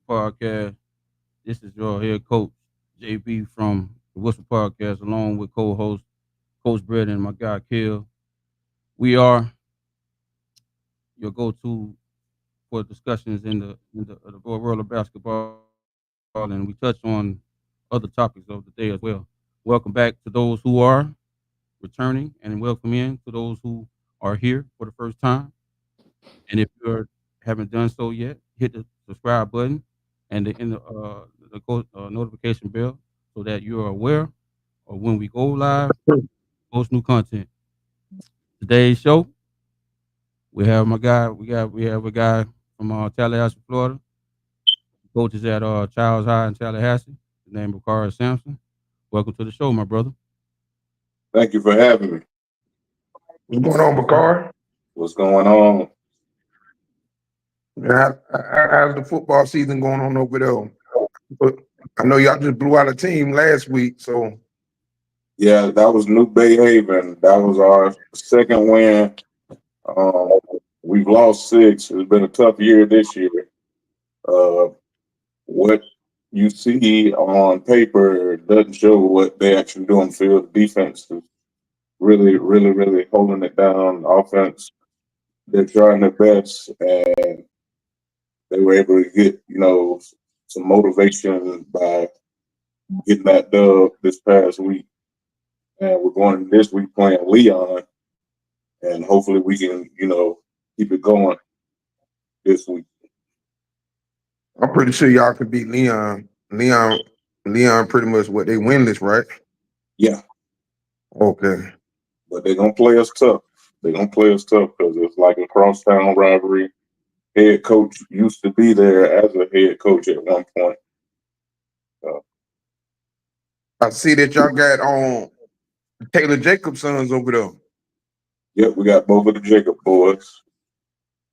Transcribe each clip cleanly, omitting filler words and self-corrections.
Podcast. This is your head coach, JB from the Whistle Podcast, along with co-host Coach Brett and my guy Kill. We are your go-to for discussions in the world of basketball, and we touch on other topics of the day as well. Welcome back to those who are returning, and welcome in to those who are here for the first time. And if you haven't done so yet, hit the subscribe button and the notification bell so that you are aware of when we go live, post new content. Today's show, we have my guy. We have a guy from Tallahassee, Florida. He coaches at Childs High in Tallahassee. His name is Bakari Sampson. Welcome to the show, my brother. Thank you for having me. What's going on, Bakar? What's going on? How's the football season going on over there? But I know y'all just blew out a team last week, so Yeah, that was New Bay Haven. That was our second win. Um, we've lost six. It's been a tough year this year. Uh, what you see on paper doesn't show what they actually do on the field. Defense is really holding it down. Offense, they're trying their best, and they were able to get some motivation by getting that dub this past week. And we're going this week playing Leon, and hopefully we can, keep it going this week. I'm pretty sure y'all could beat Leon. Leon pretty much what they winless, right? Yeah, Okay. but they're gonna play us tough. They're gonna play us tough because it's like a crosstown rivalry. Head coach used to be there as a head coach at one point. I see that y'all got on Taylor Jacobs' sons over there. Yep, we got both of the Jacob boys,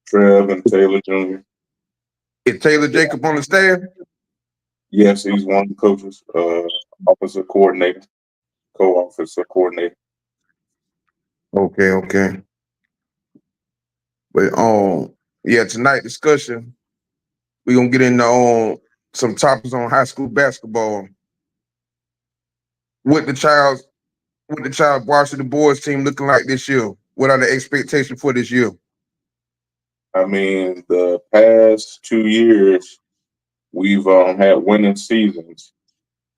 Trev and Taylor Jr. Is Taylor Jacob on the staff? Yes, he's one of the coaches, officer coordinator, co-officer coordinator. Okay. But yeah, tonight discussion, we're gonna get into some topics on high school basketball. What the child varsity boys team looking like this year? What are the expectations for this year? I mean, the past 2 years we've had winning seasons.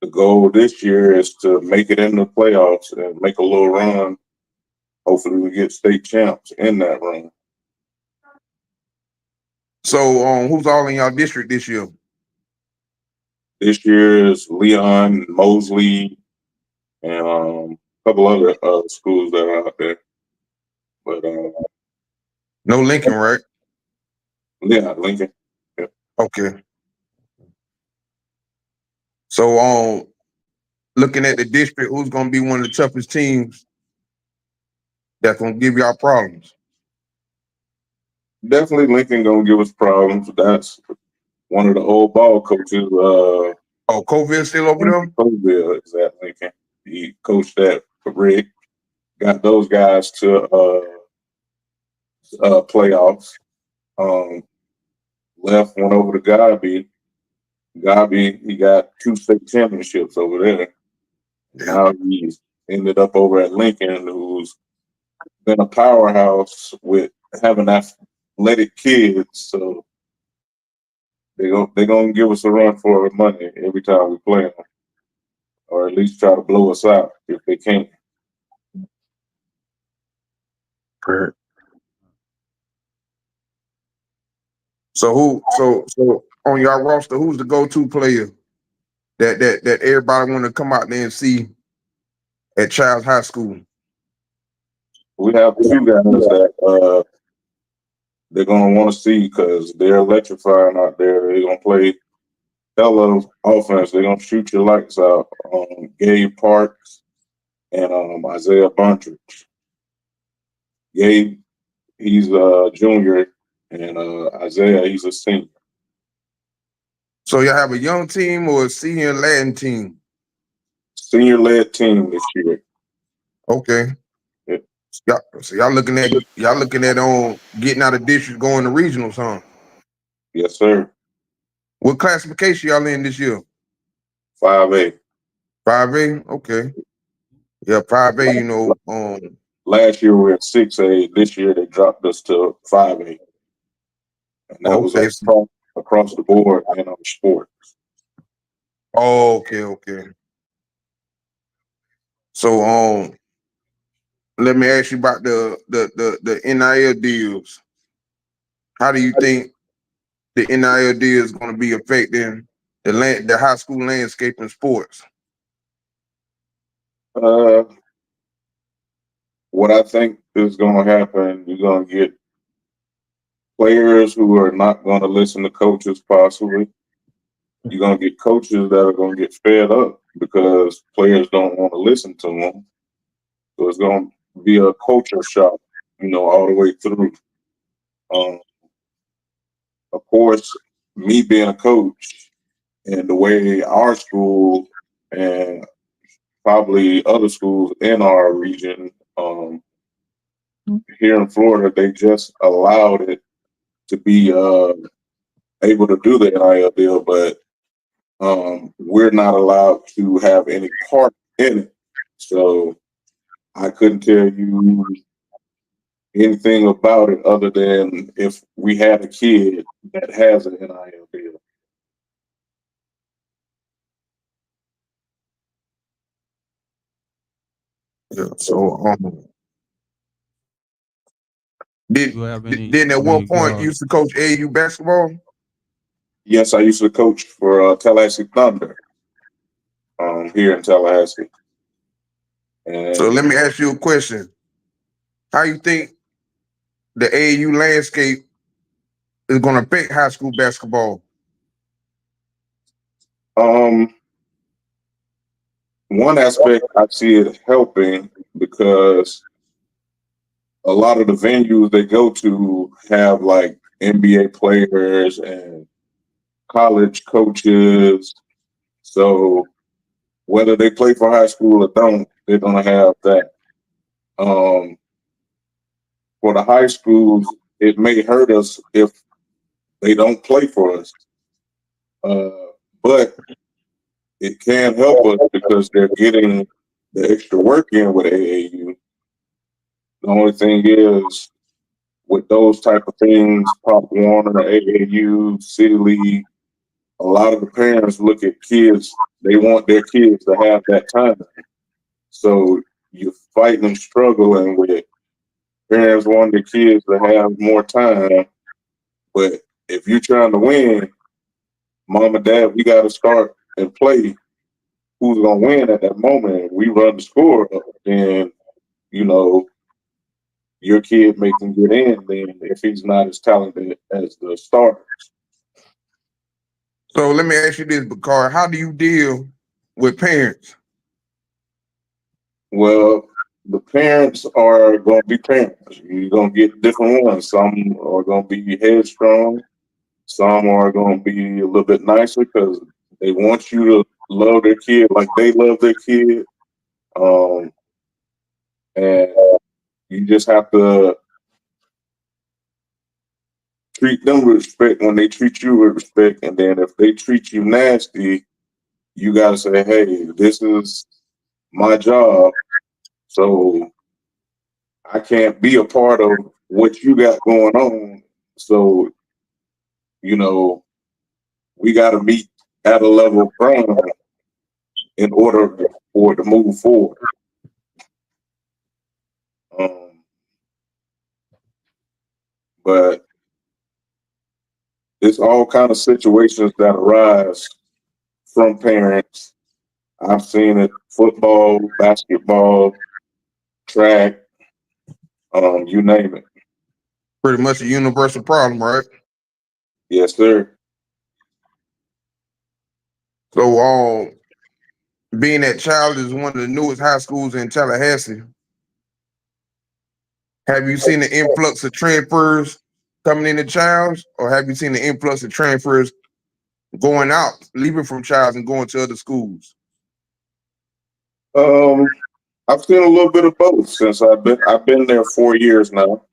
The goal this year is to make it in the playoffs and make a little run. Hopefully, we get state champs in that run. So who's all in y'all district this year? This year is Leon, Mosley, and a couple other schools that are out there. But No Lincoln, right? yeah, Lincoln. Yeah. Okay. So looking at the district, who's gonna be one of the toughest teams that's gonna give y'all problems? Definitely Lincoln gonna give us problems. That's one of the old ball coaches. Oh, Coville still over there? Coville is at Lincoln. He coached that for Rick. Got those guys to playoffs. Left went over to Gabi. Gabi, he got 2 state championships over there. Now he's ended up over at Lincoln, who's been a powerhouse with having athletic kids. So they're gonna give us a run for our money every time we play them, or at least try to blow us out if they can. Correct. So on y'all roster, who's the go-to player that everybody want to come out there and see at Childs High School? We have 2 guys that they're gonna want to see because they're electrifying out there. They're gonna play hella offense. They're gonna shoot your lights out. Gabe Parks and Isaiah Buntrich. Gabe, he's a junior, and Isaiah, he's a senior. So y'all have a young team or a senior Latin team? Senior-led team this year. Okay. Yeah. So y'all looking at getting out of district, going to regionals, huh? Yes, sir. What classification y'all in this year? 5A. 5A? Okay. Yeah, 5A, you know, Last year we were at 6A. This year they dropped us to 5A. And that was okay. across the board in our sport. Oh, okay. So let me ask you about the NIL deals. How do you think the NIL deal is going to be affecting the high school landscape in sports? What I think is going to happen, you're going to get players who are not going to listen to coaches possibly. You're going to get coaches that are going to get fed up because players don't want to listen to them. So it's going to be a culture shock, you know, all the way through. Of course, me being a coach and the way our school and probably other schools in our region here in Florida, they just allowed it to be able to do the NIL deal, but we're not allowed to have any part in it. So I couldn't tell you anything about it other than if we had a kid that has an NIL deal. Yeah. So then at I one mean, point you used to coach AAU basketball? Yes, I used to coach for Tallahassee Thunder here in Tallahassee. And So let me ask you a question. How you think the AAU landscape is going to affect high school basketball? One aspect I see it helping because a lot of the venues they go to have like NBA players and college coaches. So whether they play for high school or don't, they're gonna have that. For the high schools, it may hurt us if they don't play for us. But it can help us because they're getting the extra work in with AAU. The only thing is, with those type of things, Pop Warner, AAU, City League, a lot of the parents look at kids, they want their kids to have that time. So you're fighting and struggling with it. Parents want their kids to have more time. But if you're trying to win, mom and dad, we got to start and play who's going to win at that moment. We run the score up, and, you know, your kid may can get in then if he's not as talented as the starters. So let me ask you this, Bakar. How do you deal with parents? Well, the parents are going to be parents. You're going to get different ones. Some are going to be headstrong. Some are going to be a little bit nicer because they want you to love their kid like they love their kid. And you just have to treat them with respect when they treat you with respect. And then if they treat you nasty, you got to say, hey, this is my job. So I can't be a part of what you got going on. So, you know, we got to meet at a level ground in order for it to move forward. But it's all kind of situations that arise from parents. I've seen it: football, basketball, track, you name it. Pretty much a universal problem, right? Yes, sir. So being that Child is one of the newest high schools in Tallahassee, have you seen the influx of transfers coming into Childs, or have you seen the influx of transfers going out, leaving from Childs and going to other schools? I've seen a little bit of both since I've been there 4 years now.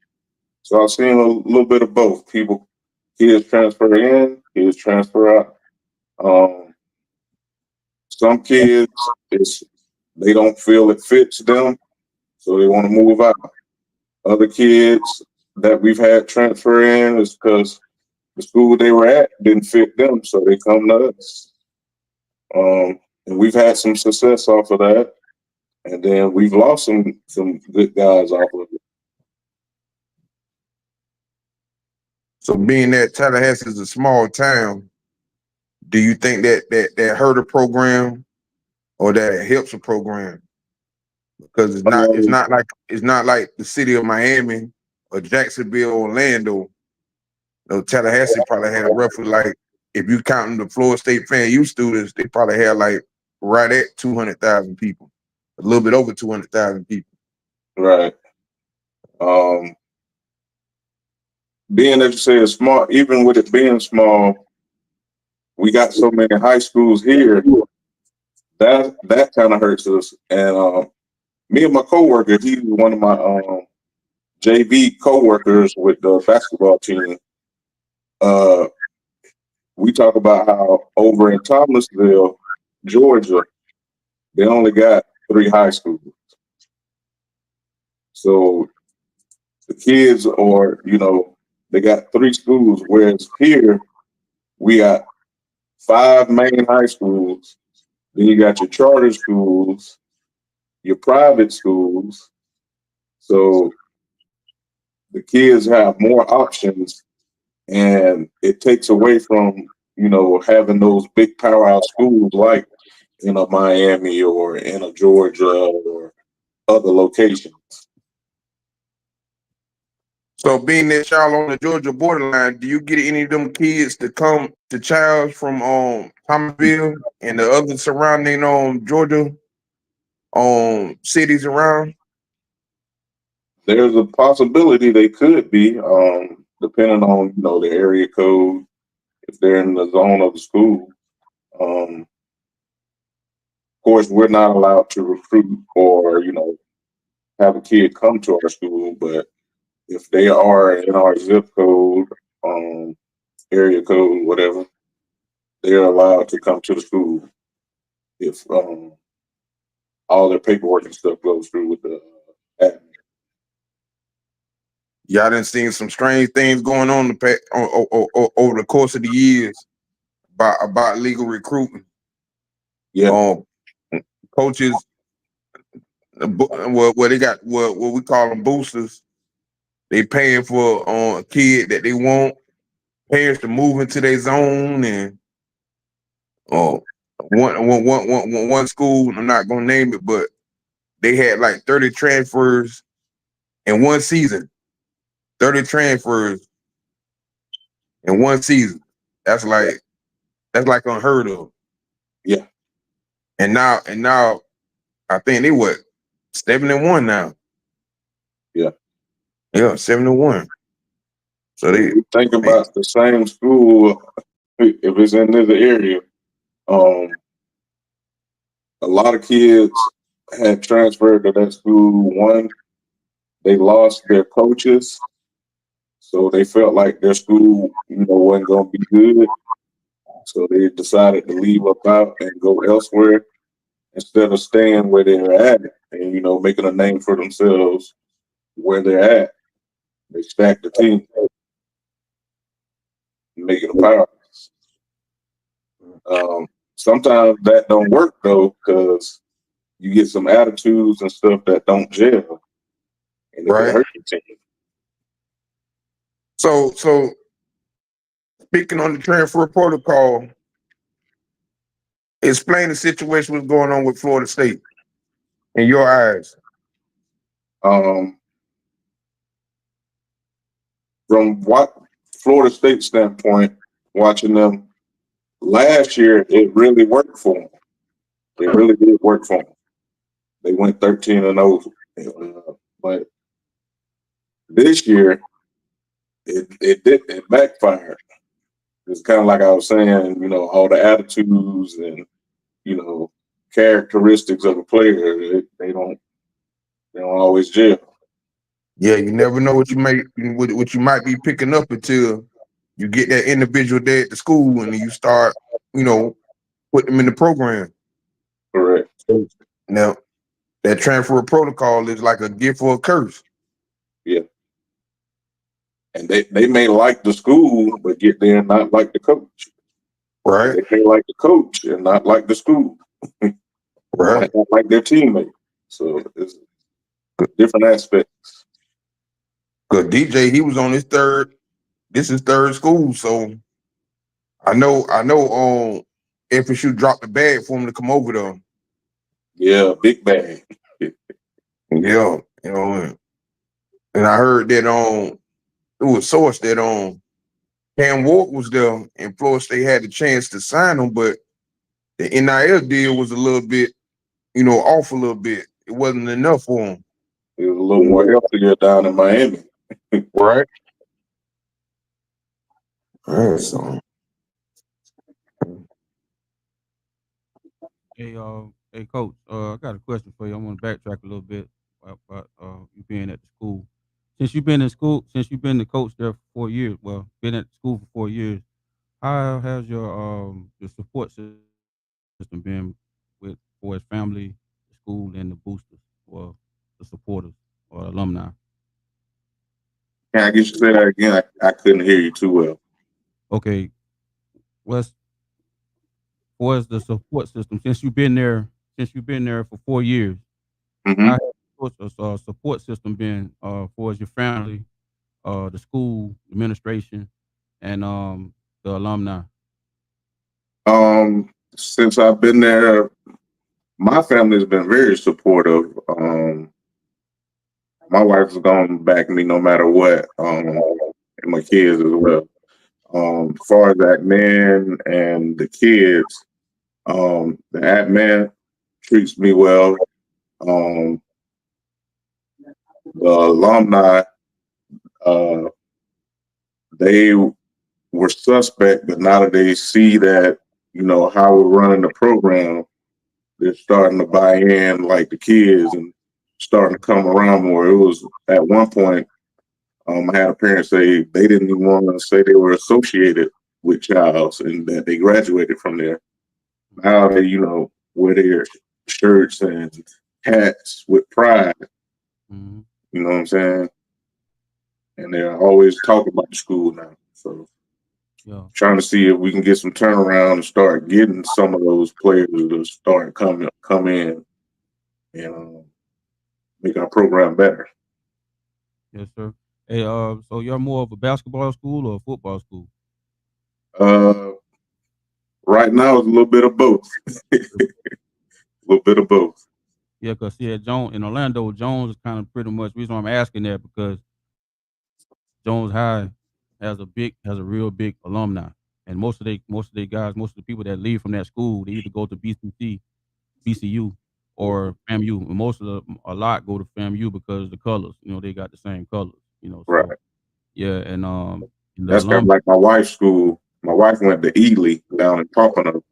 So I've seen a little bit of both. Kids transfer in, kids transfer out. Some kids, they don't feel it fits them, so they want to move out. Other kids that we've had transfer in is because the school they were at didn't fit them, so they come to us. And we've had some success off of that, and then we've lost some good guys off of it. So being that Tallahassee is a small town, do you think that hurt a program or that it helps a program? Because it's not like the city of Miami or Jacksonville, Orlando. No, Tallahassee probably had roughly, like, if you counting the Florida State FAMU students, they probably had like right at 200,000 people, a little bit over 200,000 people. Right. Being that you say it's small, even with it being small, we got so many high schools here that kind of hurts us. And me and my coworker, he's one of my JV coworkers with the basketball team. We talk about how over in Thomasville, Georgia, they only got 3 high schools. So the kids are, they got 3 schools, whereas here we got 5 main high schools. Then you got your charter schools, your private schools. So the kids have more options, and it takes away from, having those big powerhouse schools like in a Miami or in a Georgia or other locations. So being that y'all on the Georgia borderline, do you get any of them kids to come to Childs from Thomasville and the other surrounding Georgia cities around? There's a possibility they could be, depending on, the area code, if they're in the zone of the school. Of course, we're not allowed to recruit or, have a kid come to our school, but if they are in our zip code, area code, whatever, they're allowed to come to the school if all their paperwork and stuff goes through with the admin. Y'all done seen some strange things going on over the course of the years about legal recruiting. Yeah. Coaches, well, they got what we call them boosters. They paying for a kid that they want parents to move into their zone, and one school, I'm not gonna name it, but they had like 30 transfers in one season. 30 transfers in one season. That's like unheard of. Yeah. And now I think they 7-1 now. Yeah. Yeah, 7-1. So they think about the same school, if it's in this area, a lot of kids had transferred to that school. One, they lost their coaches, so they felt like their school, wasn't gonna be good. So they decided to leave up out and go elsewhere instead of staying where they're at and, making a name for themselves where they're at. They stacked the team, making a powerhouse. Sometimes that don't work though, because you get some attitudes and stuff that don't gel, and it can hurt your team. So speaking on the transfer protocol, explain the situation what's going on with Florida State in your eyes. From what Florida State standpoint, watching them last year, it really worked for them. It really did work for them. They went 13-0, but this year it backfired. It's kind of like I was saying, all the attitudes and characteristics of a player, they don't always gel. Yeah, you never know what you might be picking up until you get that individual there at the school and you start put them in the program. Correct. Now, that transfer protocol is like a gift or a curse. Yeah. And they may like the school, but get there and not like the coach. Right. They may like the coach and not like the school. Right. Not like their teammate. So it's different aspects. Because DJ, he was on his third. This is third school, so I know. FSU dropped the bag for him to come over there. Yeah, big bag. Yeah, and I heard that it was source that Cam Ward was there, and Florida State had the chance to sign him, but the NIL deal was a little bit, off a little bit. It wasn't enough for him. It was a little more healthier down in Miami. Right. All right, so. Hey, coach. I got a question for you. I want to backtrack a little bit about you being at the school. Since you've been in school, since you've been the coach there for 4 years, well, been at the school for 4 years, how has your support system been with for his family, the school, and the boosters, or the supporters or alumni? Can I get you to say that again? I couldn't hear you too well. Okay, what's the support system since you've been there? Since you've been there for 4 years, Mm-hmm. how has the support system been for your family, the school administration, and the alumni? Since I've been there, my family's been very supportive. My wife's gonna back me no matter what, and my kids as well. As far as that man and the kids, the ad man treats me well. Um, the alumni, uh, they were suspect, but now that they see that, how we're running the program, they're starting to buy in like the kids and starting to come around more. It was at one point, I had a parent say they didn't even want to say they were associated with Childs and that they graduated from there. Now they, wear their shirts and hats with pride. Mm-hmm. You know what I'm saying? And they're always talking about the school now. So Yeah. trying to see if we can get some turnaround and start getting some of those players to start come in and make our program better. Yes, sir. Hey, so you're more of a basketball school or a football school? Right now it's a little bit of both. A little bit of both. Yeah, because see, at in Orlando, Jones is kind of pretty much reason why I'm asking that because Jones High has a real big alumni, and most of they guys, most of the people that leave from that school, they either go to BCU, or FAMU. And a lot go to FAMU because the colors, they got the same colors, So Right. yeah, and the That's kind of like my wife's school. My wife went to Ely down in Pompano,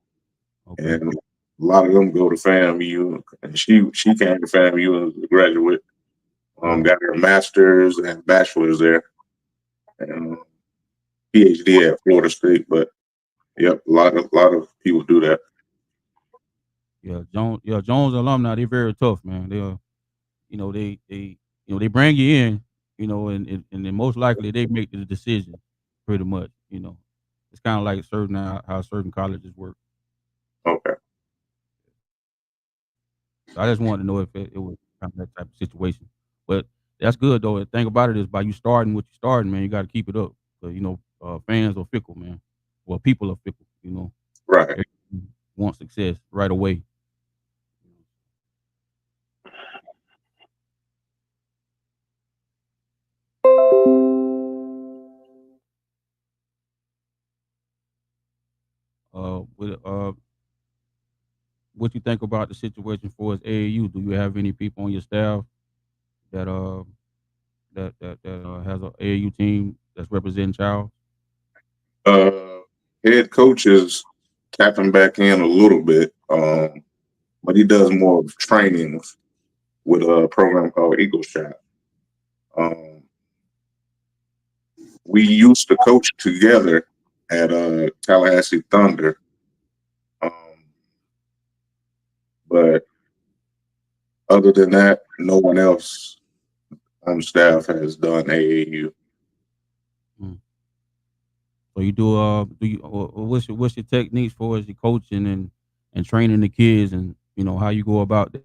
Okay. and a lot of them go to FAMU, and she came to FAMU as a graduate. Got her master's and bachelor's there, and PhD at Florida State. But yep, a lot of people do that. Yeah, Jones alumni, they're very tough, man. They bring you in, and then most likely they make the decision, pretty much. It's kind of like how certain colleges work. Okay. So I just wanted to know if it was kind of that type of situation. But that's good though. The thing about it is, by you starting what you starting, man, you got to keep it up. So, fans are fickle, man. Well, people are fickle. Right. Everybody want success right away. What you think about the situation for us AAU? Do you have any people on your staff that has a AAU team that's representing Child? Head coach is tapping back in a little bit, but he does more of trainings with a program called Eagle Shot. We used to coach together at Tallahassee Thunder, But other than that, no one else on staff has done AAU. So you do you what's your techniques for as your coaching and training the kids, and how you go about that?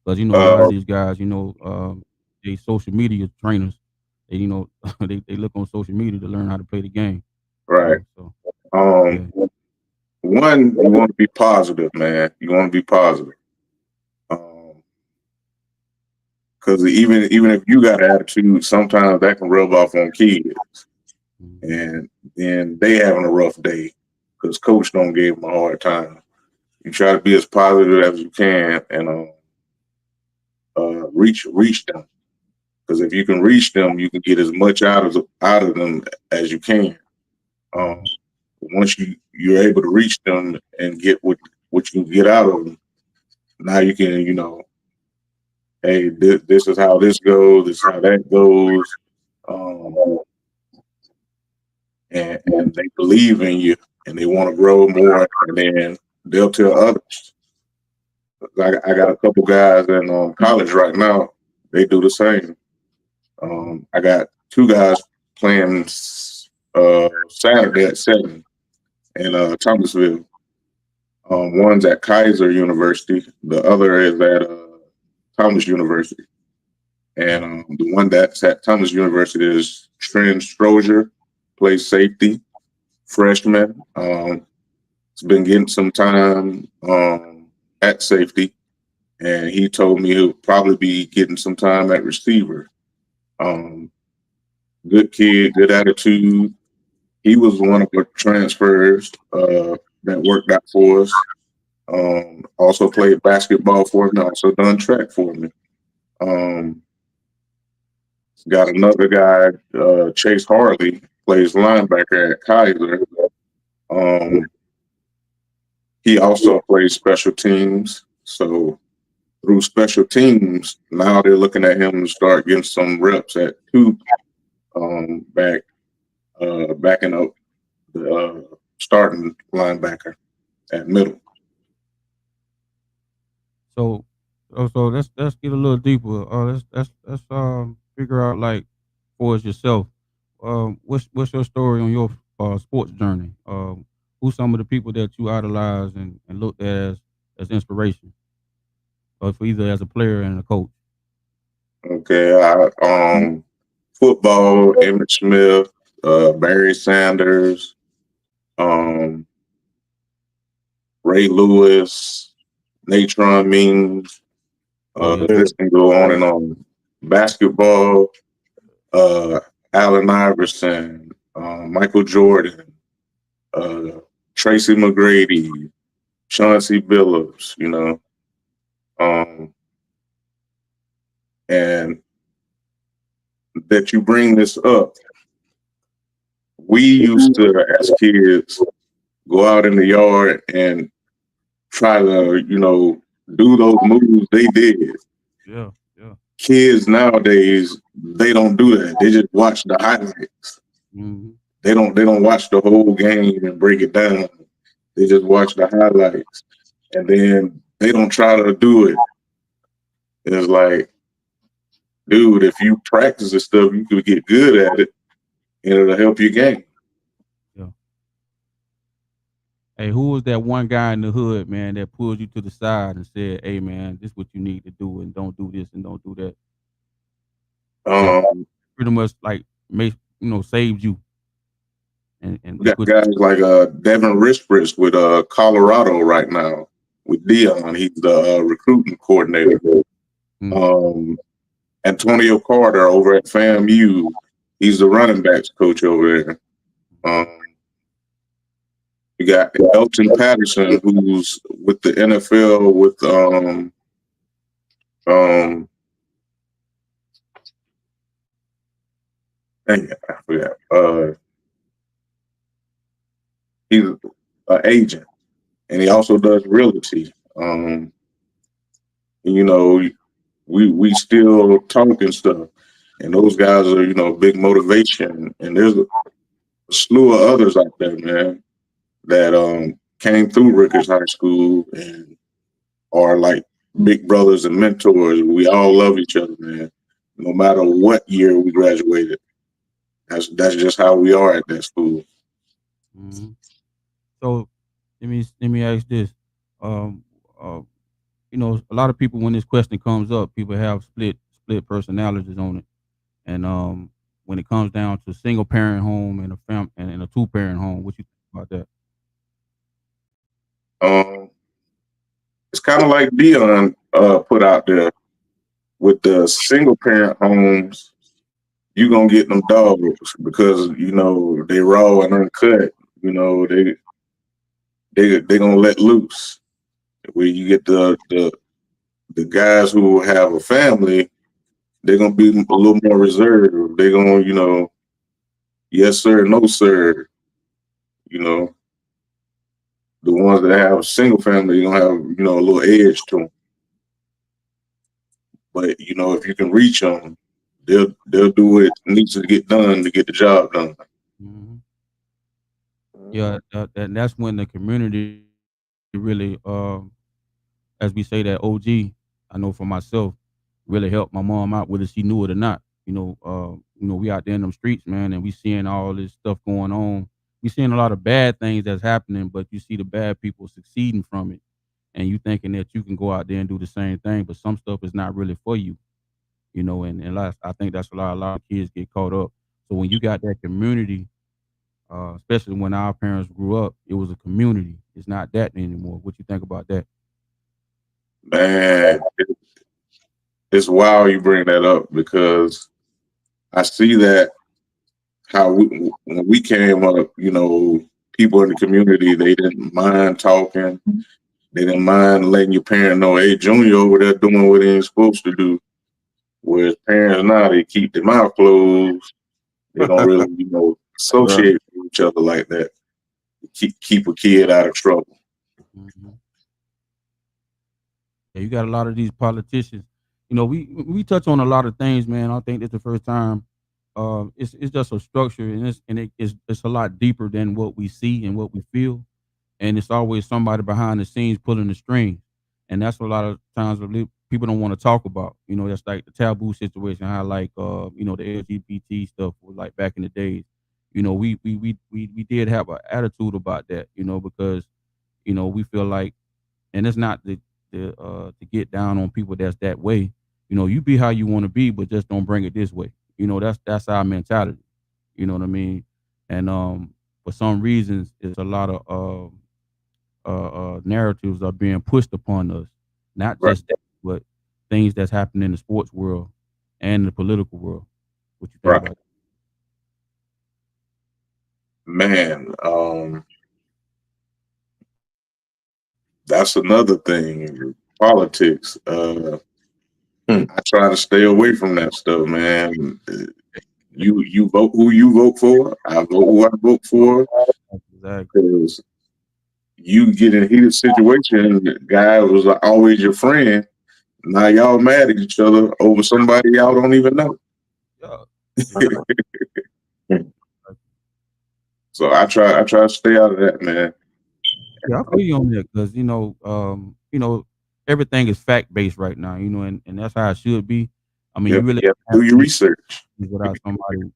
Because a lot of Uh, these guys, they social media trainers. They they look on social media to learn how to play the game. right. So Um, yeah. One, you want to be positive, man. You want to be positive. Because even if you got attitude, sometimes that can rub off on kids, Mhm. and then they having a rough day because coach don't give them a hard time. You try to be as positive as you can and reach them. Because if you can reach them, you can get as much out of them as you can. Um, once you're able to reach them and get what you can get out of them, now you can hey, this is how this goes, this is how that goes, um, and they believe in you and they want to grow more, and then they'll tell others. I got a couple guys in college right now. They do the same. I got two guys playing Saturday at 7 in Thomasville. One's at Kaiser University. The other is at Thomas University. And the one that's at Thomas University is Trent Strozier, plays safety, freshman. He's been getting some time at safety, and he told me he'll probably be getting some time at receiver. Um, Good kid, good attitude. He was one of the transfers that worked out for us. Also played basketball for me, also done track for me. Um, Got another guy, Chase Harley, plays linebacker at Kaiser. Um, he also plays special teams. So through special teams, now they're looking at him to start getting some reps at two, back backing up the starting linebacker at middle. So, so let's get a little deeper. Let's figure out, like, for us yourself. What's your story on your sports journey? Who's some of the people that you idolize and looked at as inspiration, for either as a player and a coach? Okay, football, Emmitt Smith, Barry Sanders, um, Ray Lewis, Natron Means. Oh yeah, This can go on and on. Basketball, uh, Allen Iverson, Michael Jordan, uh, Tracy McGrady, Chauncey Billups, um, and that you bring this up. We used to, as kids, go out in the yard and try to, do those moves they did. yeah, yeah. Kids nowadays, they don't do that. They just watch the highlights. Hmm. They don't watch the whole game and break it down. They just watch the highlights, and then they don't try to do it. It's like, dude, if you practice this stuff, you could get good at it, and it'll help your game. Yeah. Hey, who was that one guy in the hood, man, that pulled you to the side and said, "Hey, man, this is what you need to do, and don't do this and don't do that." That Um, pretty much, like, make saved you we and got put. guys like Devin Rispris with Colorado right now with Dion. He's the recruiting coordinator. Mm. Um, Antonio Carter over at FAMU. He's the running backs coach over there. You got Elton Patterson, who's with the NFL with um dang it, I forgot. He's an agent, and he also does realty. You know, we still talking stuff, and those guys are big motivation. And there's a slew of others out there, man, that came through Rutgers High School and are like big brothers and mentors. We all love each other, man. No matter what year we graduated, that's just how we are at that school. Mhm. So let me ask this. Um, uh, a lot of people when this question comes up, people have split personalities on it, and when it comes down to single parent home and a 2-parent home, what you think about that? Um, it's kind of like Dion put out there with the single parent homes. You gonna get them dogs because they raw and uncut. You know they gonna let loose. Where you get the guys who have a family, they're gonna be a little more reserved. They're gonna yes sir, no sir. You know the ones that have a single family, you're gonna have a little edge to them. But if you can reach them, they'll do what needs to get done to get the job done. Mhm. Yeah, and that's when the community really, as we say, that OG. I know for myself, really helped my mom out, whether she knew it or not. We out there in them streets, man, and we seeing all this stuff going on. We seeing a lot of bad things that's happening, but you see the bad people succeeding from it, and you thinking that you can go out there and do the same thing, but some stuff is not really for you. And I think that's a lot of kids get caught up. So when you got that community, especially when our parents grew up, it was a community. It's not that anymore. What you think about that? Man, it's wild you bring that up because I see that how when we came up, people in the community, they didn't mind talking. They didn't mind letting your parent know, hey, Junior over there doing what he ain't supposed to do. Whereas parents now, they keep their mouth closed. They don't really, Right. associate with each other like that. Keep a kid out of trouble. Mhm. Yeah, you got a lot of these politicians. We touch on a lot of things, man. I think it's the first time. It's just a structure, and it's a lot deeper than what we see and what we feel, and it's always somebody behind the scenes pulling the strings, and that's what a lot of times what people don't want to talk about. That's like the taboo situation. How like the LGBT stuff was like back in the days. We did have an attitude about that. Because we feel like, and it's not to get down on people that's that way. You be how you want to be, but just don't bring it this way. That's our mentality. You know what I mean? And for some reasons, it's a lot of narratives are being pushed upon us. Not Right. just that, but things that's happening in the sports world and the political world. What you think Right. about Man, that's another thing. Politics. I try to stay away from that stuff, man. You vote who you vote for. I vote who I vote for that? Exactly. because you get in a heated situation. The guy was always your friend. Now y'all mad at each other over somebody y'all don't even know. Yeah. Exactly. So I try to stay out of that, man. Yeah, I feel you on that because everything is fact based right now. And that's how it should be. I mean, you Yep, really yep. don't have Do to your be research. without somebody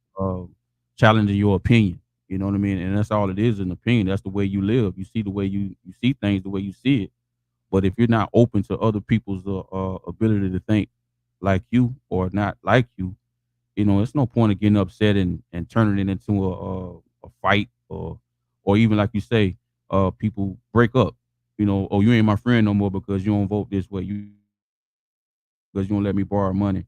challenging your opinion. You know what I mean? And that's all it is, an opinion. That's the way you live. You see the way you see things, the way you see it. But if you're not open to other people's ability to think like you or not like you, it's no point of getting upset and turning it into a fight or even like you say, people break up. Oh, you ain't my friend no more because you don't vote this way. You because you don't let me borrow money.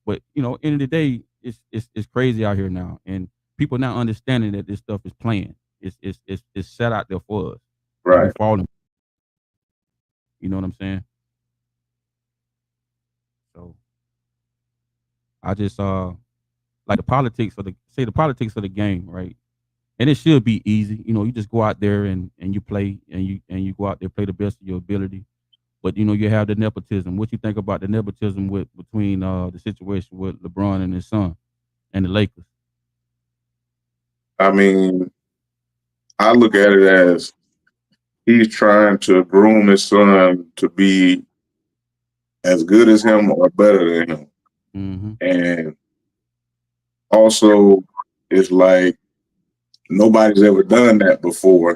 But end of the day, it's crazy out here now, and people not understanding that this stuff is planned. It's set out there for us, and we Right. falling. You know what I'm saying? So I just like the politics of the game, right? And it should be easy. You just go out there and you play and you go out there play the best of your ability. But you have the nepotism. What you think about the nepotism with between the situation with LeBron and his son and the Lakers? I mean, I look at it as he's trying to groom his son to be as good as him or better than him. Mm-hmm. And also, it's like nobody's ever done that before.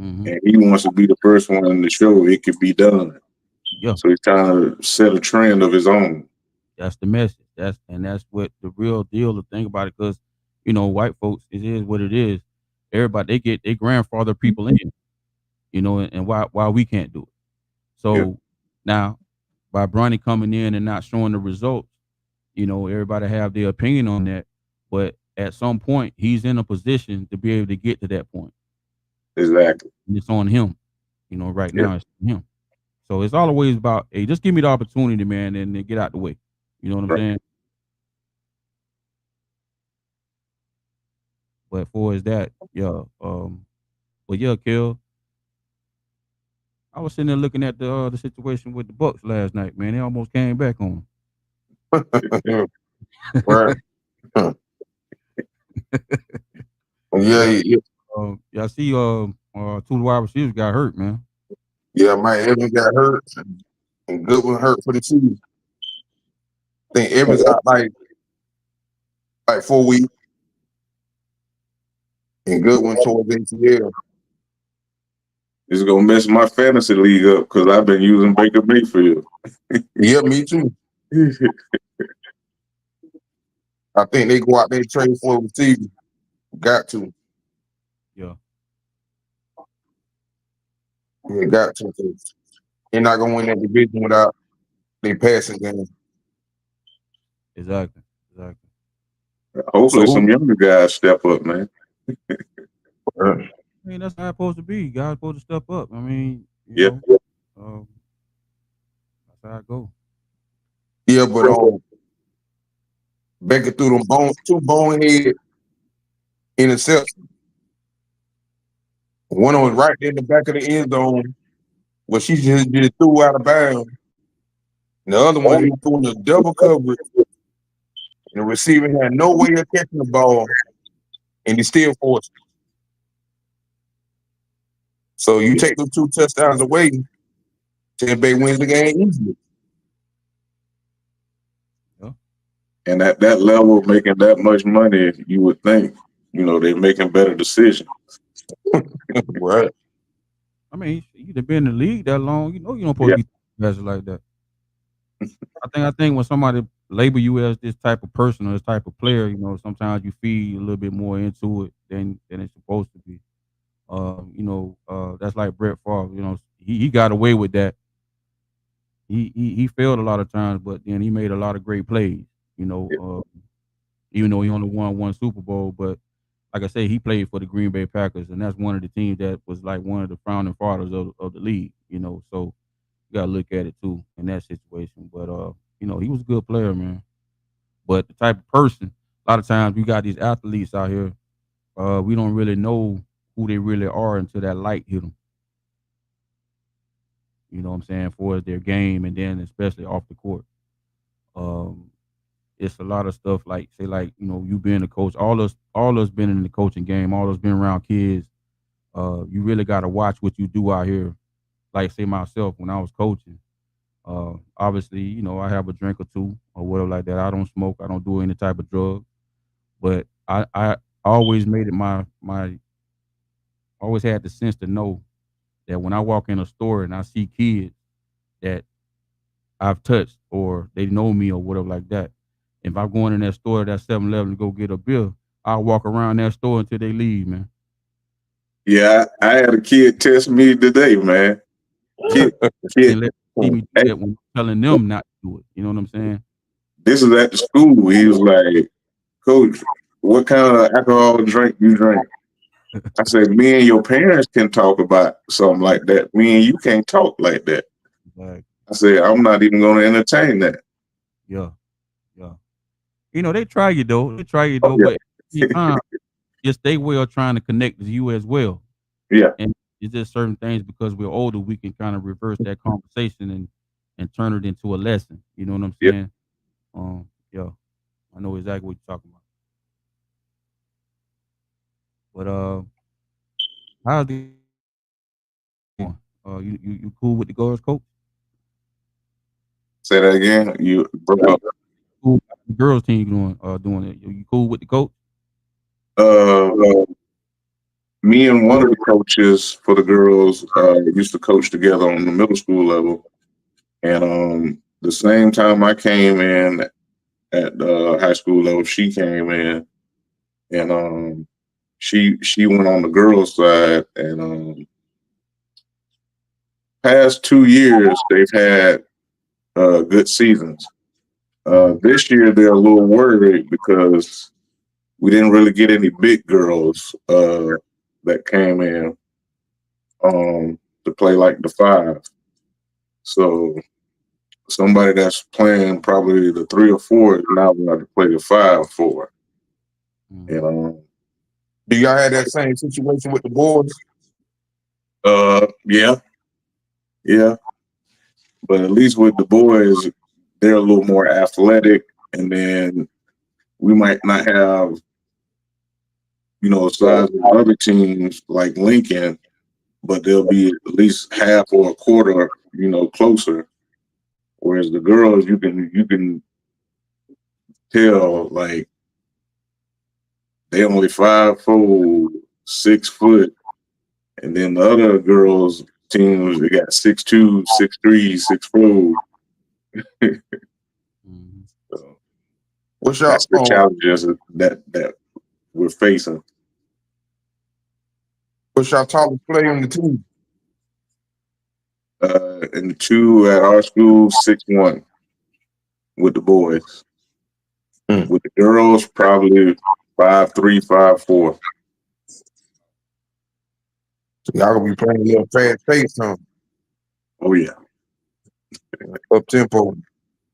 Mm-hmm. And he wants to be the first one to show it could be done. Yeah, So he's trying to set a trend of his own. that's the message. That's what the real deal to think about it, because white folks, it is what it is. Everybody, they get they grandfather people in, and why we can't do it. Yeah, So now, by Bronny coming in and not showing the results, everybody have their opinion on that. But at some point, he's in a position to be able to get to that point. exactly. And it's on him. Right Yeah, now it's on him. So it's always about, hey, just give me the opportunity, man, and then get out the way. You know what I'm right. saying? But for as that, yeah. But yeah, Kel, I was sitting there looking at the situation with the Bucks last night, man. They almost came back on. Yeah, right. Yeah, Yeah, yeah, yeah. I see. Two of the wide receivers got hurt, man. yeah. Mike Evans got hurt, and Goodwin hurt for the season. I think Evans out like 4 weeks, and Goodwin towards ACL. It's gonna mess my fantasy league up because I've been using Baker Mayfield. Yeah, me too. I think they go out there and trade for a receiver. Got to. Yeah, Yeah, got to. 'Cause they're not gonna win that division without their passing game. exactly, exactly. So Hopefully, who? some younger guys step up, man. Uh, I mean, that's how it's supposed to be. God's supposed to step up. I mean, Yeah, um, that's how it go. yeah, but Baker threw them two bonehead interceptions. One was right in the back of the end zone, where she just threw out of bounds. And the other one, he threw in a double coverage, and the receiver had no way of catching the ball, and he still forced it. So you take them 2 touchdowns away, Tampa Bay wins the game easily. Yeah, and at that level, making that much money, you would think, they're making better decisions. Right. I mean, you've been in the league that long. You don't supposed Yeah, to be guys like that. I think when somebody label you as this type of person or this type of player, sometimes you feel a little bit more into it than it's supposed to be. That's like Brett Favre. He got away with that. He failed a lot of times, but then he made a lot of great plays. You yeah, know, even though he only won one Super Bowl, but like I say, he played for the Green Bay Packers, and that's one of the teams that was like one of the founding fathers of the league. So you gotta look at it too in that situation. But he was a good player, man. But the type of person, a lot of times we got these athletes out here, we don't really know who they really are until that light hit them. You know what I'm saying? For their game, and then especially off the court. Um, it's a lot of stuff like say like you being a coach, all us been in the coaching game, all us been around kids. You really got to watch what you do out here. Like say myself when I was coaching. Obviously, I have a drink or two or whatever like that. I don't smoke. I don't do any type of drug. But I always made it my always had the sense to know that when I walk in a store and I see kids that I've touched or they know me or whatever like that, if I'm going in that store, that 7-Eleven to go get a beer, I'll walk around that store until they leave, man. yeah. I had a kid test me today, man. Kid, kid. And let see me do Hey, that when I'm telling them not to do it. You know what I'm saying? this is at the school. He was like, "Coach, what kind of alcohol drink you drink?" I said, "Me and your parents can talk about something like that. Me and you can't talk like that." Like, I said, "I'm not even going to entertain that." yeah, yeah. They try you though. They try you Oh, though, but every yeah, time it's they way of trying to connect with you as well. yeah, And it's just certain things because we're older, we can kind of reverse that conversation and turn it into a lesson. You know what I'm yeah. saying? Yeah, I know exactly what you're talking about. But how's the You cool with the girls, coach? Say that again. You broke up. Cool. The girls team doing it. You cool with the coach? Uh, Me and one of the coaches for the girls used to coach together on the middle school level, and the same time I came in at the high school level, she came in, and she went on the girls' side, and past 2 years they've had good seasons. This year they're a little worried because we didn't really get any big girls that came in to play like the five. So somebody that's playing probably the 3 or 4 is now going to play the 5-4. You know. Do y'all have that same situation with the boys? Yeah. But at least with the boys, they're a little more athletic, and then we might not have, the size of other teams like Lincoln, but they'll be at least half or a quarter, closer. Whereas the girls, you can tell like they only 5'4", 6 foot, and then the other girls teams they got 6'2", 6'3", 6'4". So What's y'all that's the challenges that we're facing. What's y'all tallest player on the team? And the two at our school, 6'1", with the boys. With the girls, probably 5'3", 5'4". So y'all gonna be playing a little fast pace, huh? Oh yeah. Up tempo.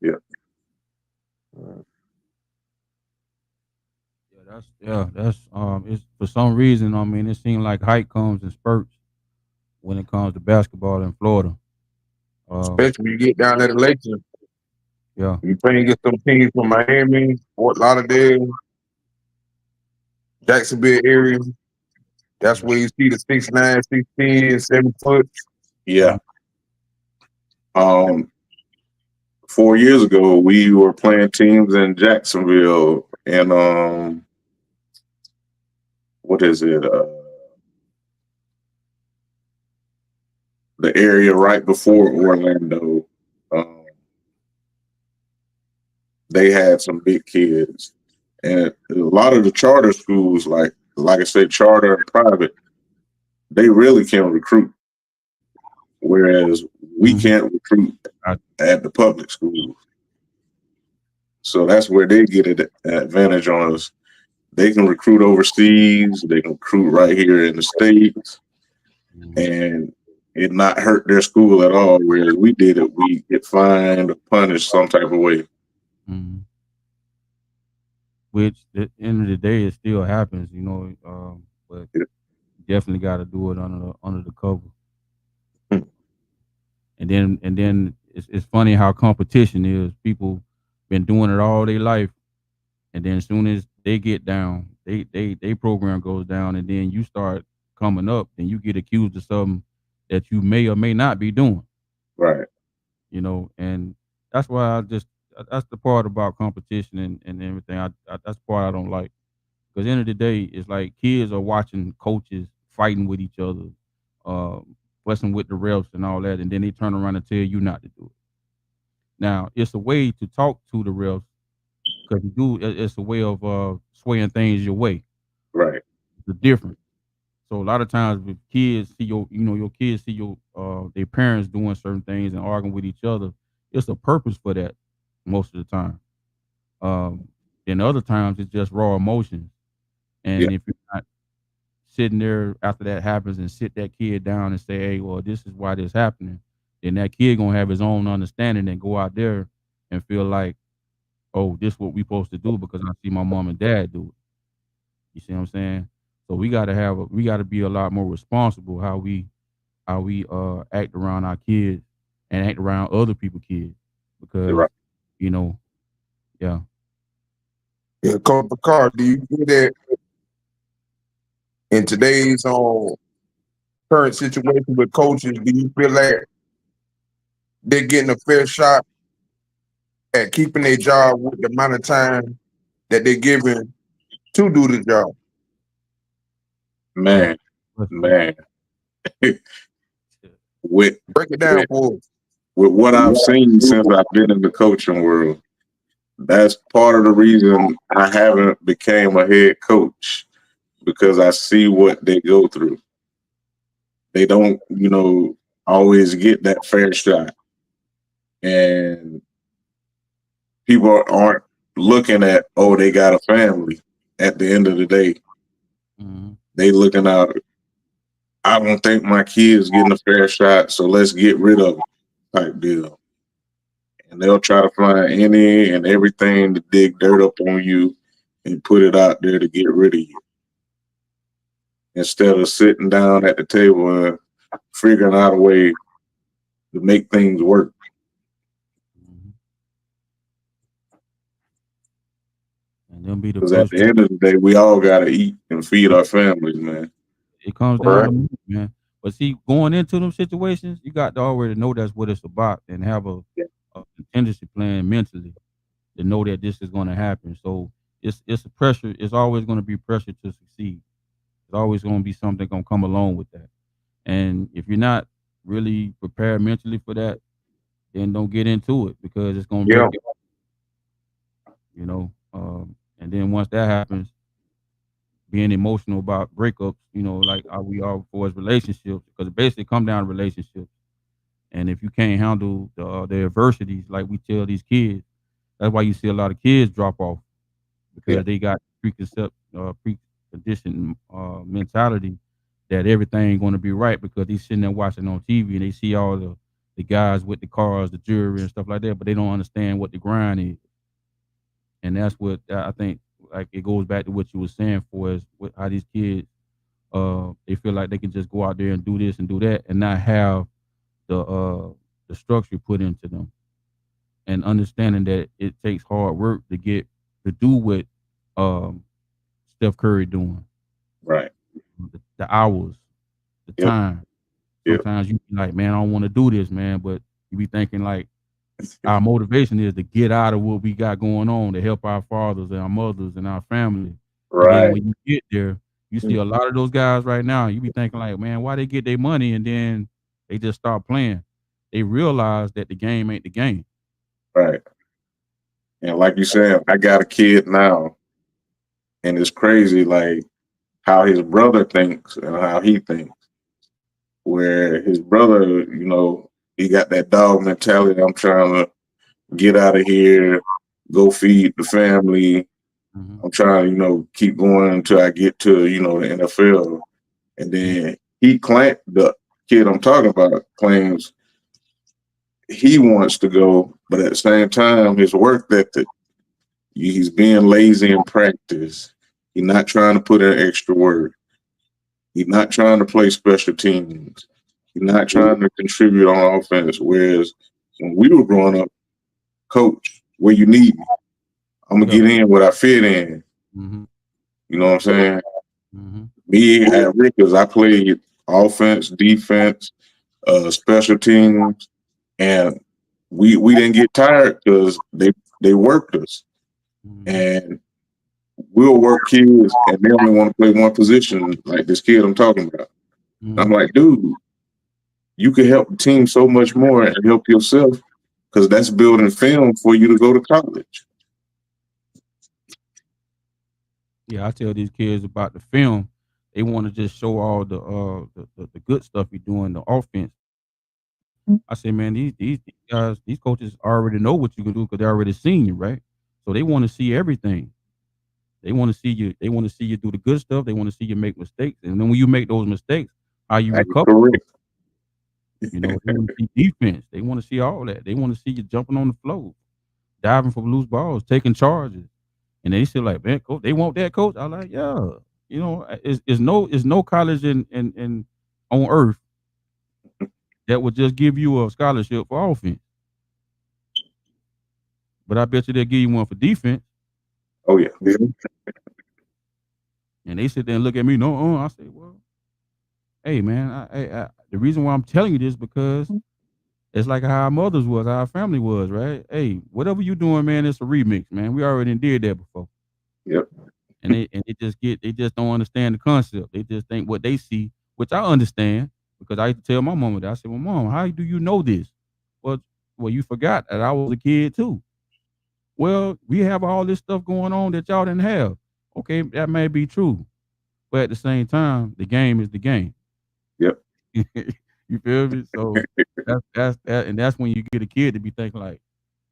Yeah. That's it's for some reason. I mean, it seems like height comes in spurts when it comes to basketball in Florida. Especially when you get down at the lakes. Yeah. You playing against some teams from Miami, Fort Lauderdale, Jacksonville area. That's where you see the 6'9", 6'10", 7 foot. Yeah. 4 years ago, we were playing teams in Jacksonville and what is it? The area right before Orlando. They had some big kids, and a lot of the charter schools, like I said, charter and private, they really can recruit, whereas we can't recruit at the public schools. So that's where they get an advantage on us. They can recruit overseas. They can recruit right here in the States, and it not hurt their school at all. Whereas we did it, we get fined or punished some type of way. Which at the end of the day, it still happens, but definitely got to do it under the cover. And then it's funny how competition is. People been doing it all their life, and then as soon as they get down, they program goes down, and then you start coming up, and you get accused of something that you may or may not be doing. Right. And that's why that's the part about competition and everything. That's the part I don't like. Because at the end of the day, it's like kids are watching coaches fighting with each other, fussing with the refs and all that, and then they turn around and tell you not to do it. Now, it's a way to talk to the refs because it's a way of swaying things your way. Right. It's different. So a lot of times, if kids see your kids see their parents doing certain things and arguing with each other, it's a purpose for that most of the time. Then other times it's just raw emotions. And if you're not sitting there after that happens and sit that kid down and say, hey, well, this is why this happening, then that kid gonna have his own understanding and go out there and feel like, oh, this is what we supposed to do because I see my mom and dad do it. You see what I'm saying? So we gotta be a lot more responsible how we act around our kids and act around other people's kids because yeah. Yeah, Coach Picard, do you think that in today's current situation with coaches, do you feel like they're getting a fair shot at keeping their job with the amount of time that they're given to do the job? Man, man. with Break it down for us. with what I've seen since I've been in the coaching world, that's part of the reason I haven't became a head coach, because I see what they go through. They don't, always get that fair shot. And people aren't looking at, oh, they got a family. At the end of the day, they looking out, I don't think my kid's getting a fair shot, so let's get rid of it type deal. And they'll try to find any and everything to dig dirt up on you and put it out there to get rid of you, instead of sitting down at the table and figuring out a way to make things work. And they'll be the Because at first. the end of the day, we all got to eat and feed our families, man. It comes down to me, man. But see, going into them situations, you got to already know that's what it's about and have a contingency plan mentally to know that this is going to happen. So it's a pressure. It's always going to be pressure to succeed. It's always going to be something going to come along with that. And if you're not really prepared mentally for that, then don't get into it, because it's going to break you. And then once that happens, being emotional about breakups, like how we are for as relationships, because it basically come down to relationships. And if you can't handle the adversities, like we tell these kids, that's why you see a lot of kids drop off, because they got preconditioned mentality that everything going to be right, because they sitting there watching on TV and they see all the guys with the cars, the jewelry and stuff like that, but they don't understand what the grind is. And that's what I think, like, it goes back to what you were saying, for is how these kids, they feel like they can just go out there and do this and do that and not have the structure put into them, and understanding that it takes hard work to do what Steph Curry doing. Right. The hours, the time. Sometimes you be like, man, I don't want to do this, man, but you be thinking like, our motivation is to get out of what we got going on, to help our fathers and our mothers and our family. Right. And then when you get there, you see a lot of those guys right now, you be thinking like, man, why they get their money and then they just start playing? They realize that the game ain't the game. Right. And like you said, I got a kid now, and it's crazy, like, how his brother thinks and how he thinks. Where his brother, he got that dog mentality. I'm trying to get out of here, go feed the family. I'm trying to, keep going until I get to, the NFL. And then the kid I'm talking about claims he wants to go, but at the same time, his work ethic, he's being lazy in practice. He's not trying to put in extra work. He's not trying to play special teams. He's not trying to contribute on offense. Whereas when we were growing up, coach, where you need me, I'm going to get in what I fit in. You know what I'm saying? Me at Rikers, I played offense, defense, special teams, and we didn't get tired because they worked us. And we'll work kids, and they only want to play one position, like this kid I'm talking about. I'm like, dude, you can help the team so much more and help yourself, because that's building film for you to go to college. Yeah, I tell these kids about the film. They want to just show all the good stuff you're doing, the offense. I say, man, these guys, these coaches already know what you can do because they already seen you, right? So they want to see everything. They want to see you. They want to see you do the good stuff. They want to see you make mistakes, and then when you make those mistakes, how you recover. They want to see defense. They want to see all that. They want to see you jumping on the floor, diving for loose balls, taking charges, and they say like, man, coach, they want that, coach. I'm like, yeah. It's no college in on earth that would just give you a scholarship for offense. But I bet you they'll give you one for defense. Oh yeah. And they sit there and look at me. No, I say, well, hey man, the reason why I'm telling you this because it's like how our mothers was, how our family was, right? Hey, whatever you doing, man, it's a remix, man. We already did that before. Yep. And they just don't understand the concept. They just think what they see, which I understand because I used to tell my mama that. I said, well, mom, how do you know this? Well, well, you forgot that I was a kid too. Well, we have all this stuff going on that y'all didn't have. Okay, that may be true. But at the same time, the game is the game. Yep. You feel me? So and that's when you get a kid to be thinking like,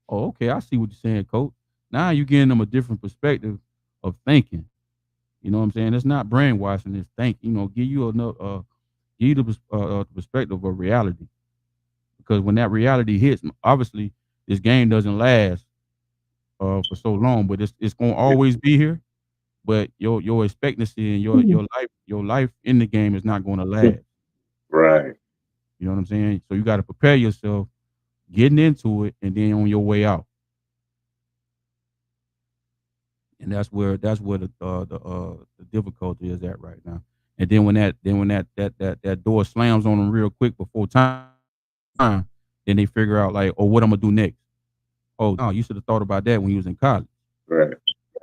oh, okay, I see what you're saying, coach. Now you're getting them a different perspective of thinking. You know what I'm saying? It's not brainwashing. It's think. Give you give you the perspective of reality. Because when that reality hits, obviously this game doesn't last for so long, but it's gonna always be here. But your expectancy and your life in the game is not going to last. Right. You know what I'm saying? So you got to prepare yourself getting into it and then on your way out. And that's where the difficulty is at right now. And then when that door slams on them real quick before time, then they figure out like, oh, what I'm gonna do next? Oh, no, you should have thought about that when you was in college. Right.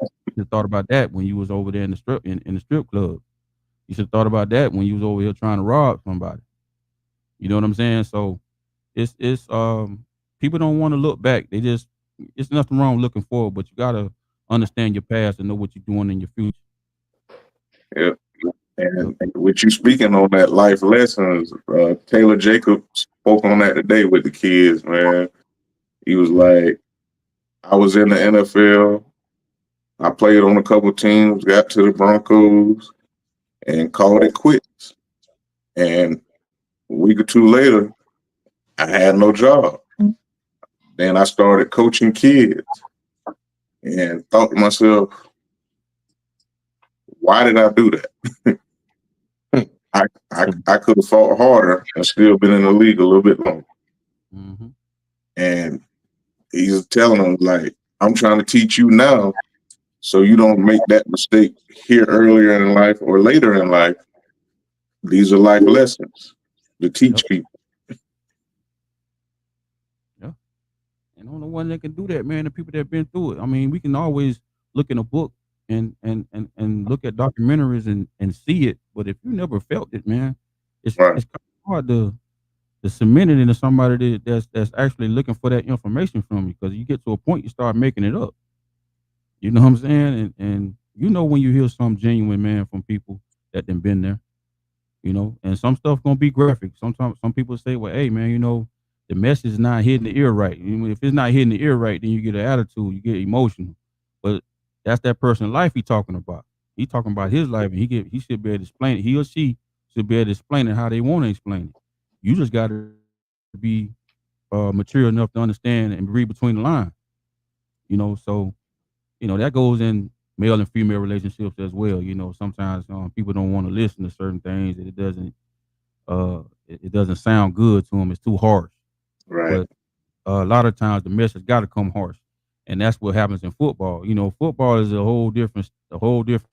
You should have thought about that when you was over there in the strip club. You should have thought about that when you was over here trying to rob somebody. You know what I'm saying? So it's people don't want to look back. It's nothing wrong with looking forward, but you gotta understand your past and know what you're doing in your future. Yep. Yep. And with you speaking on that life lessons, Taylor Jacobs spoke on that today with the kids, man. He was like, I was in the NFL. I played on a couple teams, got to the Broncos, and called it quits. And a week or two later, I had no job. Then I started coaching kids and thought to myself, why did I do that? I could have fought harder and still been in the league a little bit longer. Mm-hmm. And he's telling them, like, I'm trying to teach you now so you don't make that mistake here earlier in life or later in life. These are life lessons to teach Yep. people. Yeah. And the only one that can do that, man, the people that have been through it. I mean, we can always look in a book and look at documentaries and see it, but if you never felt it, man, Right. it's kind of hard to cement it into somebody that's actually looking for that information from you because you get to a point you start making it up. You know what I'm saying? And you know when you hear something genuine, man, from people that done been there, and some stuff gonna be graphic. Sometimes some people say, well, hey man, the message is not hitting the ear right. If it's not hitting the ear right, then you get an attitude, you get emotional. But that's that person's life he talking about. He talking about his life and he should be able to explain it. He or she should be able to explain it how they want to explain it. You just gotta be mature enough to understand and read between the lines. So that goes in male and female relationships as well. Sometimes people don't want to listen to certain things. That it doesn't sound good to them. It's too harsh. Right. But a lot of times the message got to come harsh, and that's what happens in football. Football is a whole different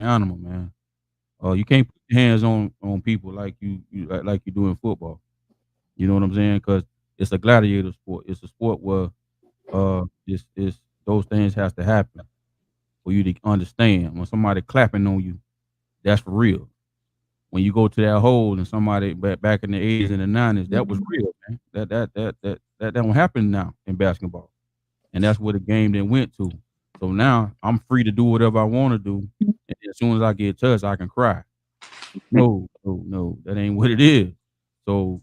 animal, man. You can't put your hands on people like you do in football. You know what I'm saying? Because it's a gladiator sport. It's a sport where it's those things has to happen for you to understand. When somebody clapping on you, that's for real. When you go to that hole and somebody back in the 80s and the 90s, that was real, man. That don't happen now in basketball, and that's where the game then went to. So now I'm free to do whatever I want to do, and as soon as I get touched, I can cry. No, no, no, that ain't what it is. So,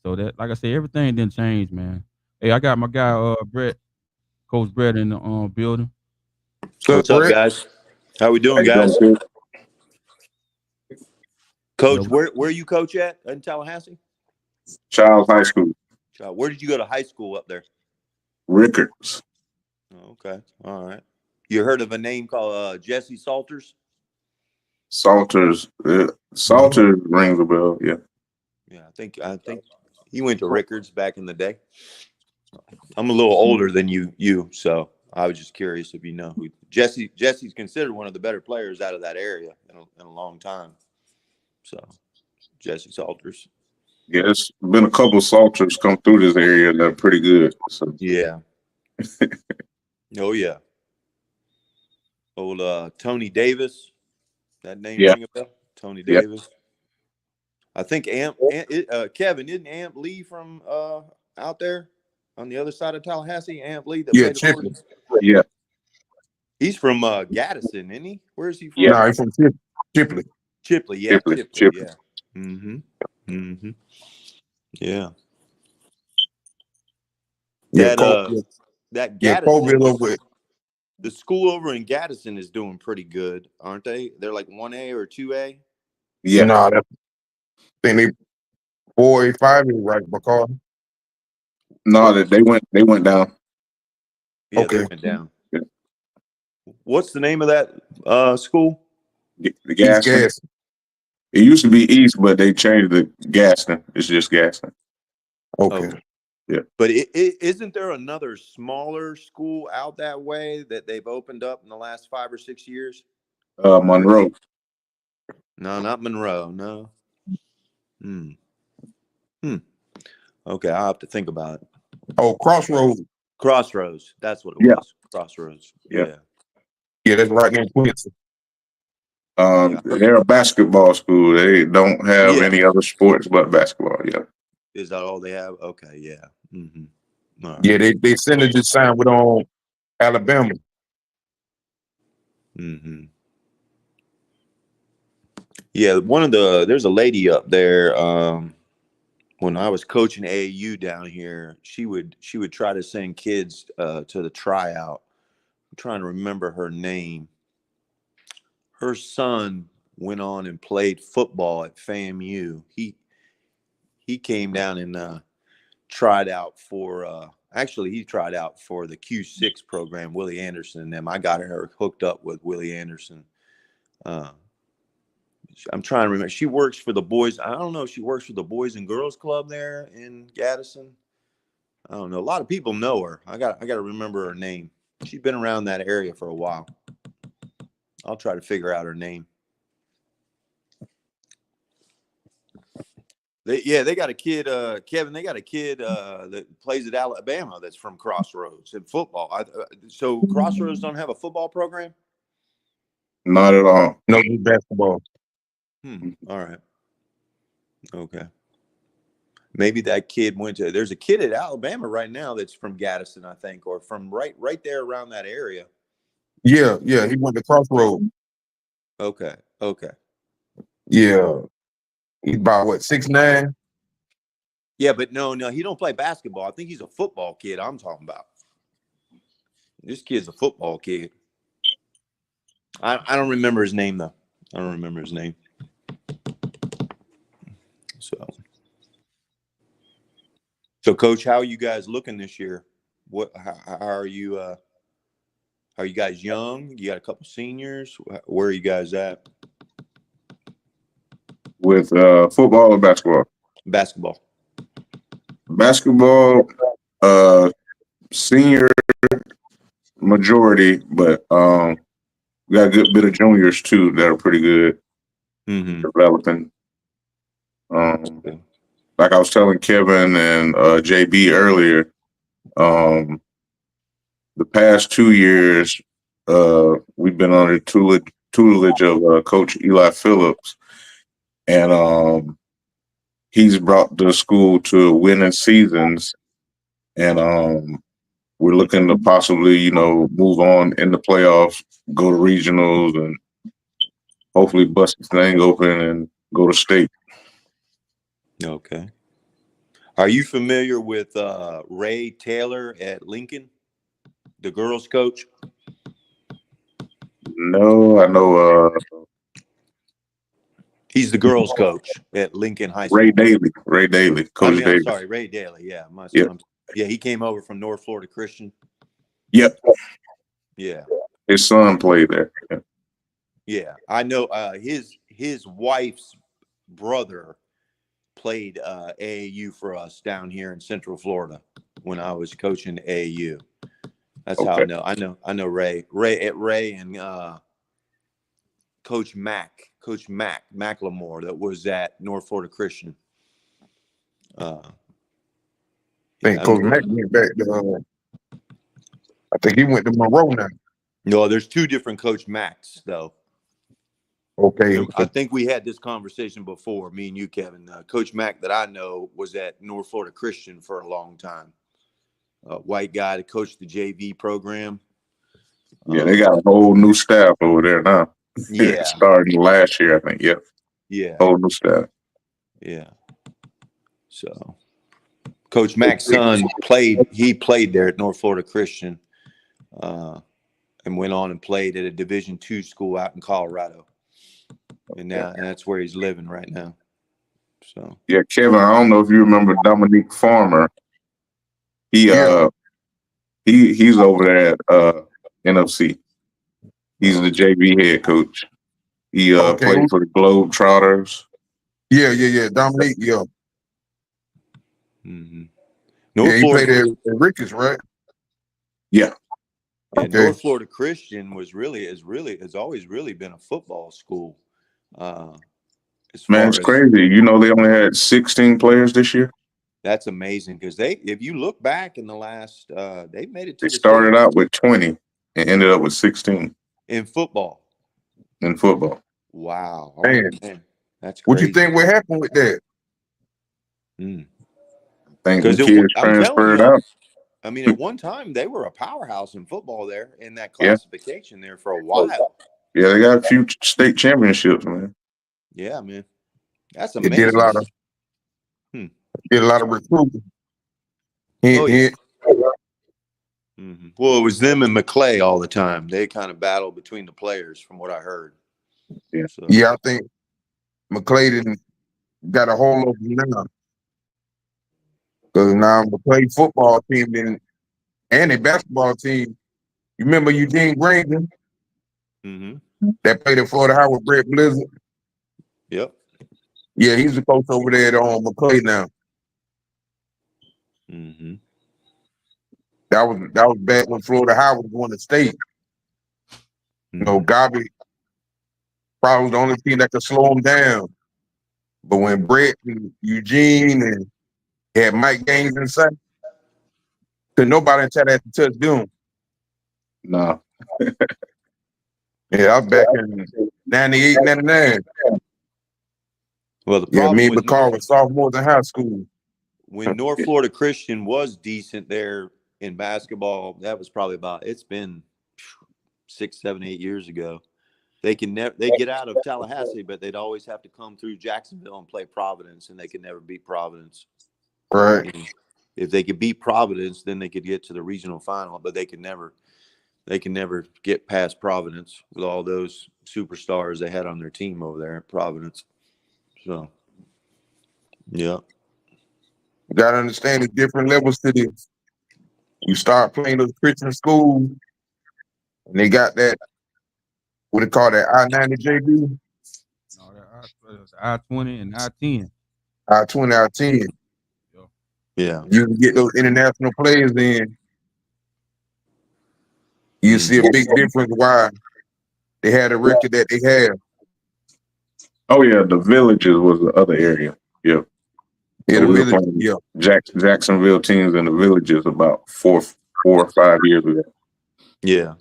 so that, like I said, everything didn't change, man. Hey, I got my guy, Brett, Coach Brett, in the building. So What's up, Brett, guys? How we How doing, you doing, guys? kid? Yeah, Coach, where you coach at in Tallahassee? Charles High School, Where did you go to high school up there? Rickards, Oh, okay, all right. You heard of a name called Jesse Salters? Salters. Salters rings a bell. Yeah. Yeah, I think he went to Rickards back in the day. I'm a little older than you, so I was just curious if you know who Jesse's considered one of the better players out of that area in a long time. So Jesse Salters. Yeah, it's been a couple of Salters come through this area that are pretty good. So Yeah. Oh yeah. Old Tony Davis. That name yeah, ring a bell? Tony yeah. Davis. I think Kevin, isn't Amp Lee from out there on the other side of Tallahassee? Amp Lee that Yeah, played the Chipley. Warriors? Yeah, He's from Gaddison, isn't he? Where's he from? Yeah. No, he's from Chipley. Chipley, yeah, Chipley, Chipley, Chipley. yeah. Mm-hmm. Mm-hmm. Yeah. Yeah, That Colville. that Yeah, Gaddison, Colville over it. the school over in Gaddison is doing pretty good, aren't they? They're like 1A or 2A. Yeah. Nah, I think they 485 is right, because No, that they went down. Yeah, Okay. they went down. Yeah. What's the name of that school? The East Gaston. Gas. It used to be East, but they changed the Gaston. It's just Gaston. Okay. But isn't there another smaller school out that way that they've opened up in the last 5 or 6 years? Monroe. No, not Monroe. No. Okay, I'll have to think about it. Oh, Crossroads. Crossroads. That's what it Yeah. was. Crossroads. Yeah. Yeah, that's right near Quincy. Yeah. They're a basketball school. They don't have Yeah. any other sports but basketball. Yeah. Is that all they have? Okay, yeah. Mm-hmm. All right. Yeah, they Synergy signed with Alabama. Mm-hmm. Yeah, there's a lady up there. When I was coaching AAU down here, she would try to send kids to the tryout. I'm trying to remember her name. Her son went on and played football at FAMU. He came down and tried out for actually he tried out for the Q6 program, Willie Anderson and them. I got her hooked up with Willie Anderson. I'm trying to remember. She works for the boys. I don't know if she works for the Boys and Girls Club there in Gaddison. I don't know. A lot of people know her. I got to remember her name. She's been around that area for a while. I'll try to figure out her name. They got a kid, Kevin. They got a kid that plays at Alabama that's from Crossroads in football. So Crossroads don't have a football program? Not at all. No, just basketball. All right. Okay. Maybe that kid went to. There's a kid at Alabama right now that's from Gaddison, I think, or from right there around that area. Yeah, he went to Crossroads. Okay. Yeah. He's about what, 6'9"? Yeah, but no, he don't play basketball. I think he's a football kid I'm talking about. This kid's a football kid. I don't remember his name, though. I don't remember his name. So Coach, how are you guys looking this year? How are you? Are you guys young? You got a couple seniors. Where are you guys at? With football or basketball? Basketball. Basketball, senior majority, but we got a good bit of juniors too that are pretty good developing. Like I was telling Kevin and JB earlier, the past 2 years, we've been under tutelage of Coach Eli Phillips, and he's brought the school to winning seasons, and we're looking to possibly, move on in the playoffs, go to regionals, and hopefully bust the thing open and go to state. Okay. Are you familiar with Ray Taylor at Lincoln, the girls coach? No, I know He's the girls coach at Lincoln High School. Ray Daly, Coach Daly. I'm sorry, Ray Daly. Yeah, he came over from North Florida Christian. Yep. Yeah. His son played there. Yeah, I know. His wife's brother played AAU for us down here in Central Florida when I was coaching AAU. That's how I know. I know Ray and Coach McLemore, that was at North Florida Christian. I think Coach Mack went back to, I think he went to Monroe now. No, there's two different Coach Macks, though. Okay. I think we had this conversation before, me and you, Kevin. Coach Mack that I know was at North Florida Christian for a long time. White guy that coached the JV program. Yeah, they got a whole new staff over there now. Yeah. Starting last year, I think. Yep. Yeah. Whole new staff. Yeah. So Coach Mack's son played there at North Florida Christian, and went on and played at a Division II school out in Colorado. And that's where he's living right now. So Yeah, Kevin, I don't know if you remember Dominique Farmer. He's over there at NFC. He's the JV head coach. He played for the Globetrotters. Yeah. Dominique, yeah. mm-hmm. He played at Ricketts, right? Yeah. And North Florida Christian has always really been a football school. Man, it's crazy. You know, they only had 16 players this year. That's amazing because if you look back in the last, they made it to They started out with 20 and ended up with 16 in football. Wow, man, that's crazy. What you think would happen with that? I think the kids transferred out. I mean, at one time they were a powerhouse in football there in that classification there for a while. Yeah, they got a few state championships, man. Yeah, man, that's amazing. They did a lot of recruiting. Mm-hmm. Well, it was them and McClay all the time. They kind of battled between the players, from what I heard. Yeah, I think McClay didn't got a hold of him now, because now McClay football team and a basketball team. You remember Eugene Granger? Mm-hmm. That played at Florida High with Brett Blizzard. Yep. Yeah, he's the coach over there at McClay now. Mm-hmm. That was back when Florida High was going to state. Mm-hmm. You know, Gabi probably was the only team that could slow him down. But when Brett and Eugene and had Mike Gaines inside, could nobody in chat had to touch them. No. Yeah, I was back in 98, 99. Well, the problem me and McCall were sophomores in high school. When North Florida Christian was decent there in basketball, that was probably it's been 6, 7, 8 years ago. They get out of Tallahassee, but they'd always have to come through Jacksonville and play Providence, and they could never beat Providence. Right. And if they could beat Providence, then they could get to the regional final, but they can never get past Providence with all those superstars they had on their team over there at Providence. So, yeah. You got to understand the different levels to this. You start playing those Christian schools, and they got that, what they call that, I-90 JB? No, I-20 and I-10. I-20, I-10. Yeah. You can get those international players in. You see a big difference why they had a record that they have. Oh, yeah, the Villages was the other area. Yeah. Yeah, So the Villages, yeah. Jacksonville teams in the Villages about 4 or 5 years ago. Yeah.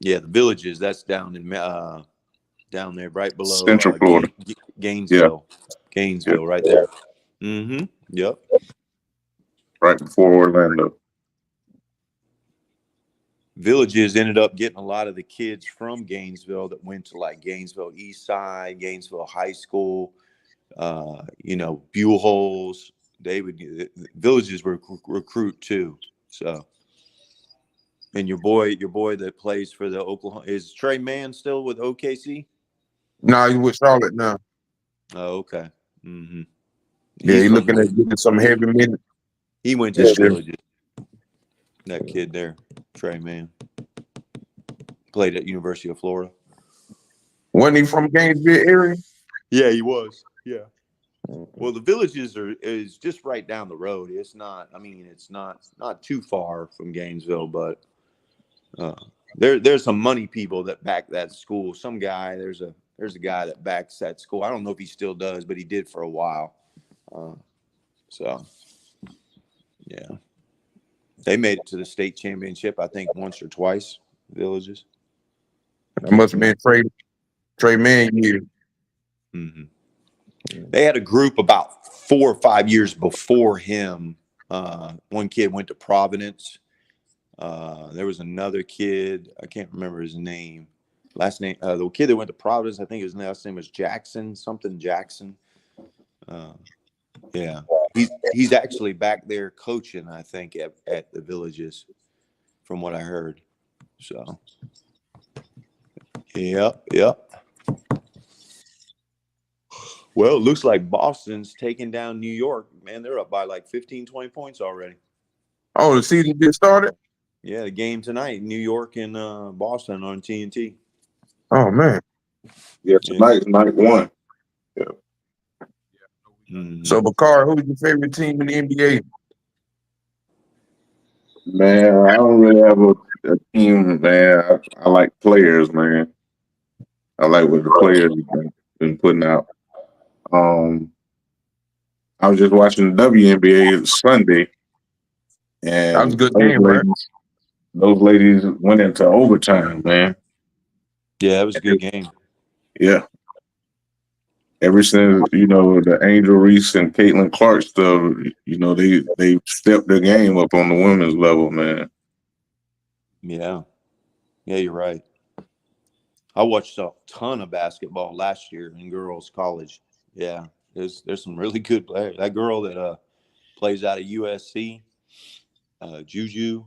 Yeah, the Villages, that's down in down there right below Central Florida. Gainesville. Yeah. Gainesville, right there. Mm-hmm. Yep. Right before Orlando. Villages ended up getting a lot of the kids from Gainesville that went to like Gainesville East Side, Gainesville High School, Buellholz. Villages would recruit too. So, and your boy that plays for the Oklahoma, is Trey Mann still with OKC? No, he's with Charlotte now. Oh, okay. Mm-hmm. Yeah, he's looking at getting some heavy minutes. He went to the Villages. That kid there, Trey Mann, played at University of Florida. Wasn't he from Gainesville area? Yeah, he was. Yeah. Well, the Villages is just right down the road. It's not. I mean, it's not too far from Gainesville, but There's some money people that back that school. Some guy, there's a guy that backs that school. I don't know if he still does, but he did for a while. So yeah, they made it to the state championship, I think, once or twice. Villages. That must have been Trey Man year. Mm-hmm. They had a group about 4 or 5 years before him. One kid went to Providence. There was another kid. I can't remember his name. Last name. The kid that went to Providence, I think his last name was Jackson. Something Jackson. Yeah, he's actually back there coaching, I think, at the Villages, from what I heard. So, yep. Well, it looks like Boston's taking down New York. Man, they're up by like 15, 20 points already. Oh, the season just started? Yeah, the game tonight, New York and Boston on TNT. Oh, man. Yeah, tonight's night one. Yeah. Mm-hmm. So, Bakar, who's your favorite team in the NBA? Man, I don't really have a team, man. I like players, man. I like what the players have been putting out. I was just watching the WNBA Sunday, and That was a good game, right? Those ladies went into overtime, man. Yeah, it was a good game. Yeah. Ever since, the Angel Reese and Caitlin Clark stuff, they stepped their game up on the women's level, man. Yeah, you're right. I watched a ton of basketball last year in girls' college. Yeah, there's some really good players. That girl that plays out of USC, Juju,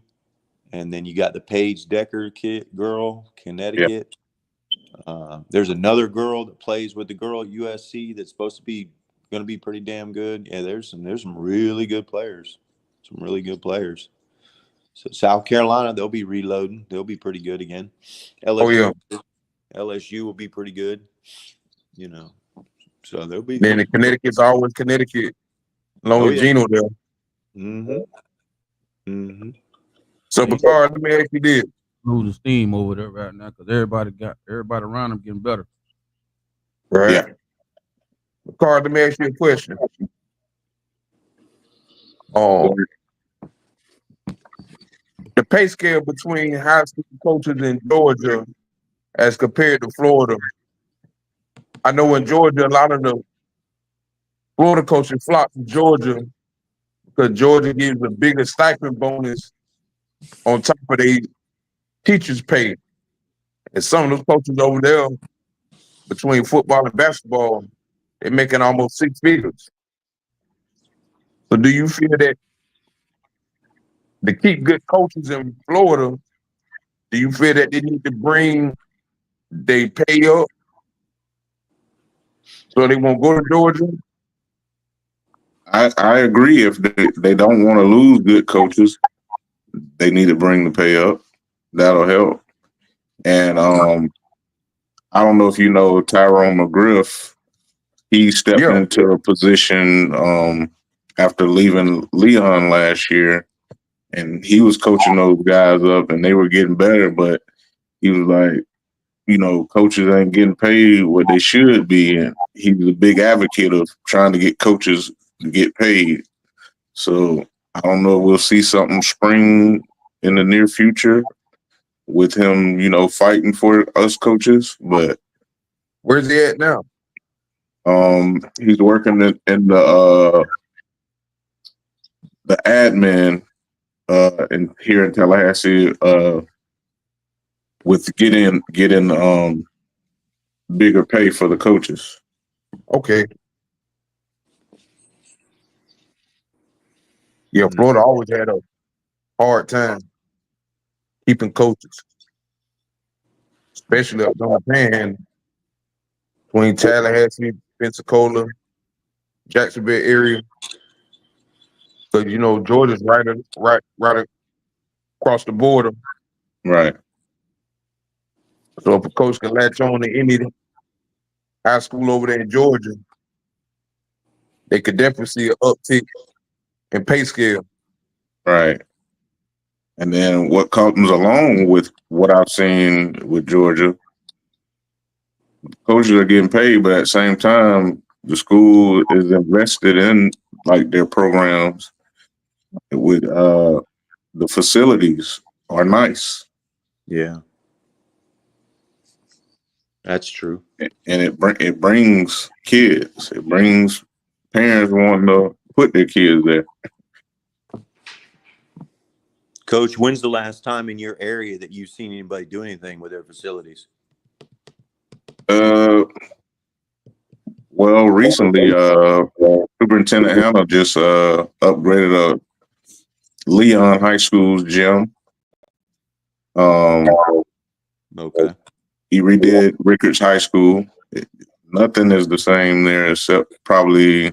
and then you got the Paige Decker girl, Connecticut. Yeah. There's another girl that plays with the girl at USC that's supposed to be going to be pretty damn good. Yeah, there's some really good players. Some really good players. So South Carolina, they'll be reloading. They'll be pretty good again. LSU will be pretty good. So they'll be. Then the Connecticut's always Connecticut. Long as Gino there. Mm-hmm. So, Bakar, let me ask you this. Losing steam over there right now because everybody around them getting better. Right. Yeah. Bakar, let me ask you a question. The pay scale between high school coaches in Georgia as compared to Florida. I know in Georgia, a lot of the Florida coaches flock to Georgia because Georgia gives a bigger stipend bonus on top of their teachers' pay. And some of those coaches over there, between football and basketball, they're making almost 6 figures. So do you feel that to keep good coaches in Florida, do you feel that they need to bring their pay up so they won't go to Georgia? I agree. If they don't want to lose good coaches, they need to bring the pay up. That'll help. And I don't know if you know Tyrone McGriff. He stepped into a position after leaving Leon last year, and he was coaching those guys up, and they were getting better. But he was like, coaches ain't getting paid what they should be, and he was a big advocate of trying to get coaches to get paid. So I don't know if we'll see something spring in the near future with him, fighting for us coaches. But where's he at now? He's working in the admin here in Tallahassee with getting bigger pay for the coaches. Okay. Yeah, Florida always had a hard time keeping coaches, especially up on the Panhandle between Tallahassee, Pensacola, Jacksonville area. Because Georgia's right across the border. Right. So if a coach can latch on to any high school over there in Georgia, they could definitely see an uptick in pay scale. Right. And then what comes along with what I've seen with Georgia, coaches are getting paid, but at the same time, the school is invested in like their programs with the facilities are nice. Yeah, that's true. And it brings kids. It brings parents wanting to put their kids there. Coach, when's the last time in your area that you've seen anybody do anything with their facilities? Well, recently, Superintendent Hannah just upgraded a Leon High School's gym. Okay. He redid Rickards High School. Nothing is the same there except probably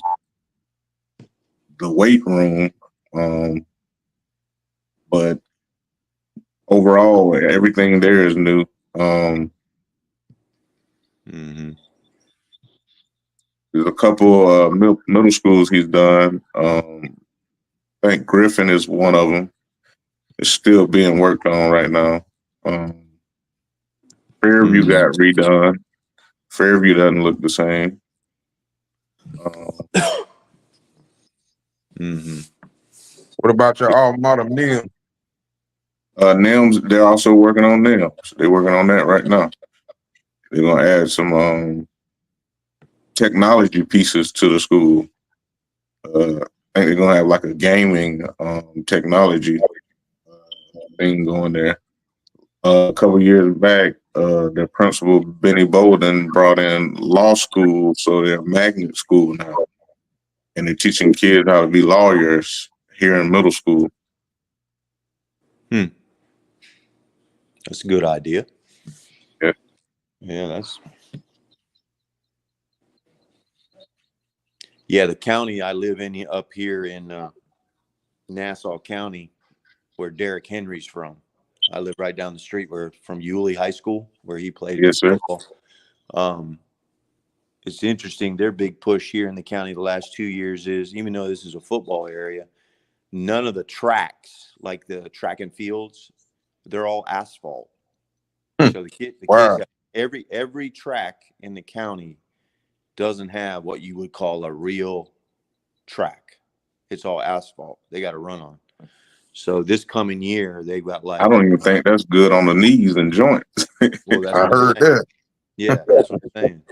the weight room. But overall, everything there is new. There's a couple middle schools he's done. I think Griffin is one of them. It's still being worked on right now. Fairview got redone. Fairview doesn't look the same. What about your alma mater, NIM? NIMS, they're also working on NIMS. They're working on that right now. They're gonna add some technology pieces to the school. I think they're gonna have like a gaming technology thing going there. A couple years back, their principal Benny Bolden brought in law school, so they're a magnet school now, and they're teaching kids how to be lawyers here in middle school. That's a good idea. Yeah. Yeah, the county I live in up here in Nassau County, where Derrick Henry's from. I live right down the street from Yulee High School, where he played Yes, sir. football. It's interesting. Their big push here in the county the last 2 years is, even though this is a football area, none of the tracks, like the track and fields, they're all asphalt. So the kids, every track in the county doesn't have what you would call a real track. It's all asphalt. They got to run on. So this coming year, they've got like, I don't even think that's good on the knees and joints. well, that's I what I'm heard saying. that. Yeah, that's what I'm saying.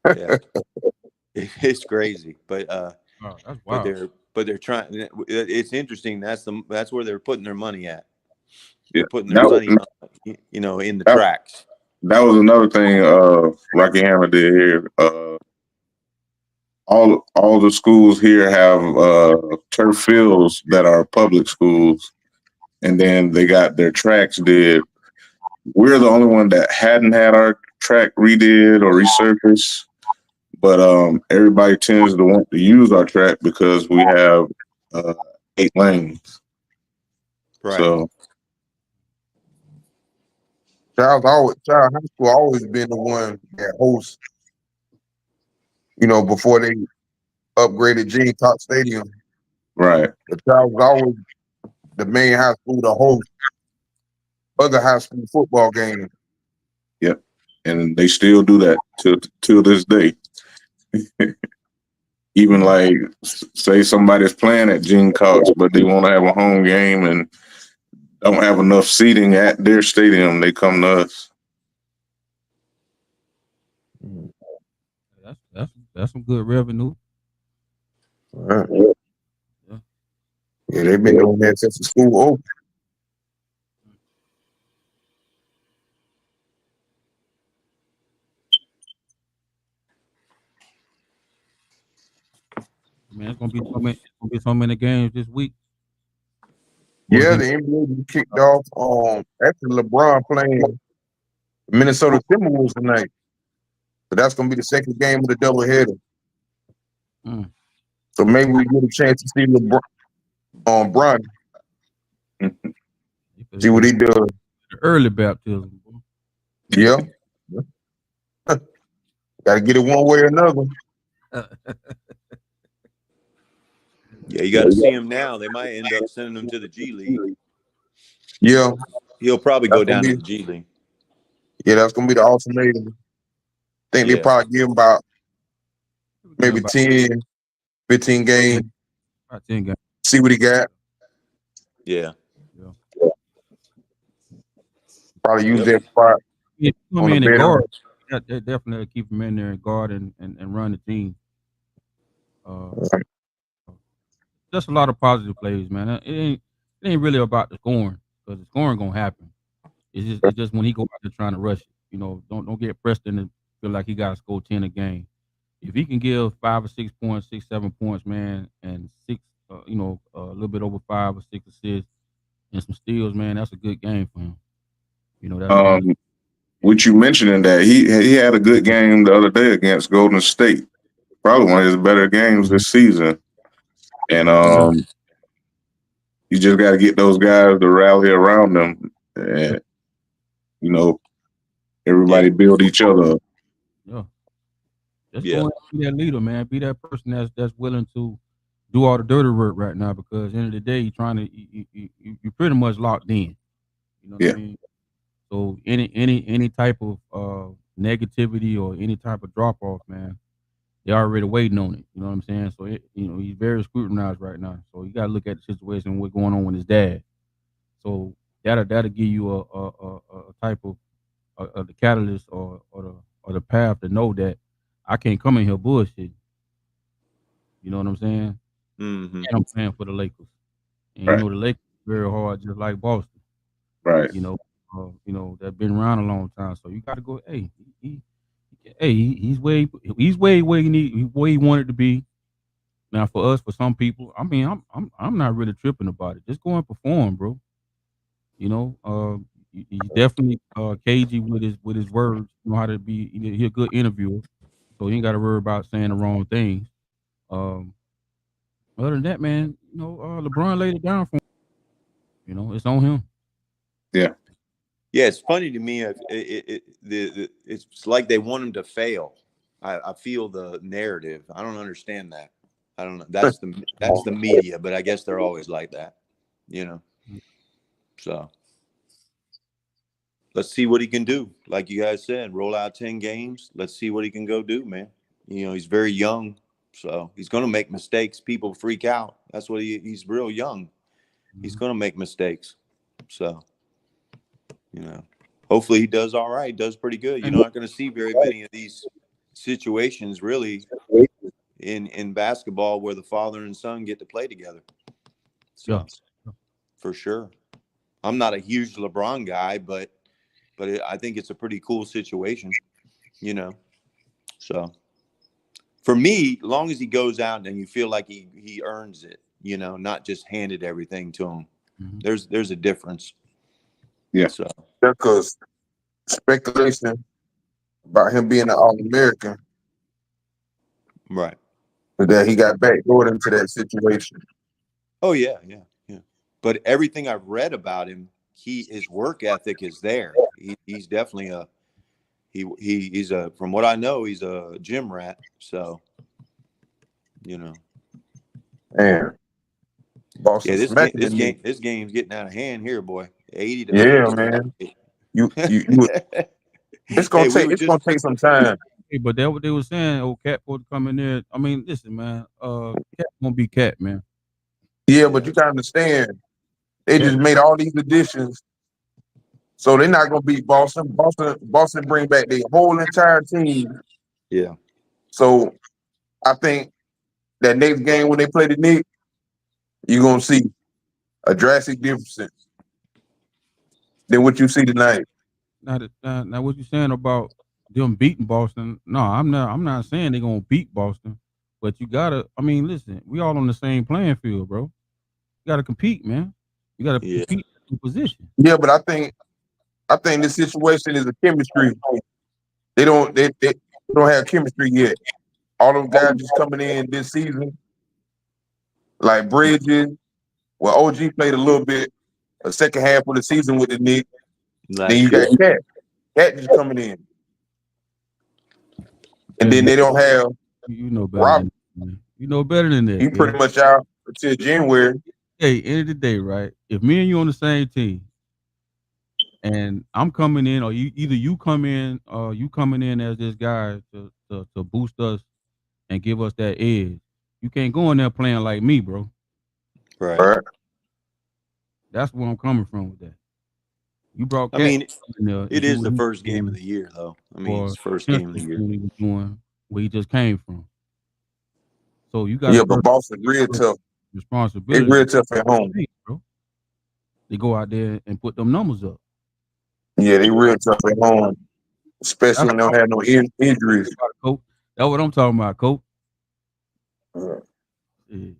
Yeah, it's crazy, but that's wild. but they're trying. It's interesting. That's where they're putting their money at. Yeah. They're putting their money, in the tracks. That was another thing Rocky Hammer did here. All the schools here have turf fields that are public schools, and then they got their tracks did. We're the only one that hadn't had our track redid or resurfaced, but everybody tends to want to use our track because we have 8 lanes. Right. So Child High School always been the one that hosts, before they upgraded Gene Cox Stadium. right. The Child was always the main high school to host other high school football games. Yep. And they still do that till this day. Even like, say somebody's playing at Gene Cox, but they want to have a home game and don't have enough seating at their stadium, they come to us. That's some good revenue. Right. Yeah, they've been doing that since the school opened. Man, it's gonna be so many games this week. Yeah, the NBA just kicked off. Actually, LeBron playing the Minnesota Timberwolves tonight, but that's gonna be the second game of the doubleheader. So maybe we get a chance to see LeBron on Bron. See what he does. Early baptism. Yeah. Gotta get it one way or another. Yeah, you got to see him now. They might end up sending him to the G League. Yeah, He'll probably that's go gonna down to be the G League. that's gonna be the ultimatum. Think they Yeah. probably give him about maybe About 10, 15 games. 10 games. See what he got. Yeah. Yeah. Probably use Yep. that spot Yeah, put on him the in the bench. guard. Yeah, they definitely keep him in there and guard and run the team. Just a lot of positive plays, man. It ain't really about the scoring because the scoring gonna happen. It's just when he go out there trying to rush it. You know, don't get pressed into feel like he got to score 10 a game. If he can give 5 or 6 points, 6, 7 points, man, and six, a little bit over 5 or 6 assists and some steals, man, that's a good game for him. You know, that's going to. With you mentioning that, he had a good game the other day against Golden State. Probably one of his better games this season. And you just got to get those guys to rally around them, and everybody build each other up. Yeah. Just Yeah. go and be that leader, man. Be that person that's willing to do all the dirty work right now because at the end of the day, you're trying to you pretty much locked in. You know what Yeah. I mean? So any type of negativity or any type of drop off, man, they're already waiting on it. You know what I'm saying? So he's very scrutinized right now. So you gotta look at the situation and what's going on with his dad. So that'll give you a type of the catalyst or the path to know that I can't come in here bullshit. You know what I'm saying? Mm-hmm. And I'm playing for the Lakers, and Right. the Lakers very hard, just like Boston. Right. That been around a long time. So you got to go. He's way where he wanted to be. Now for us, for some people, I mean, I'm not really tripping about it. Just go and perform, bro. He's definitely cagey with his words. Know how to be. He's a good interviewer, so he ain't got to worry about saying the wrong things. Um, Other than that, man, LeBron laid it down for him. It's on him. Yeah. Yeah, it's funny to me. It's like they want him to fail. I feel the narrative. I don't understand that. I don't know. That's the media, but I guess they're always like that, So let's see what he can do. Like you guys said, roll out 10 games. Let's see what he can go do, man. He's very young, so he's going to make mistakes. People freak out. That's what he's real young. He's going to make mistakes. So, hopefully he does all right. Does pretty good. You're not going to see very many of these situations really in basketball where the father and son get to play together. So, for sure. I'm not a huge LeBron guy, but I think it's a pretty cool situation, So, for me, as long as he goes out and you feel like he earns it, not just handed everything to him. Mm-hmm. There's a difference. Yeah. So because speculation about him being an All-American, right, that he got backdoored into that situation. Oh yeah. But everything I've read about him, his work ethic is there. He's definitely he's from what I know, he's a gym rat. So, Man, Boston this game's getting out of hand here, boy. 80 to 50. Man. It's gonna take some time. Hey, but that's what they were saying. Oh, Cat supposed to come in there. I mean, listen, man. Cat gonna be Cat, man. Yeah, but you gotta understand, they just made all these additions, so they're not gonna beat Boston. Boston bring back their whole entire team. Yeah. So I think that next game when they play the Knicks, you're gonna see a drastic difference than what you see tonight. Now, what you saying about them beating Boston? No, I'm not saying they're gonna beat Boston, but you gotta. I mean, listen, we all on the same playing field, bro. You gotta compete, man. You gotta compete in position. Yeah, but I think this situation is a chemistry. They don't have chemistry yet. All those guys just coming in this season, like Bridges. Well, OG played a little bit, the second half of the season with the Knicks. Then you got Cat. Cat just coming in. And then they don't have better. You know better than that. You pretty much out until January. Hey, end of the day, right? If me and you on the same team, And I'm coming in, or you come in, you coming in as this guy to boost us and give us that edge. You can't go in there playing like me, bro. Right. Right. That's where I'm coming from with that. You brought I Cat mean, in there it and do is what the he first was game of doing, the year, though. I mean, or it's first game of the potentially year. what he was doing where he just came from. So you got Yeah, to but Boston real tough. They responsibility, real tough at home. bro. They go out there and put them numbers up. Yeah, they real tough at home, especially That's when they don't have no injuries. Coach. That's what I'm talking about, Coach. Yeah. Yeah.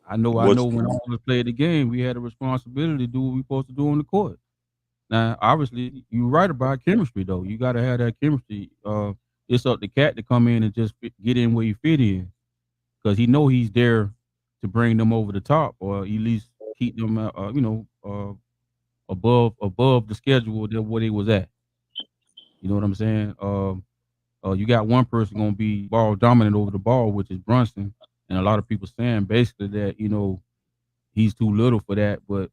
I know What's when all of us played the game, we had a responsibility to do what we supposed to do on the court. Now, obviously, you're right about chemistry, though. You got to have that chemistry. It's up to Cat to come in and just get in where you fit in, because he know he's there to bring them over the top, or at least keep them, above the schedule that what he was at. You know what I'm saying? You got one person gonna be ball dominant over the ball, which is Brunson, and a lot of people saying basically that he's too little for that, but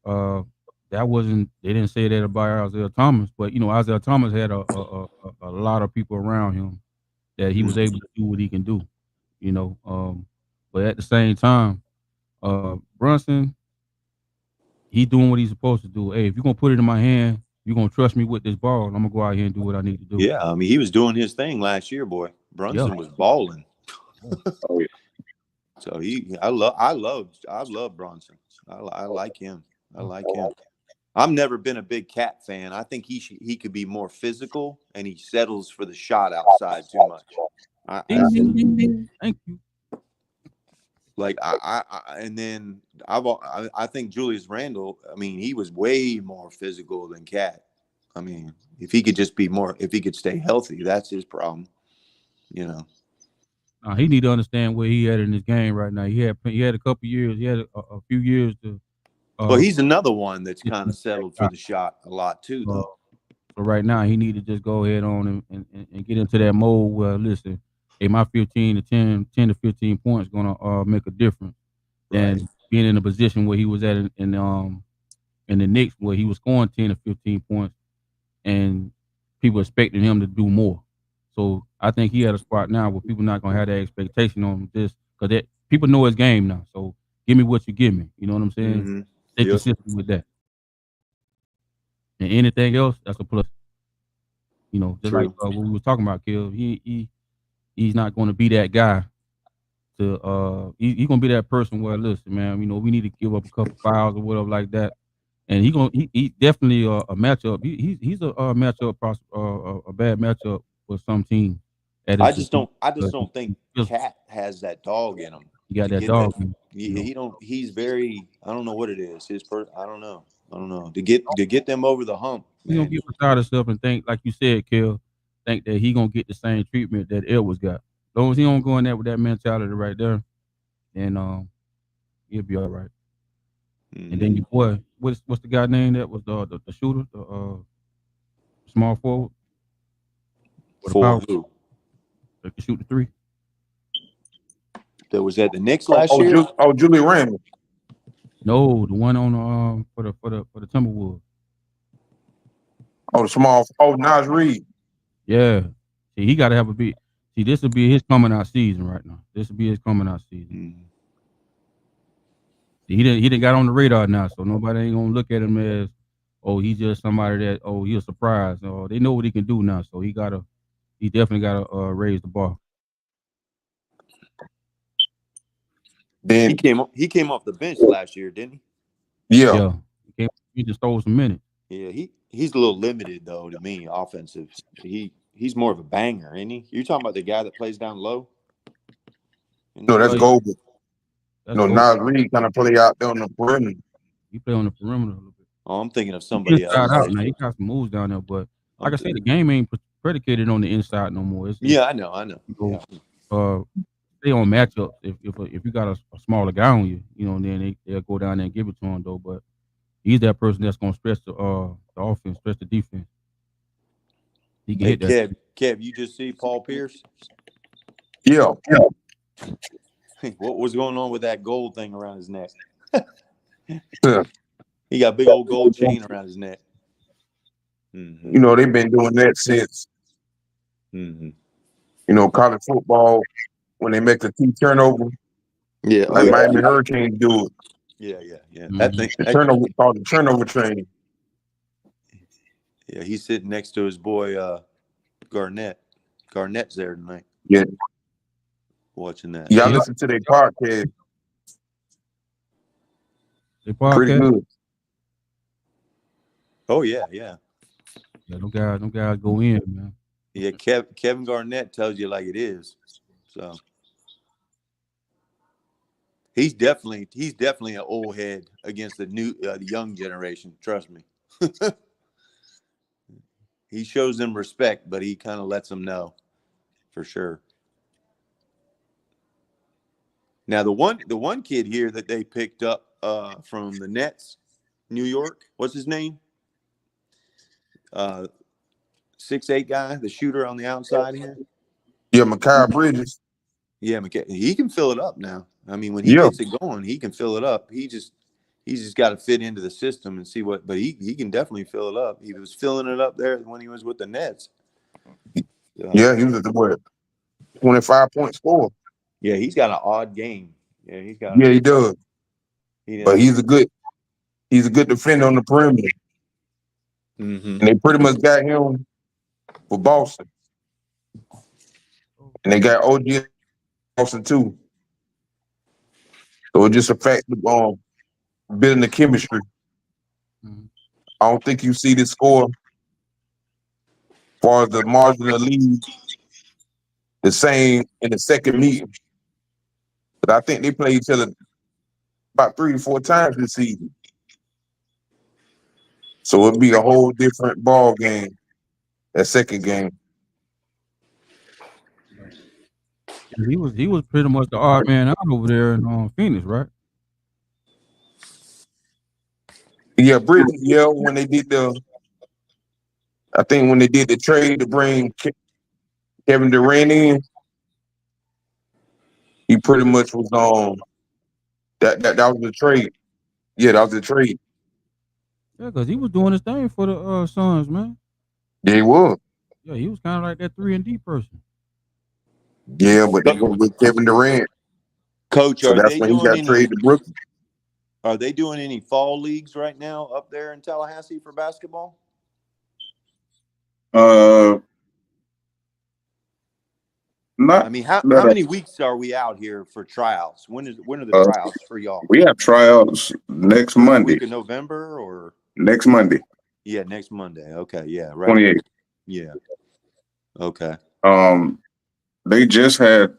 uh, that wasn't. They didn't say that about Isaiah Thomas, but Isaiah Thomas had a lot of people around him that he was able to do what he can do. But at the same time, Brunson, he doing what he's supposed to do. Hey, if you're gonna put it in my hand, you're gonna trust me with this ball, and I'm gonna go out here and do what I need to do. Yeah, I mean, he was doing his thing last year, boy. Brunson was balling. Oh, yeah. So I love Bronson. I like him. I like him. I've never been a big Cat fan. I think he could be more physical, and he settles for the shot outside too much. Ding, ding, ding, ding. Thank you. Like and then I think Julius Randle. I mean, he was way more physical than Cat. I mean, if he could stay healthy, that's his problem. He need to understand where he at in his game right now. He had a couple years. He had a few years to. Well, he's another one that's kind of settled for the shot a lot too, though. So right now, he need to just go ahead on and get into that mode where, listen, hey, my 10 to 15 points gonna make a difference. Right. Than being in a position where he was at in the Knicks, where he was scoring 10 to 15 points, and people expecting him to do more. So I think he had a spot now where people not gonna have that expectation on this, because that people know his game now. So give me what you give me. You know what I'm saying? Mm-hmm. Stay consistent with that. And anything else, that's a plus. Just True. like what we were talking about, Kill. He's not going to be that guy. He's gonna be that person where, listen, man, we need to give up a couple fouls or whatever like that. And he definitely a matchup. He's a matchup a bad matchup for some team. I just don't think Cat has that dog in him. He got that dog. He's very. I don't know what it is. I don't know. To get them over the hump. He's gonna get beside himself and think, like you said, Kel, think that he gonna get the same treatment that Edwards got. As long as he don't go in there with that mentality right there, then he'll be all right. And then your boy, what's the guy name that was the shooter, the small forward? For who? That can shoot the three. That was at the Knicks last year. Julius Randle. No, the one on for the Timberwolves. The small. Naz Reid. Yeah. See, he got to have a beat. See, this will be his coming out season right now. This will be his coming out season. See, he didn't got on the radar now, so nobody ain't gonna look at him as, he's just somebody that, he's a surprise. They know what he can do now, so he definitely gotta raise the bar. Then he came off the bench last year, didn't he? Yeah. He just stole some minutes. Yeah, he's a little limited though to me, offensive. He's more of a banger, isn't he? You're talking about the guy that plays down low? No, that's Goldberg. No, Naz Reid kind of play out there on the perimeter. He play on the perimeter a little bit. Oh, I'm thinking of somebody else. Now. He got some moves down there, but like I said, the game ain't predicated on the inside no more. I know. Stay on matchups. If you got a smaller guy on you, then they'll go down there and give it to him though. But he's that person that's gonna stretch the offense, stretch the defense. He can hit that. Kev, you just see Paul Pierce? Yeah. What was going on with that gold thing around his neck? He got a big old gold chain around his neck. You know, they've been doing that since, you know, college football, when they make a key turnover, Yeah, like Miami Hurricanes do it. yeah. Mhm. That thing. The turnover, called the turnover train. Yeah, he's sitting next to his boy Garnett. Garnett's there tonight. Yeah. Watching that. Y'all Yeah. listen to their podcast. They Pretty podcast. good. Oh yeah. Yeah, them guys go in, man. Yeah, Kevin Garnett tells you like it is. So he's definitely an old head against the young generation. Trust me. He shows them respect, but he kind of lets them know, for sure. Now the one kid here that they picked up from the Nets, New York. What's his name? 6'8" guy, the shooter on the outside here. Yeah, Mekhi Bridges. Yeah, he can fill it up now. I mean, when he Yeah. gets it going, he can fill it up. He's just got to fit into the system and see what. But he can definitely fill it up. He was filling it up there when he was with the Nets. So, Yeah, he was at the what? 25-point score. yeah, he's got an odd game. Yeah, he's got. Yeah, he does. But he's a good defender on the perimeter. Mm-hmm. And they pretty much got him for Boston. And they got OG in Boston too. So it just affects building the chemistry. Mhm. I don't think you see the score as far as the margin of the lead the same in the second meeting. But I think they play each other about 3 to 4 times this season. So it'll be a whole different ball game that second game. He was pretty much the odd man out over there in Phoenix, right? Yeah, Bridges, yeah, when they did the trade to bring Kevin Durant in, he pretty much was on that was the trade. Yeah, that was the trade. Yeah, because he was doing his thing for the Suns, man. Yeah, he was. Yeah, he was kind of like that 3-and-D person. Yeah, but they go with Kevin Durant. Coach, So are that's they when he doing got traded to Brooklyn. Are they doing any fall leagues right now up there in Tallahassee for basketball? Not. I mean, how not a- many weeks are we out here for tryouts? When are the tryouts for y'all? We have tryouts next First Monday. week of November or Next Monday, yeah, next Monday. Okay, yeah, right. 28th. Yeah. Okay. They just had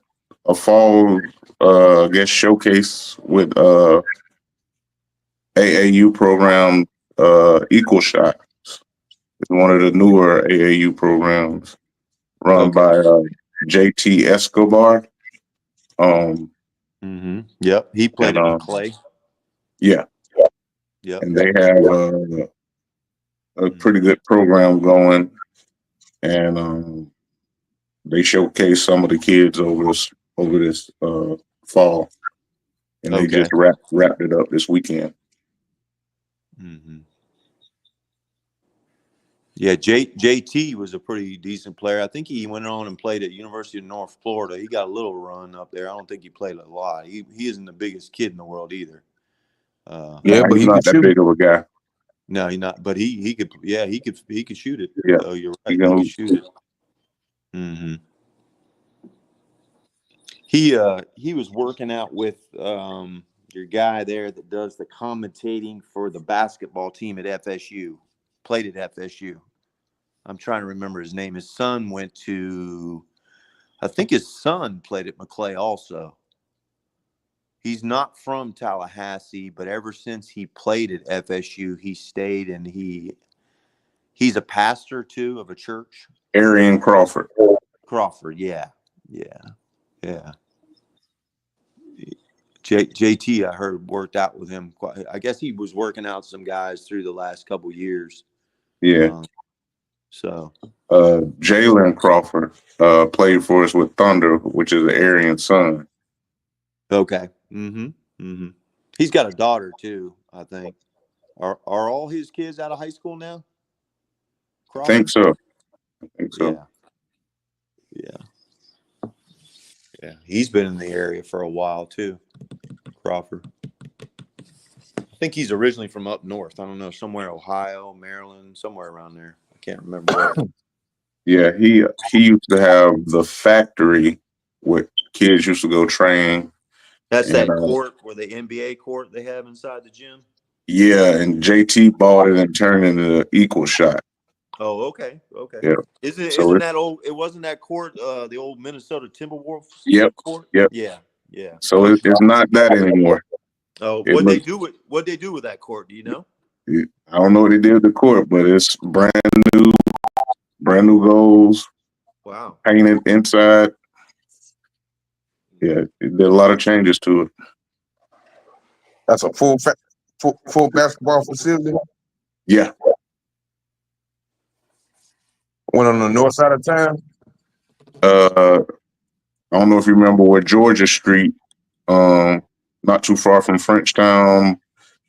a fall, showcase with AAU program, Equal Shots. It's one of the newer AAU programs run Okay. by JT Escobar. Mm-hmm. Yep. He played And, at McClay. Yeah, Yep. and they have a pretty good program going, and they showcase some of the kids over this fall, and they Okay. just wrapped it up this weekend. Mm-hmm. Yeah, JT was a pretty decent player. I think he went on and played at University of North Florida. He got a little run up there. I don't think he played a lot. He isn't the biggest kid in the world either. Yeah, but He's he not could that shoot. big of a guy. No, he's not. But he could. Yeah, he could shoot it. Yeah. So you're He right. He can could shoot it. Mm-hmm. He was working out with your guy there that does the commentating for the basketball team at FSU. Played at FSU. I'm trying to remember his name. His son went to, I think his son played at McClay also. He's not from Tallahassee, but ever since he played at FSU, he stayed, and he's a pastor too of a church. Arian Crawford. Crawford, yeah. JT, I heard, worked out with him. I guess he was working out some guys through the last couple years. Yeah. So Jalen Crawford played for us with Thunder, which is Arian's son. okay. Mm-hmm. He's got a daughter too, I think. Are all his kids out of high school now? I think so. Yeah. Yeah. He's been in the area for a while too. Crawford. I think he's originally from up north. I don't know, somewhere Ohio, Maryland, somewhere around there. I can't remember where. Yeah, he used to have the factory where kids used to go train. That's And, that court where the NBA court they have inside the gym. Yeah, and JT bought it and turned it into an Equal Shot. Oh, okay. Yeah. Isn't that old? It wasn't that court, the old Minnesota Timberwolves court? Yep. Yeah. So it's not that anymore. Oh, what'd they do with that court? Do you know? I don't know what they did with the court, but it's brand new goals. Wow. Painted inside. Yeah, it did a lot of changes to it. That's a full basketball facility. Yeah. One on the north side of town. I don't know if you remember where Georgia Street, not too far from Frenchtown,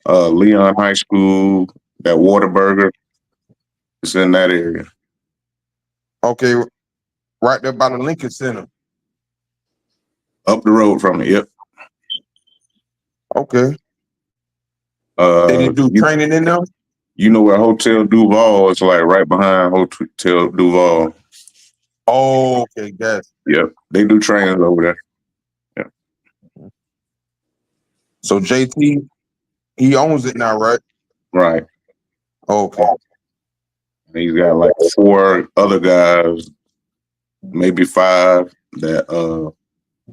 Leon High School, that Whataburger. It's in that area. Okay, right there by the Lincoln Center. Up the road from it, yep. Okay. They didn't do training in there? You know where Hotel Duval is, like right behind Hotel Duval. Oh, okay, guys. Yep, they do trainings over there. Yeah. So JT, he owns it now, right? Right. Okay. And he's got like 4 other guys, maybe 5 that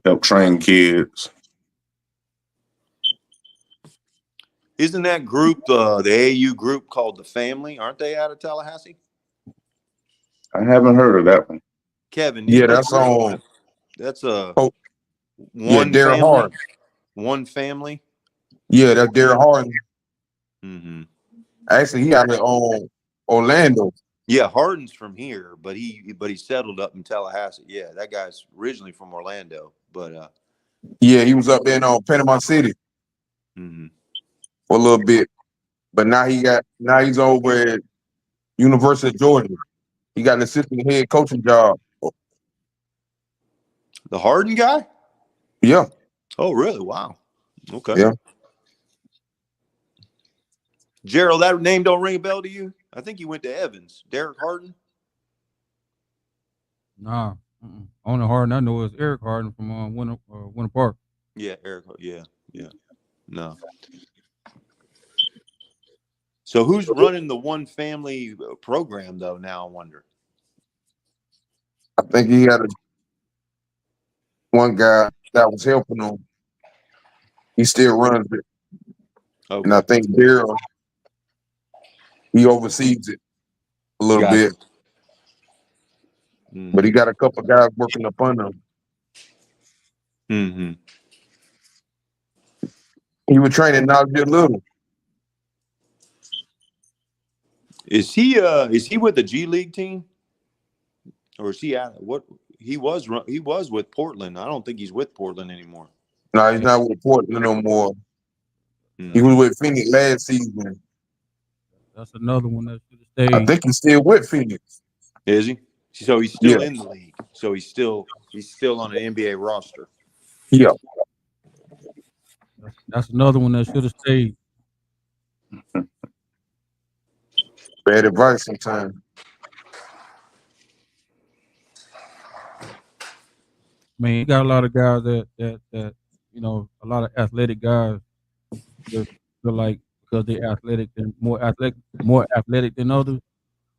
help train kids. Isn't that group the AAU group called the Family? Aren't they out of Tallahassee? I haven't heard of that one. Kevin, Yeah, that's on. That's a Darren Harden. One Family. Yeah, that's Darren Harden. Mm-hmm. Actually, he out of Orlando. Yeah, Harden's from here, but he settled up in Tallahassee. Yeah, that guy's originally from Orlando, but yeah, he was up there in Panama City for a little bit, but now he's over at University of Georgia. He got an assistant head coaching job. The Harden guy? Yeah. Oh, really? Wow. Okay. Yeah. Gerald, that name don't ring a bell to you? I think he went to Evans. Derek Harden? Nah. Only Harden I know is Eric Harden from Winter Park. Yeah, Eric. Yeah. No. So who's running the One Family program though? Now I wonder. I think he had one guy that was helping him. He still runs it. Okay. And I think Daryl, he oversees it a little bit. But he got a couple guys working up under him. He was training Najee Little. Is he with the G League team? Or is he out? What he was with Portland. I don't think he's with Portland anymore. No, he's not with Portland no more. He was with Phoenix last season. That's another one that should have stayed. I think he's still with Phoenix. Is he? So he's still in the league. So he's still on an NBA roster. Yeah. That's another one that should have stayed. Bad advice sometimes. Man, you got a lot of guys that a lot of athletic guys that feel like because they're athletic and more athletic than others.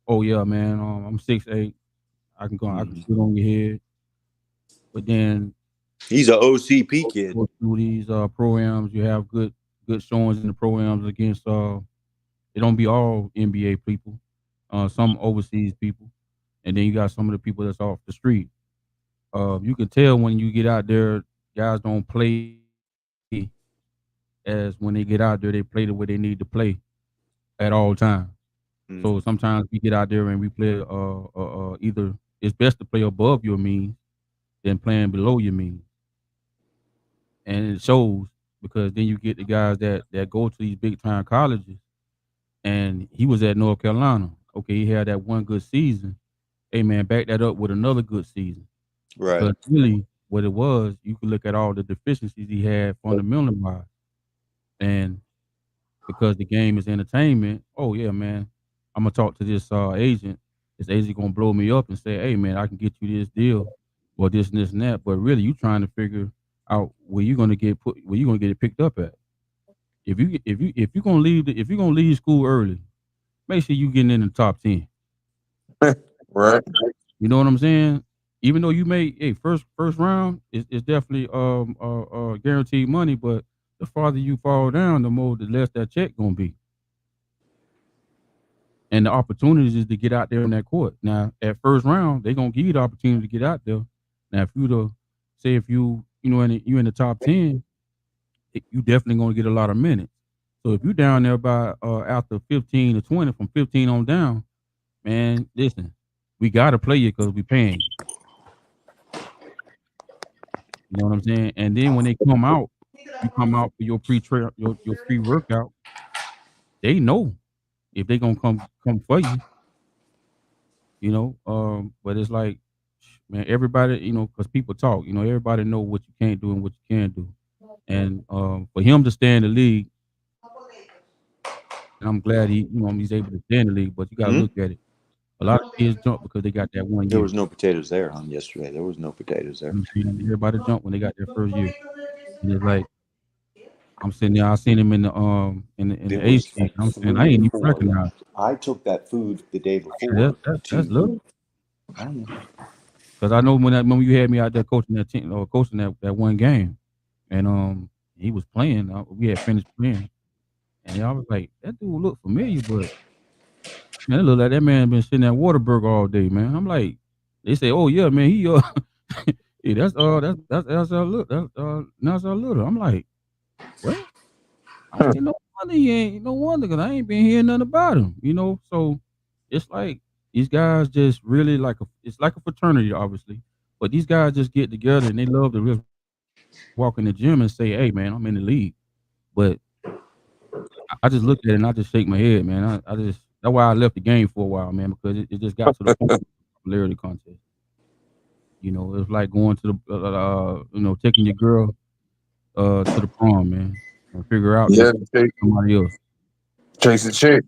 Oh yeah, man. I'm 6'8". I can shoot on your head. But then he's an OCP kid. Through these programs, you have good showings in the programs against it don't be all NBA people, some overseas people, and then you got some of the people that's off the street. You can tell when you get out there, guys don't play as when they get out there, they play the way they need to play at all times. So sometimes we get out there and we play either it's best to play above your means than playing below your means. And it shows because then you get the guys that go to these big time colleges and he was at North Carolina. Okay, he had that one good season. Hey man, back that up with another good season. Right. Because really, what it was, you could look at all the deficiencies he had fundamentally wise, and because the game is entertainment. Oh yeah, man, I'm gonna talk to this agent. This agent gonna blow me up and say, "Hey man, I can get you this deal, or this and this and that." But really, you trying to figure out where you gonna get put, where you gonna get it picked up at. If you gonna leave if you're gonna leave school early, make sure you getting in the top 10. Right. You know what I'm saying? Even though you may, hey, first round is definitely guaranteed money, but the farther you fall down, the less that check gonna be. And the opportunities is to get out there in that court. Now, at first round, they're gonna give you the opportunity to get out there. Now, if you the say if you in the top 10, you definitely gonna get a lot of minutes. So if you down there by after 15 to 20, from 15 on down, man, listen, we gotta play you because we paying you. You know what I'm saying? And then when they come out, you come out for your your free workout. They know if they gonna come for you. You know, but it's like, man, everybody, because people talk. Everybody know what you can't do and what you can do. And for him to stay in the league, and I'm glad he's able to stay in the league. But you got to Hmm? look at it. A lot of kids jump because they got that one There year. was no potatoes there on yesterday. There was no potatoes there. You know what I'm saying? Everybody jump when they got their first year, and it's like I'm sitting there. I seen him in the It A was team. like I'm saying I 3 ain't or even 4. recognized. I took that food the day before That's to, little. I don't know. Because I know when you had me out there coaching that team or coaching that one game, and he was playing. We had finished playing, and I was like, that dude looked familiar, but man, it looked like that man been sitting at Waterburg all day, man. I'm like, they say, oh yeah, man, he yeah, that's look, that's little. I'm like, what? I say no wonder he ain't no wonder because I ain't been hearing nothing about him, So it's like these guys just really it's like a fraternity, obviously, but these guys just get together and they love to just walk in the gym and say, "Hey, man, I'm in the league." But I just look at it and I just shake my head, man. I just that's why I left the game for a while, man, because it just got to the point of popularity contest. It was like going to the taking your girl to the prom, man, and figure out that Yeah, she somebody else. chase a chick.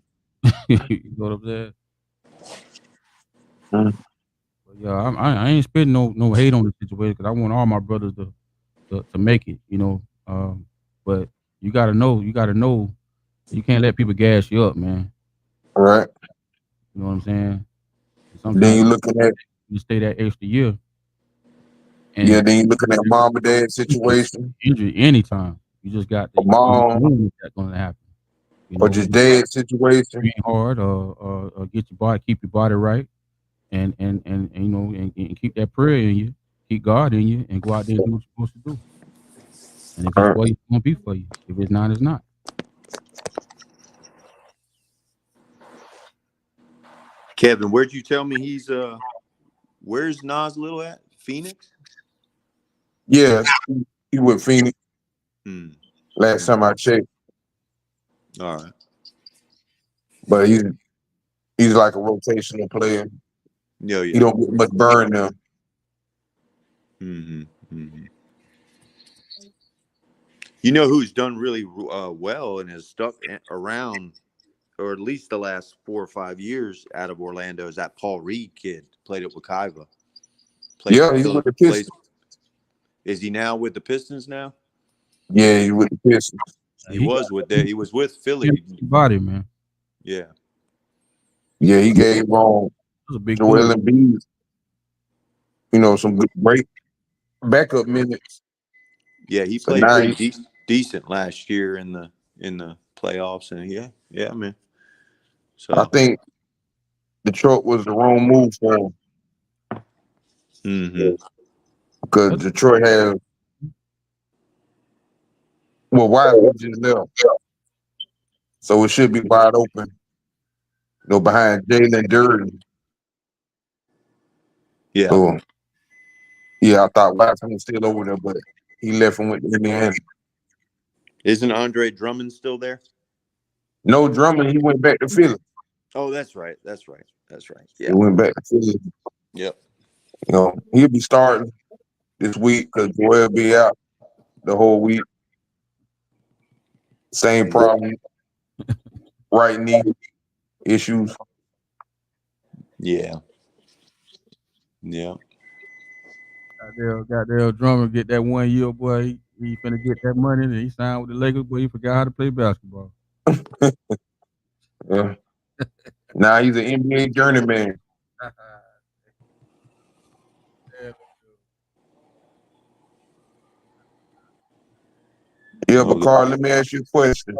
You know what I'm saying? Mm. But yeah, I ain't spitting no hate on the situation because I want all my brothers to make it. But you gotta know you can't let people gas you up, man. Right. You know what I'm saying? And Then sometimes you looking at you stay that extra year yeah, and then you looking at mom and dad injury, situation, injury anytime. You just got to or you mom, know when that's gonna happen. or just You dad situation. train hard or get your body, keep your body right, and and keep that prayer in you, keep God in you, and go out there and do what you're supposed to do. And if it's Uh, for you, it's gonna be for you. If it's not, it's not. Kevin, where'd you tell me where's Nas Little at? Phoenix? yeah, he with Phoenix. Hmm. Last time I checked, All right. but he's like a rotational player. Yeah, He yeah. don't get much burn now. Hmm. Hmm. You know who's done really well and has stuck around, or at least the last 4 or 5 years out of Orlando, is that Paul Reed kid. Played at Wekiva. Plays Yeah, for he with the Plays. Pistons. Is he now with the Pistons now? Yeah, he with the Pistons. He He got was with there. He was with Philly. body, man. Yeah. Yeah, he gave That's a big Joel dude. Embiid, some good great backup minutes. Yeah, he So played now pretty decent last year in the playoffs, and yeah, man. I So, think Detroit was the wrong move for him hmm because That's Detroit has Wiseman just left, so it should be wide open. Behind Jalen Durden. yeah. So yeah, I thought Wiseman was still over there, but he left and went to Indiana. Isn't Andre Drummond still there? No Drummond, he went back to Philly. Oh, that's right. That's right. That's right. He Yeah. went back to Philly. Yep. You know, he'll be starting this week because Joel be out the whole week. Same problem. Right knee issues. Yeah. Yeah. Goddamn drummer get that 1 year, boy. He finna get that money and he signed with the Lakers, but he forgot how to play basketball. Yeah. Now he's an NBA journeyman. Yeah, but Carl, let me ask you a question.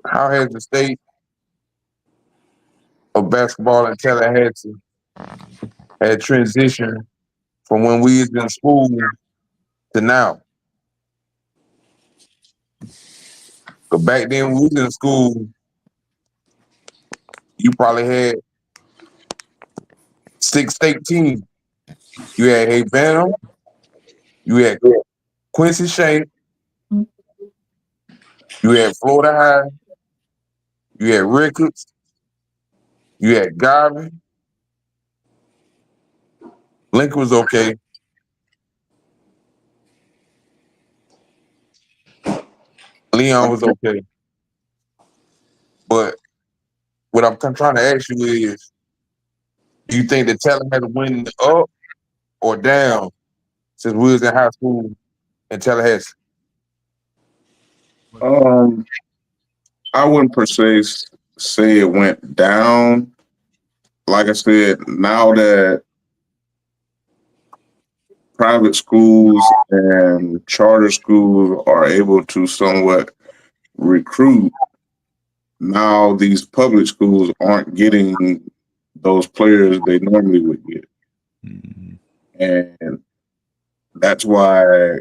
How has the state of basketball in Tallahassee had transitioned from when we was in school to now? Because back then when we was in school, you probably had 6 state teams. You had Hay Bantam, you had Quincy Shank, you had Florida High, you had Ricketts, you had Garvin. Lincoln was okay. Leon was okay. But what I'm trying to ask you is, do you think that Tallahassee went up or down since we was in high school in Tallahassee? I wouldn't per se say it went down. Like I said, now that private schools and charter schools are able to somewhat recruit, now these public schools aren't getting those players they normally would get. Mhm. And that's why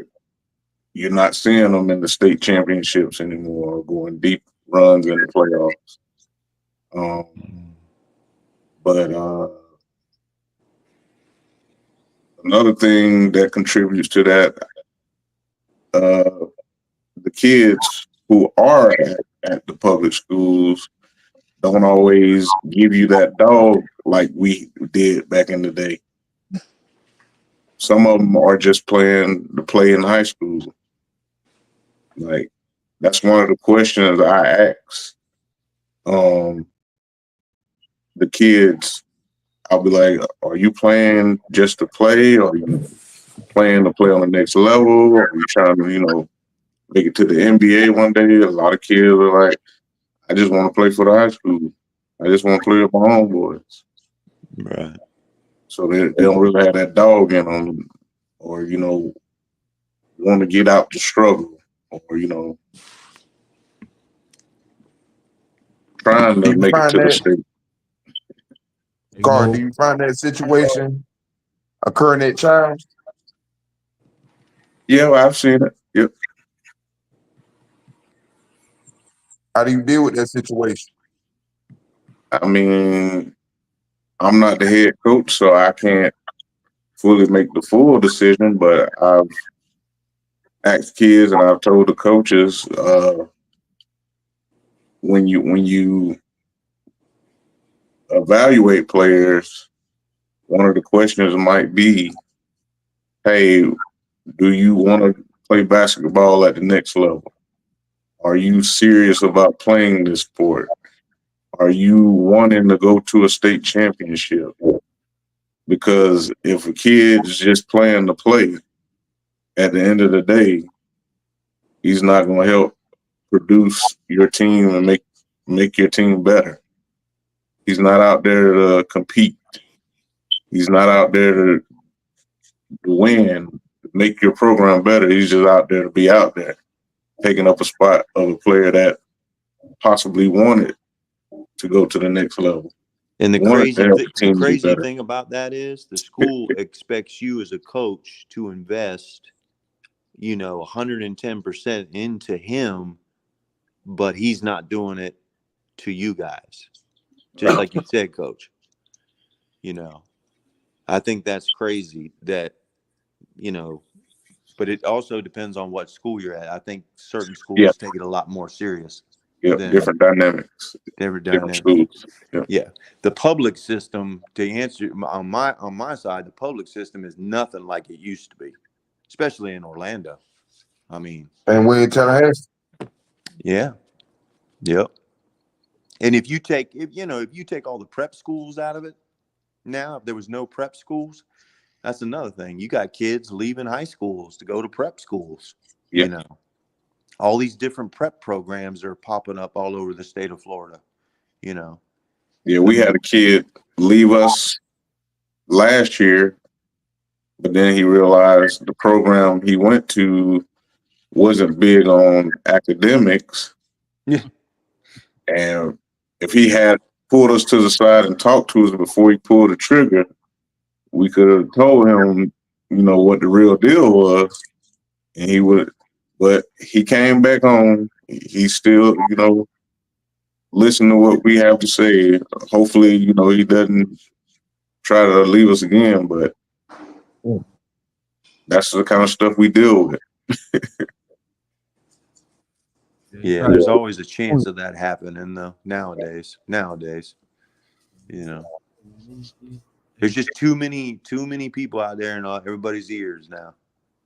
you're not seeing them in the state championships anymore, or going deep runs in the playoffs. But another thing that contributes to that, the kids who are at the public schools don't always give you that dog like we did back in the day. Some of them are just playing to play in high school. Like, that's one of the questions I ask the kids. I'll be like, are you playing just to play? Or are you playing to play on the next level? Or are you trying to, make it to the NBA one day? A lot of kids are like, I just want to play for the high school. I just want to play with my homeboys. Right. So they don't really have that dog in them, or, want to get out the struggle, or, trying Do to you make it find to the that, state. Carl, do you find that situation occurring at Childs? Yeah, I've seen it. Yep. How do you deal with that situation? I mean, I'm not the head coach, so I can't fully make the full decision, but I've asked kids and I've told the coaches, when you evaluate players, one of the questions might be, hey, do you want to play basketball at the next level? Are you serious about playing this sport? Are you wanting to go to a state championship? Because if a kid's just playing to play, at the end of the day, he's not going to help produce your team and make your team better. He's not out there to compete. He's not out there to win, make your program better. He's just out there to be out there, taking up a spot of a player that possibly wanted to go to the next level. And the Wanted to crazy, help the the team be crazy better. thing about that is the school expects you as a coach to invest, 110% into him, but he's not doing it to you guys. Just like you said, Coach. I think that's crazy that, but it also depends on what school you're at. I think certain Yeah. schools take it a lot more serious Yeah, than different dynamics, different different dynamics. schools. Yeah. Yeah, the public system, to answer on my side, the public system is nothing like it used to be, especially in Orlando. I mean, And we're in Tallahassee. yeah, yep. And if you take all the prep schools out of it now, if there was no prep schools, that's another thing. You got kids leaving high schools to go to prep schools. Yeah. You know, all these different prep programs are popping up all over the state of Florida. You know, Yeah, we had a kid leave us last year, but then he realized the program he went to wasn't big on academics. Yeah. And if he had pulled us to the side and talked to us before he pulled the trigger, we could have told him, what the real deal was. And he would, but he came back home. He still, listen to what we have to say. Hopefully, he doesn't try to leave us again, but that's the kind of stuff we deal with. Yeah, there's always a chance of that happening though. Nowadays, there's just too many people out there in everybody's ears now.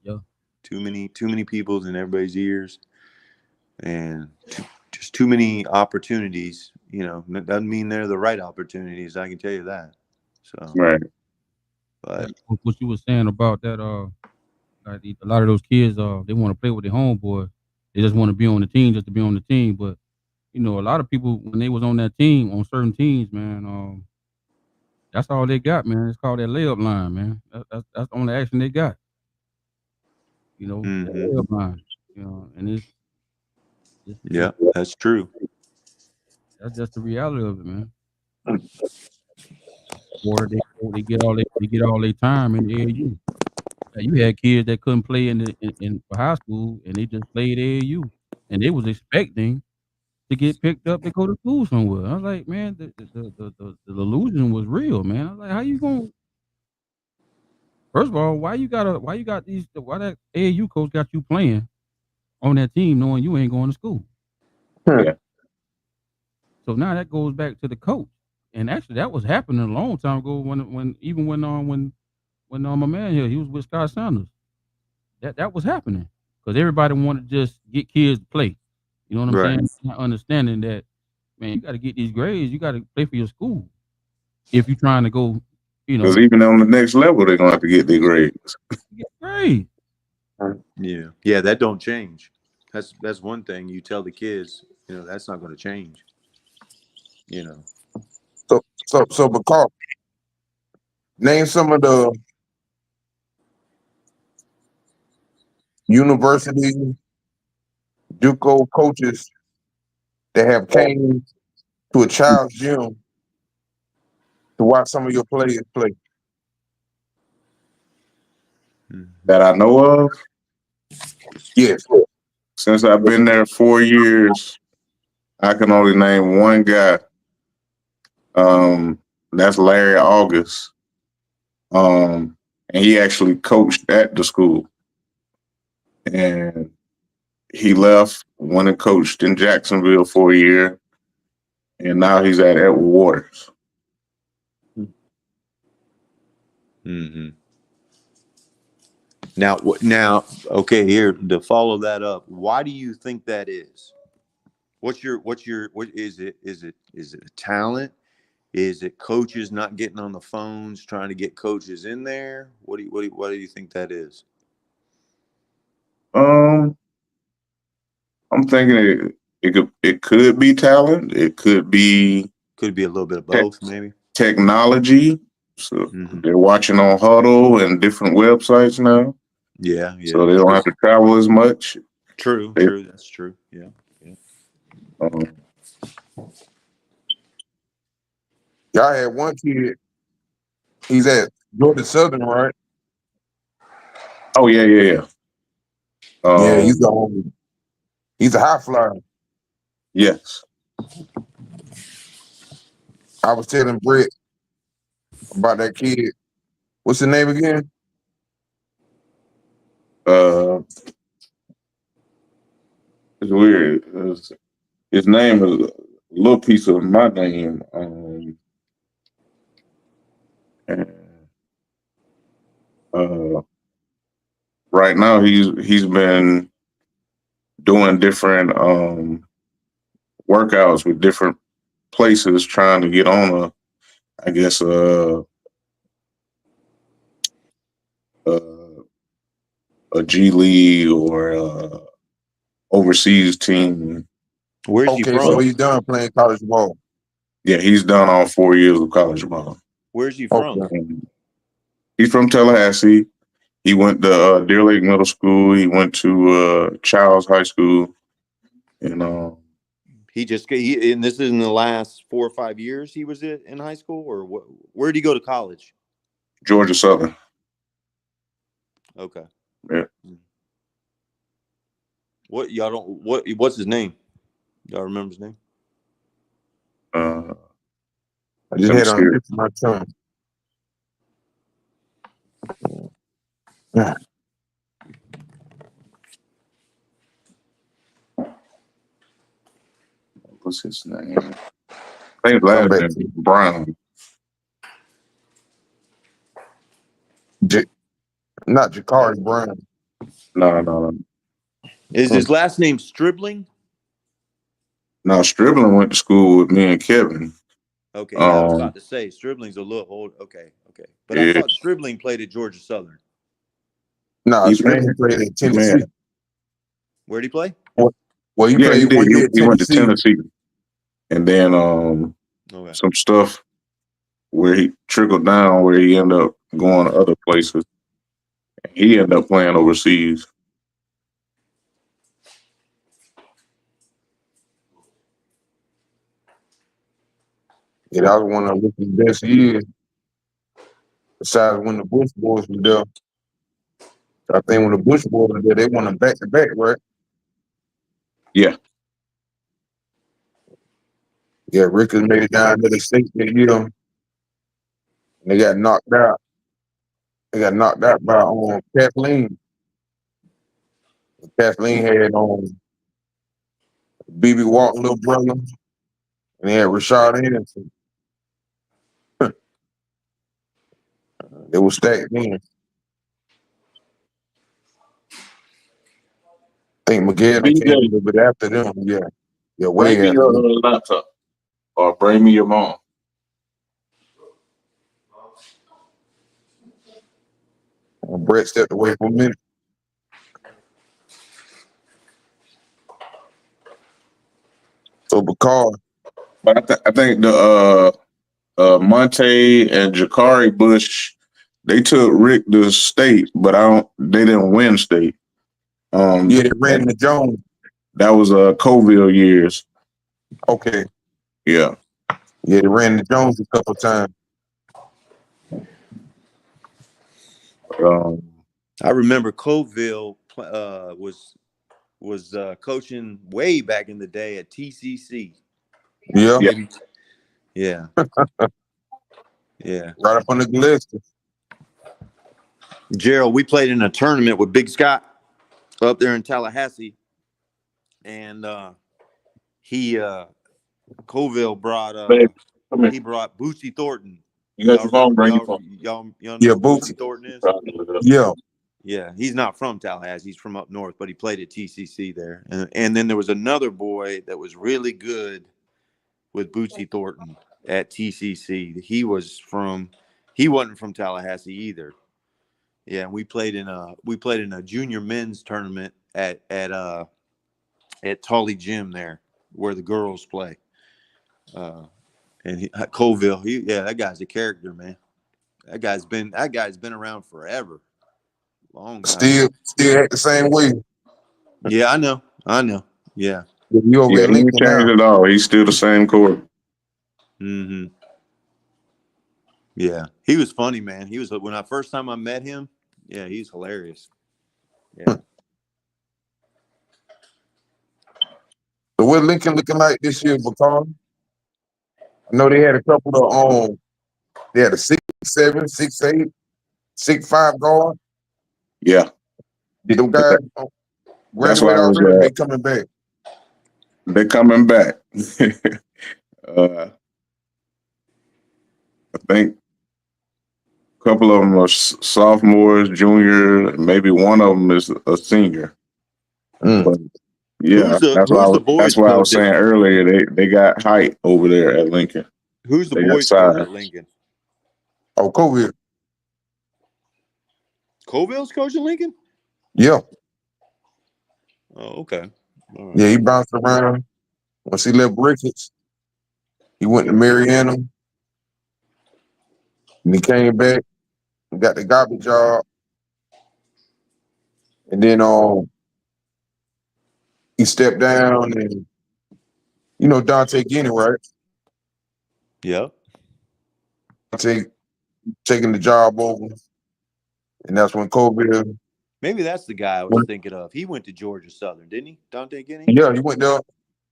Yeah. Too many people in everybody's ears, and just too many opportunities. It doesn't mean they're the right opportunities. I can tell you that. So, right. But what you were saying about that, like a lot of those kids, they want to play with their homeboys. They just want to be on the team just to be on the team. But a lot of people when they was on that team, on certain teams, man, that's all they got, man. It's called that layup line, man. That's the only action they got. That layup line. And yeah, that's true. that's just the reality of it, man. Or they get all their time in the AAU. You had kids that couldn't play in for high school, and they just played AAU, and they was expecting to get picked up to go to school somewhere. I was like, man, the illusion was real, man. I was like, how you going? First of all, why that AAU coach got you playing on that team, knowing you ain't going to school? Yeah. So now that goes back to the coach, and actually that was happening a long time ago when my man here, he was with Scott Sanders. That was happening because everybody wanted to just get kids to play. You know what I'm Right. saying? Not understanding that, man, you got to get these grades. You got to play for your school if you're trying to go. Because even on the next level, they're gonna have to get their grades. Get grades. Yeah, that don't change. That's one thing you tell the kids. That's not going to change. So, McCall, name some of the university JUCO coaches that have came to a child's gym to watch some of your players play. That I know of. Yes. Since I've been there 4 years, I can only name one guy. That's Larry August. And he actually coached at the school. And he left, went and coached in Jacksonville for a year. And now he's at Edward Waters. Mm-hmm. Now, okay, here to follow that up. Why do you think that is? What is it? Is it a talent? Is it coaches not getting on the phones trying to get coaches in there? What do you think that is? I'm thinking it could be talent. It could be a little bit of both, maybe. Technology. So they're watching on Huddle and different websites now. Yeah. So they don't have to travel as much. True. That's true. Yeah. Y'all had one kid. He's at Georgia Southern, right? Oh yeah. Yeah, he's a high flyer. Yes. I was telling Brett about that kid. What's his name again? It's weird. His name is a little piece of my name. And, right now he's been doing different workouts with different places, trying to get on a G League or overseas team. Where's he Okay, so from? he's done playing college ball. Yeah, he's done all 4 years of college ball. Where's he from? Okay. He's from Tallahassee. He went to Deer Lake Middle School. He went to Childs High School. And And this is in the last 4 or 5 years he was in high school, or what? Where did he go to college? Georgia Southern. Okay. Yeah. What's his name? Y'all remember his name? Uh, I just Let me had on see. the tip of my tongue. Yeah. what's his name? I think his last name is Brown. Not Jakari Brown. No. Is his last name Stribling? No, Stribling went to school with me and Kevin. Okay, yeah, I was about to say Stribling's a little old. Okay. But I thought Stribling played at Georgia Southern. No, He's Stribling played at Tennessee. Man. Where'd he play? Well, he Yeah, played he did. 1 year at He went to Tennessee. Tennessee. And then Okay. some stuff where he trickled down, where he ended up going to other places. He ended up playing overseas. Yeah, that was one of the best years. Besides when the Bush boys were there. I think when the Bush boys were there, they won them back to back, right? Yeah. Yeah, Ricketts made it down to the state that year. And they got knocked out. They got knocked out by Kathleen. Kathleen had BB Walton, little brother, and they had Rashad Anderson. They were stacked then. I think Miguel came a little bit after them. Yeah, way Bring me after your them. laptop, or bring me your mom. Brett stepped away for a minute. So Bakar, But I think the Monte and Jakari Bush, they took Rick to state, but they didn't win state. yeah, they ran the Jones. That was Coville years. Okay. Yeah. Yeah, they ran the Jones a couple times. I remember Coville was coaching way back in the day at TCC. Yeah. Maybe. Yeah. Yeah. Right up on the Gillespie. Gerald, we played in a tournament with Big Scott up there in Tallahassee, and Coville brought he brought Bootsy Thornton. You got your phone, bring your phone. Y'all know Yeah, who Bootsy Thornton is? Yeah. He's not from Tallahassee. He's from up north, but he played at TCC there. And then there was another boy that was really good with Bootsy Thornton at TCC. He wasn't from Tallahassee either. Yeah, and we played in a junior men's tournament at Tully Gym there, where the girls play. And Coville, that guy's a character, man. That guy's been around forever, long time. Still act the same way. Yeah, I know. Yeah. You over at He Lincoln changed now. it all. He's still the same core. Mm-hmm. Yeah, he was funny, man. He was when I first time I met him. Yeah, he's hilarious. Yeah. So what Lincoln looking like this year, Bakar? I know they had a couple of they had a 6'7", 6'8", 6'5" guard. Yeah. Did those guys That's why graduate I was already? They coming back. they're coming back. I think a couple of them are sophomores, junior, maybe one of them is a senior. Mm. But yeah, Who's the boys that's why I was coach saying earlier they got height over there at Lincoln. Who's the They got boys coach at size. Lincoln? Oh, COVID. Colville's coaching Lincoln? Yeah. Oh, okay. All right. Yeah, he bounced around. Once he left Ricketts, he went to Mariana. And he came back and got the garbage job. And then he stepped down and Dante Guinea, right? Yeah. Taking the job over. And that's when COVID. Maybe that's the guy I was thinking of. He went to Georgia Southern, didn't he? Dante Guinea? Yeah, he went there.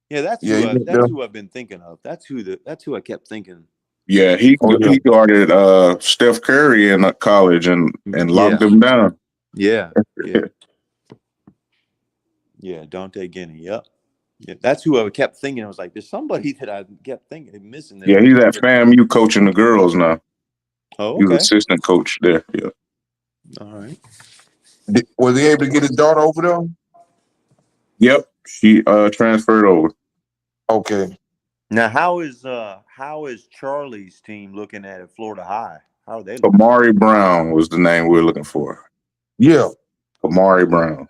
Yeah, that's Yeah, he went there. who I've been thinking of. That's who I kept thinking. Yeah, he guarded Steph Curry in college and locked him down. Yeah. Yeah. Yeah, Dante Guinea. Yep. Yeah, that's who I kept thinking. I was like, there's somebody that I kept thinking missing. There. Yeah, he's at FAMU coaching the girls now. Oh, He's okay. assistant coach there. Yeah. All right. Was he able to get his daughter over there? Yep. She transferred over. Okay. Now, how is Charlie's team looking at Florida High? How are they looking? Amari Brown was the name we're looking for. Yeah. Amari Brown.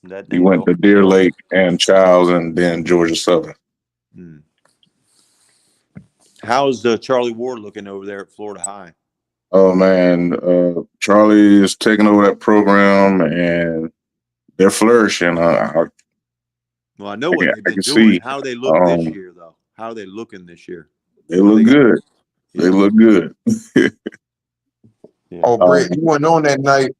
That He went to Deer Lake and Childs and then Georgia Southern. Hmm. How's Charlie Ward looking over there at Florida High? Oh man, Charlie is taking over that program and they're flourishing. Well, I know what they've been doing. How they look this year, though. How are they looking this year? They look good. They look good. Yeah. Oh, Brett, you weren't on that night.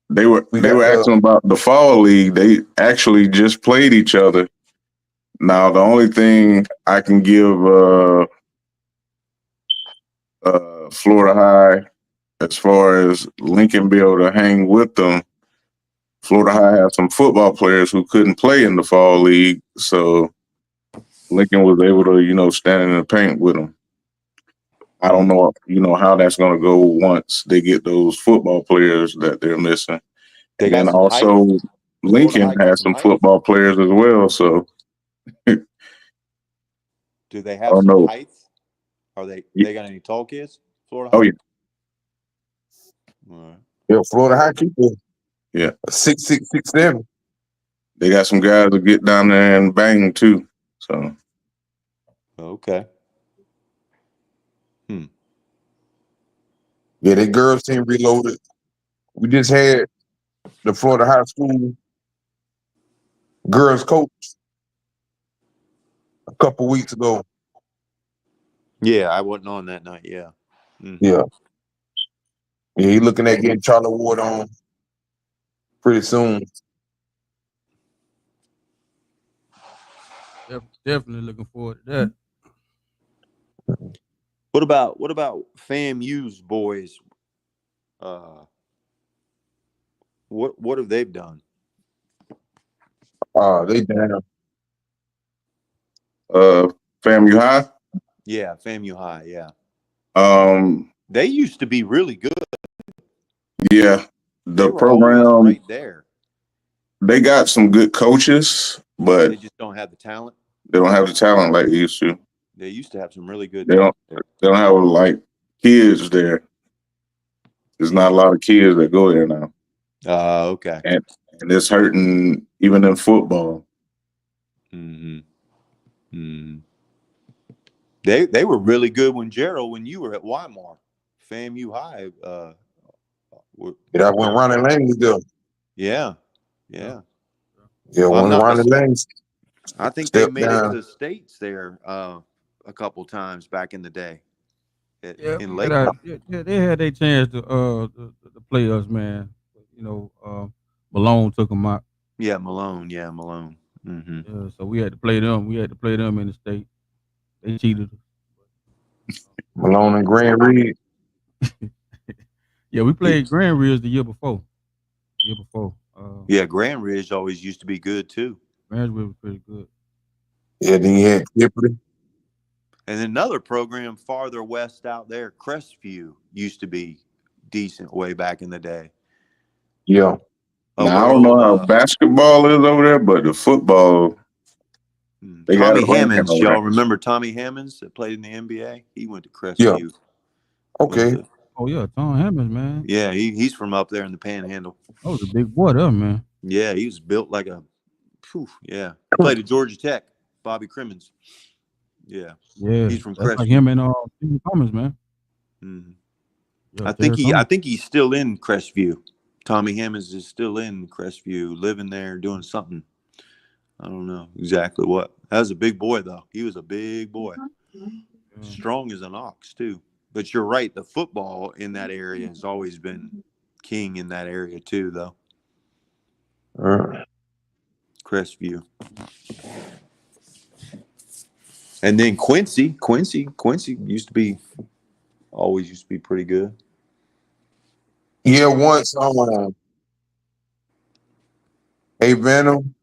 They were asking about the fall league. They actually just played each other. Now the only thing I can give Florida High as far as Lincoln be able to hang with them, Florida High has some football players who couldn't play in the fall league, so Lincoln was able to, stand in the paint with them. I don't know, how that's going to go once they get those football players that they're missing. And then also Lincoln has some football players as well, so. Do they have some height? Are they got any tall kids? Florida High? Oh, yeah. All right. Yeah, Florida High people. Yeah. 6'6", 6'7". They got some guys that get down there and bang too. So. Okay. Yeah, the girls team reloaded. We just had the Florida High School girls coach a couple weeks ago. Yeah, I wasn't on that night. Yeah. Mm-hmm. Yeah. Yeah, he's looking at getting Charlie Ward on pretty soon. Definitely looking forward to that. What about FAMU's boys? What have they done? They down. FAMU High? Yeah, FAMU High, yeah. They used to be really good. Yeah. The program right there. They got some good coaches, but they just don't have the talent. They don't have the talent like they used to. They used to have some really good. They don't have like kids there. There's not a lot of kids that go there now. Okay. And it's hurting even in football. Mm-hmm. Mm-hmm. They were really good when you were at Weimar, FAMU High. That when Ronnie Lang was there. Yeah, yeah. Yeah, when Ronnie Lang. I think they made it to states there a couple times back in the day. In Lakeland. Yeah, they had their chance to play us, man. Malone took them out. Yeah, Malone. Yeah, Malone. Mm-hmm. Yeah, so we had to play them. We had to play them in the state. They cheated us. Malone and Grand Ridge. Yeah, we played Grand Ridge the year before. year before. Yeah, Grand Ridge always used to be good too. Mansville was pretty good. Yeah, then you had Kipling. And another program farther west out there, Crestview, used to be decent way back in the day. Yeah. Now, I don't know how basketball is over there, but the football, they got Tommy it ranking Hammonds. over Y'all there. remember Tommy Hammonds that played in the NBA? He went to Crestview. Okay. Oh yeah, Tom Hammonds, man. Yeah, he's from up there in the Panhandle. That was a big boy there, man. Yeah, he was built like a. Yeah, played at Georgia Tech. Bobby Crimmins. Yeah, Yeah, he's from that's Crestview. like him and Stephen Thomas, man. Mhm. Yeah, I think he's still in Crestview. Tommy Hammonds is still in Crestview, living there, doing something. I don't know exactly what. That was a big boy, though. He was a big boy. Strong as an ox, too. But you're right. The football in that area has always been king in that area, too, though. Crestview. And then Quincy always used to be pretty good. Yeah, once A Venom.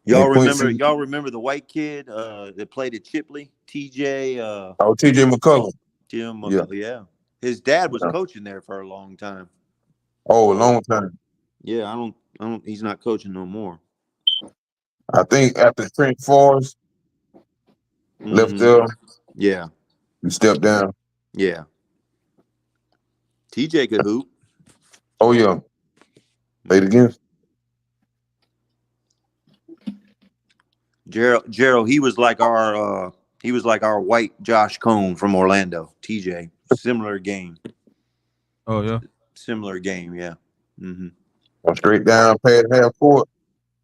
Y'all and Quincy. remember the white kid that played at Chipley? TJ TJ McCullough. Jim McCullough, yeah. His dad was coaching there for a long time. Oh, a long time. Yeah, I don't he's not coaching no more. I think after Trent Forrest left there, Yeah. he stepped down. Yeah. TJ could hoop. Oh yeah. Played again. Gerald, he was like our white Josh Cone from Orlando. TJ. Similar game. Oh yeah. Similar game, yeah. Mm-hmm. Went straight down past half court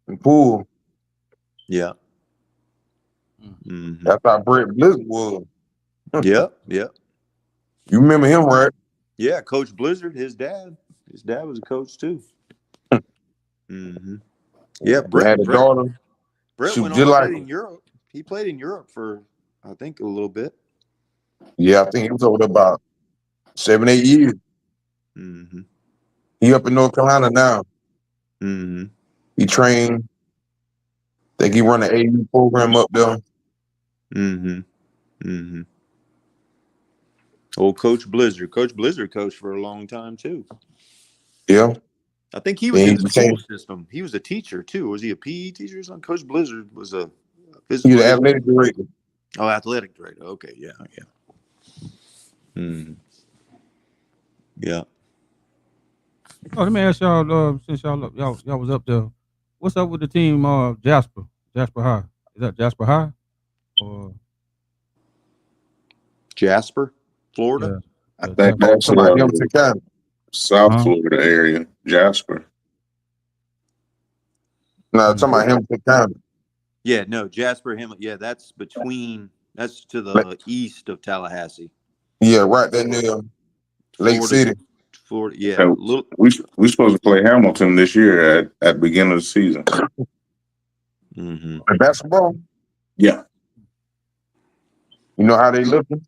and pool. Yeah. Mm-hmm. That's how Brett Blizzard was. Yep. You remember him, right? Yeah, Coach Blizzard, his dad. His dad was a coach too. Mm-hmm. Yeah, Had a daughter. Brett went on to play in Europe. He played in Europe for, I think, a little bit. Yeah, I think he was over there about 7-8 years. Mm-hmm. He up in North Carolina now. Mm-hmm. He trained. I think he run an AU program up there. Mm-hmm. Mm-hmm. Old Coach Blizzard. Coach Blizzard coached for a long time too. Yeah. I think he was in the school system. He was a teacher too. Was he a PE teacher or something? Coach Blizzard was a physical. He was athletic director. Oh, athletic director. Okay, yeah. Mm-hmm. Yeah. Oh, let me ask y'all, since y'all was up there, what's up with the team Jasper High? Is that Jasper High? Or Jasper, Florida? I think that's South Florida area, Jasper. No, talking about Hamilton County. Yeah, no, Jasper, yeah, that's to the east of Tallahassee. Yeah, right there near Lake City. Florida, yeah. We supposed to play Hamilton this year at the beginning of the season. Mm-hmm. Basketball? Yeah. You know how they looking?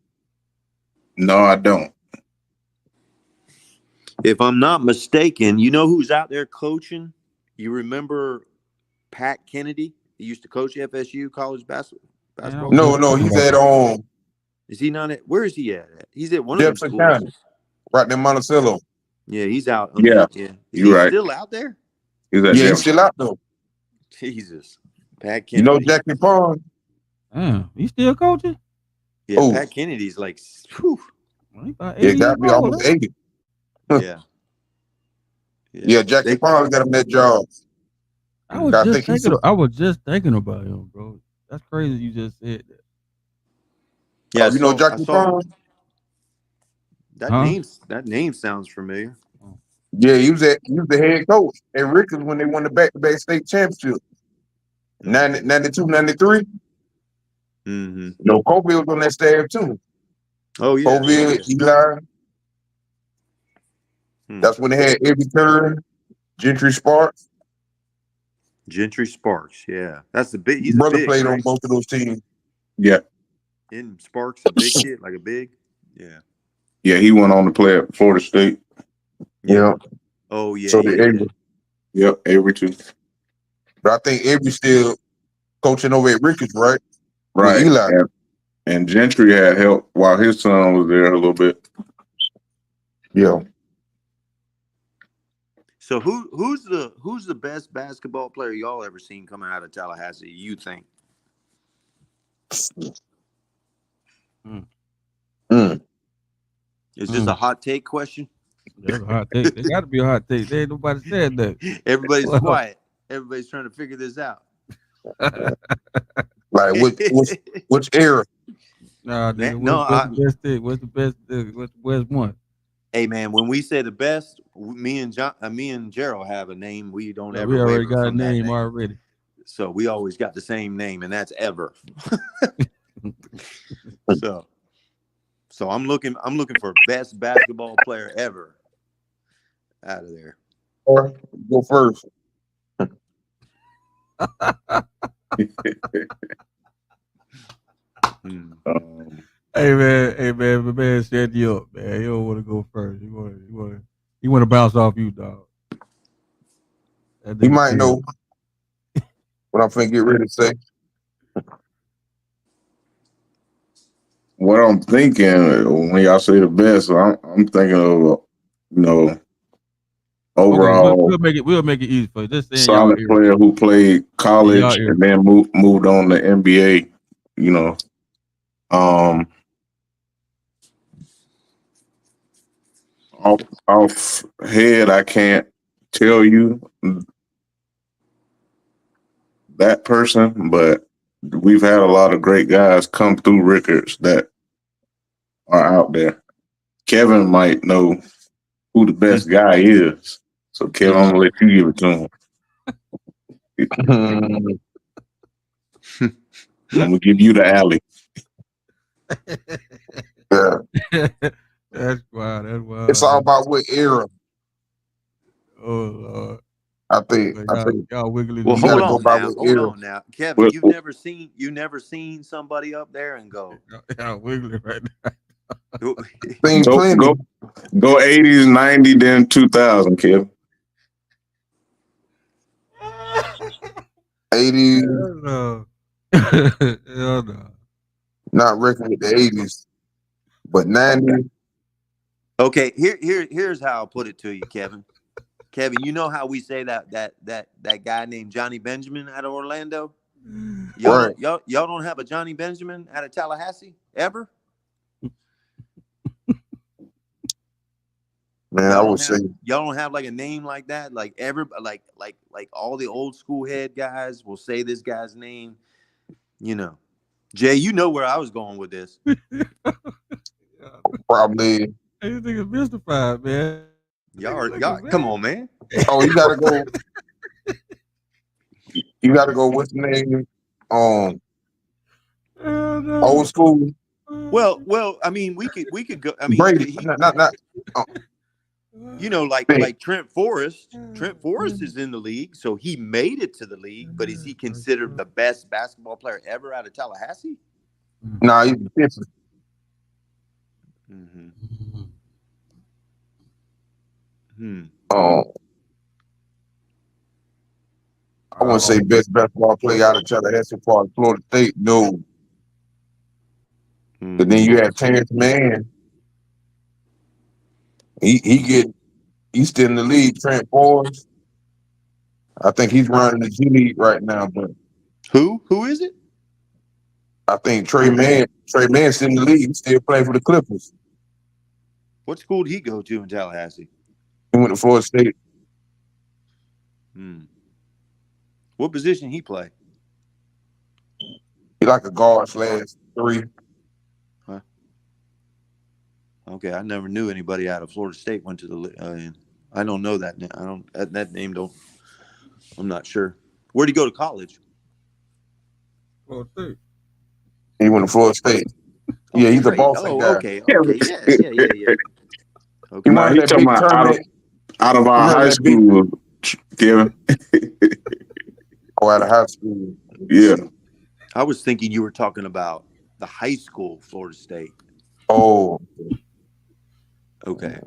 No, I don't. If I'm not mistaken, you know who's out there coaching? You remember Pat Kennedy? He used to coach FSU college basketball. No, he's at Is he not at? Where is he at? He's at one of Jefferson them schools. County, right there, Monticello. Yeah, he's out. Yeah, Is you're right. Still out there? He's still out there. Jesus, Pat Kennedy. You know Jackie Pond? He's still coaching? Yeah, Pat Kennedy's like, whew. Yeah, got to be almost 80. Yeah, Jackie Pond got him that job. I was just thinking about him, bro. That's crazy you just said that. Yeah, you know Jackie Pond? That name sounds familiar. Yeah, he was the head coach at Ricketts when they won the back-to-back state championship. 92, 93. Mm-hmm. No, Colville was on that staff too. Oh yeah, Colville, Eli. That's when they had Eddie Turn, Gentry Sparks. Yeah, that's the big. His brother played on both of those teams. Yeah. Isn't Sparks a big kid, like a big? Yeah. Yeah, he went on to play at Florida State. Yeah. Oh yeah, So did Avery. Yep, Avery too. But I think Avery still coaching over at Ricketts, right? With Right. Eli. And Gentry had help while his son was there a little bit. Yeah. So who's the best basketball player y'all ever seen coming out of Tallahassee? You think? Is this a hot take question? That's a hot take. They got to be a hot take. There ain't nobody said that. Everybody's quiet. Everybody's trying to figure this out. Like which era? Nah, nigga, No, what's the best thing? What's the best thing? What's the best one? Hey man, when we say the best, me and Gerald have a name. We don't ever. We already waver got a from that name already. So we always got the same name, and that's Ever. So I'm looking for best basketball player ever out of there. Or go first. Hey man, my man set you up, man. You don't want to go first. You want to bounce off you, dog. You might know what I'm finna get ready to say. What I'm thinking when y'all say the best, I'm thinking of overall we'll make it easy for you. Just saying solid player who played college and then moved on to NBA. Off head, I can't tell you that person, but we've had a lot of great guys come through Ricketts that are out there. Kevin might know who the best guy is. So, Kevin, I'm going to let you give it to him. I'm going to give you the alley. Yeah. That's wild. It's all about what era. Oh, Lord. I think y'all wiggling. Well, hold on now, Kevin. You've never seen somebody up there and go. Y'all wiggling right now. Go 80s, 90, then 2000, Kevin. 80s. Hell no. Not reckoning with the 80s, but 90s. Okay, here's how I'll put it to you, Kevin. Kevin, you know how we say that guy named Johnny Benjamin out of Orlando? Y'all don't have a Johnny Benjamin out of Tallahassee ever? Man, I would say y'all don't have like a name like that. Like like all the old school head guys will say this guy's name. Jay, you know where I was going with this. Probably. You think it's mystified, man. Y'all, come on, man. Oh, you gotta go. You gotta go. What's the name? Old school. Well. I mean, we could go. I mean, Brady. Not. Like Trent Forrest. Trent Forrest is in the league, so he made it to the league. But is he considered the best basketball player ever out of Tallahassee? Nah, he's different. I wouldn't say best basketball player out of Tallahassee for Florida State. No. But then you have Terrence Mann. He's still in the league. Trent Forrest. I think he's running the G League right now. But who is it? I think Trey Mann. Trey Mann's in the league. He's still playing for the Clippers. What school did he go to in Tallahassee? He went to Florida State. What position he play? He like a guard/3. Huh? Okay, I never knew anybody out of Florida State went to the. I don't know that. I don't that name. I'm not sure. Where'd he go to college? Florida State. He went to Florida State. Okay, yeah, he's great. a Boston guy. Okay, yeah. Okay. Nah, he's talking about out of our high school, Kevin. Out of high school. Yeah. I was thinking you were talking about the high school Florida State. Oh. Okay.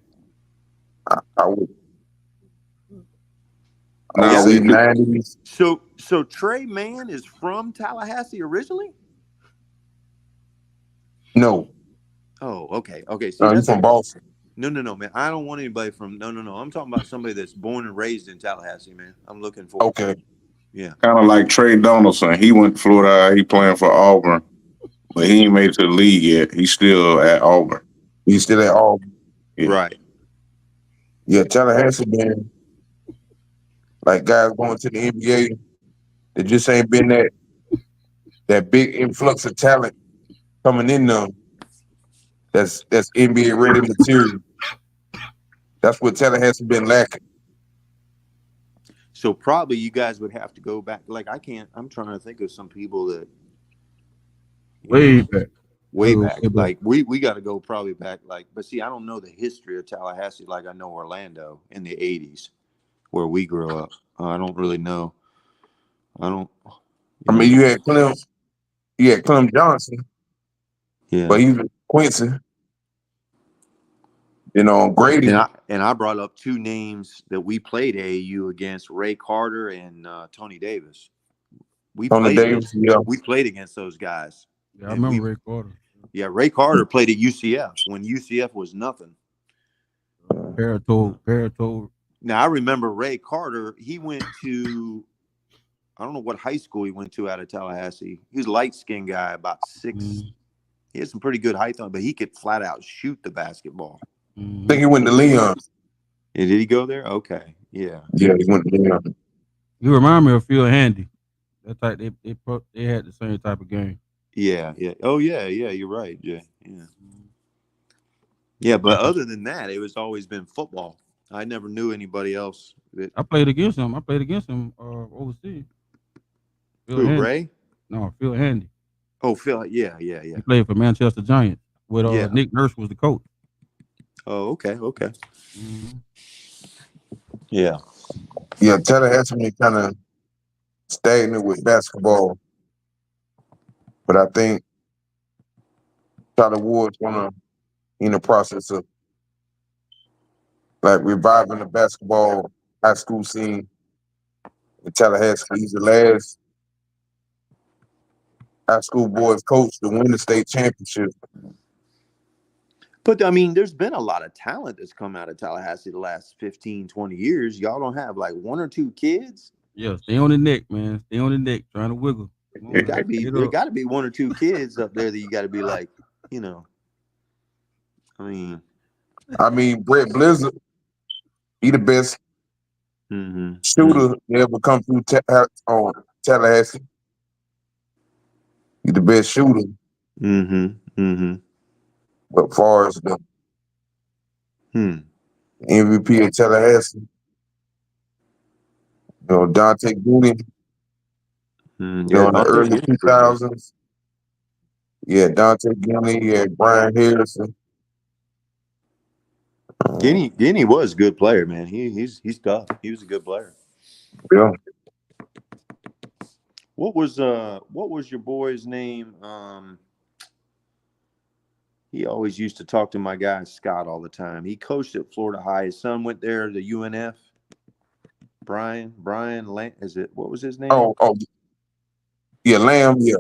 I would. And I Now say we do. 90s. So Trey Mann is from Tallahassee originally? No, Oh, okay. See, you that's from Boston. no, man. I don't want anybody from no. I'm talking about somebody that's born and raised in Tallahassee, man. I'm looking for. Okay. Yeah. Kind of like Trey Donaldson. He went to Florida. He playing for Auburn, but he ain't made it to the league yet. He's still at Auburn. He's still at Auburn. Yeah. Right. Yeah, Tallahassee, man. Like guys going to the NBA, there just ain't been that big influx of talent coming in them. That's NBA ready material. That's what Tallahassee been lacking. So probably you guys would have to go back. Like I'm trying to think of some people that Way back. way Oh, back. way back. Like we got to go probably back. Like, but see, I don't know the history of Tallahassee like I know Orlando in the '80s, where we grew up. I don't really know. I don't. I mean, you had Clem Johnson, Yeah. but he was Quincy. You know, Grady. And I brought up two names that we played AAU against: Ray Carter and Tony Davis. We Tony Davis, yeah. We played against those guys. Yeah, I remember Ray Carter. Yeah, Ray Carter played at UCF when UCF was nothing. Paratold. Now I remember Ray Carter. He went to, I don't know what high school he went to out of Tallahassee. He was a light-skinned guy, about 6. Mm-hmm. He had some pretty good height on, but he could flat out shoot the basketball. Mm-hmm. I think he went to Leon. Did he go there? Okay, yeah. Yeah, he went to Leon. You remind me of Phil Handy. That type they had the same type of game. Yeah. Oh yeah. You're right, Jay. Yeah. But other than that, it was always been football. I never knew anybody else. I played against him overseas. Who, Ray? No, Phil Handy. Oh, Phil. Yeah. He played for Manchester Giants. With Nick Nurse was the coach. Oh, okay. Mm-hmm. Yeah. Yeah, Tallahassee been kind of stagnant with basketball, but I think Charlie Ward's in the process of like reviving the basketball high school scene in Tallahassee. He's the last high school boys coach to win the state championship. But, I mean, there's been a lot of talent that's come out of Tallahassee the last 15, 20 years. Y'all don't have like one or two kids? Yeah, stay on the neck, man. Stay on the neck, trying to wiggle. There got to be one or two kids up there that you got to be like, I mean, Brett Blizzard, he the best shooter to ever come through Tallahassee. He's the best shooter. But as far as the MVP of Tallahassee, Dante Gooney, in the early 2000s. Yeah, Dante Gooney, yeah, Brian Harrison. Guinea was a good player, man. He's tough. He was a good player. Yeah. What was your boy's name? He always used to talk to my guy Scott all the time. He coached at Florida High. His son went there to UNF. Brian Lamb, what was his name? Oh, yeah, Lamb, yeah.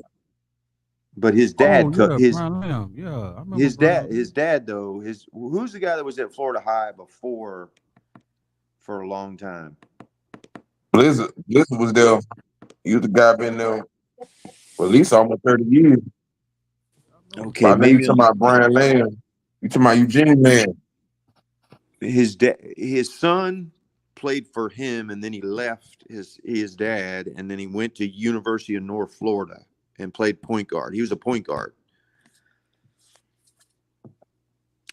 But his dad, Brian Lamb. Yeah, I remember his dad though, who's the guy that was at Florida High before for a long time? Blizzard was there. He was the guy been there for at least almost 30 years. Okay, I know you talking about Brian Lamb. You talking about Eugene Lamb. His son played for him, and then he left his dad, and then he went to University of North Florida and played point guard. He was a point guard.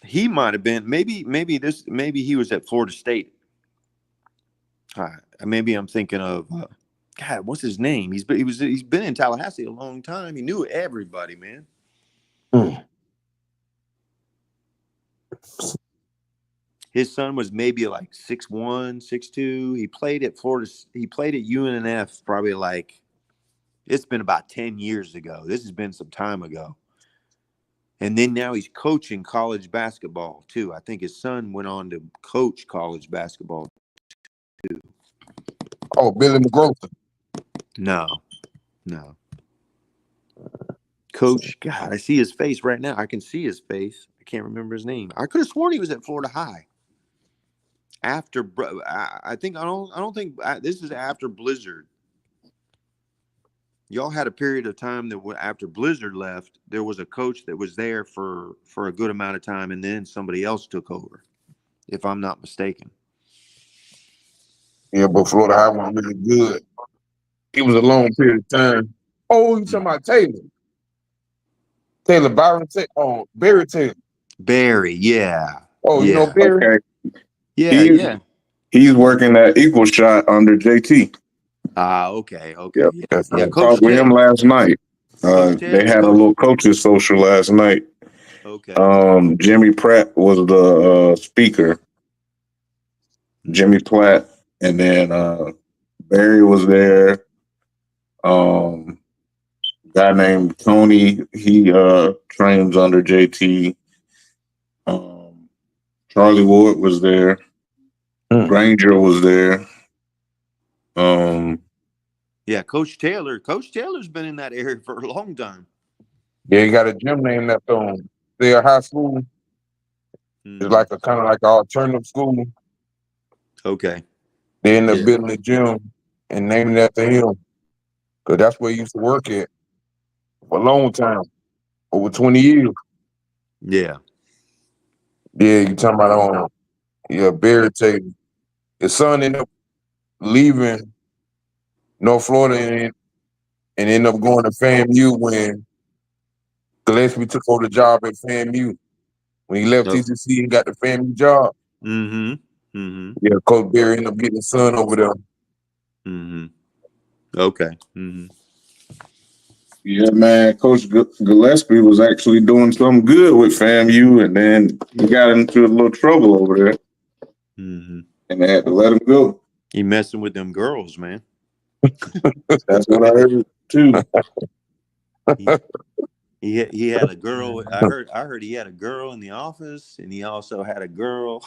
He might have been maybe he was at Florida State. Maybe I'm thinking of God. What's his name? He's been in Tallahassee a long time. He knew everybody, man. His son was maybe like 6'1", 6'2". He played at Florida. He played at UNF probably like, it's been about 10 years ago. This has been some time ago. And then now he's coaching college basketball too. I think his son went on to coach college basketball too. Oh, Billy McGroth. No. Coach, God, I see his face right now. I can see his face. I can't remember his name. I could have sworn he was at Florida High. After, I think I don't think this is after Blizzard. Y'all had a period of time that after Blizzard left, there was a coach that was there for a good amount of time, and then somebody else took over, if I'm not mistaken. Yeah, but Florida High wasn't really good. It was a long period of time. Oh, you talking about Taylor? Taylor Byron Taylor? Oh, Barry Taylor. Barry, yeah. Oh, you know Barry? Okay. He's working at Equal Shot under JT. Okay. Yep. Yeah, I Coach talked with him last night. They had a little coaches social last night. Okay. Jimmy Pratt was the speaker. Jimmy Platt, and then Barry was there. Guy named Tony, he trains under JT. Charlie Ward was there. Granger was there. Yeah, Coach Taylor. Coach Taylor's been in that area for a long time. Yeah, he got a gym named after him. Their high school. It's like a kind of like an alternative school. Okay. They ended up building a gym and naming it after him. Because that's where he used to work at for a long time. Over 20 years. Yeah. Yeah, you talking about Barry Taylor. His son ended up leaving North Florida and ended up going to FAMU when Gillespie took over the job at FAMU. When he left TCC and got the FAMU job. Yeah, Coach Barry ended up getting his son over there. Okay. Yeah, man, Coach Gillespie was actually doing something good with FAMU, and then he got into a little trouble over there. And they had to let him go. He messing with them girls, man. That's what I heard too. He had a girl. I heard he had a girl in the office, and he also had a girl.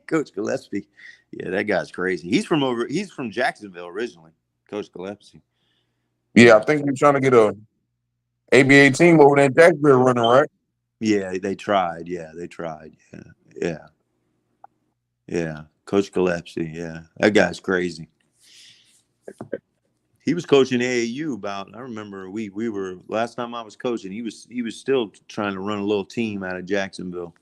Coach Gillespie. Yeah, that guy's crazy. He's from Jacksonville originally. Coach Gillespie. Yeah, I think he's trying to get a ABA team over there in Jacksonville running, right? Yeah, they tried. Yeah. Coach Gillespie. Yeah, that guy's crazy. He was coaching AAU I remember we were last time I was coaching. He was still trying to run a little team out of Jacksonville.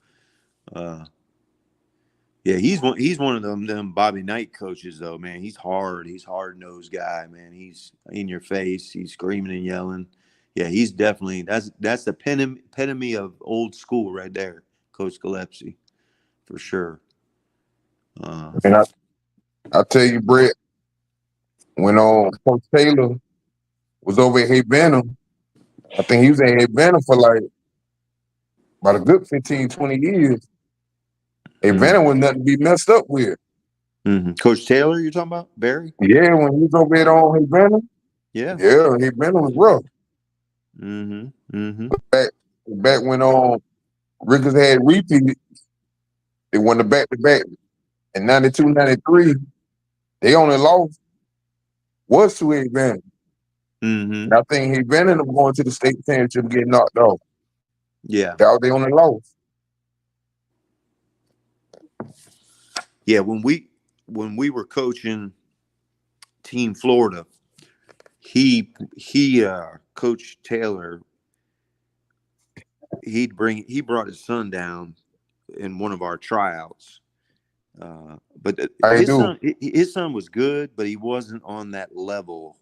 Yeah, he's one of them Bobby Knight coaches though, man. He's hard-nosed guy, man. He's in your face. He's screaming and yelling. Yeah, he's definitely that's the epitome of old school right there, Coach Gillespie, for sure. And I tell you, Brett, when Coach Taylor was over at Havana, I think he was at Havana for like about a good 15, 20 years. Havana was nothing to be messed up with. Coach Taylor, you're talking about? Barry? Yeah, when he was over at Havana. Yeah, Havana was rough. Back when Rickers had repeated, they won the back-to-back. In 92, 93, they only lost was to Havana. And I think Havana ended up going to the state championship and getting knocked off. Yeah. That was the only loss. Yeah, when we were coaching Team Florida, he Coach Taylor, he brought his son down in one of our tryouts. But his son was good, but he wasn't on that level,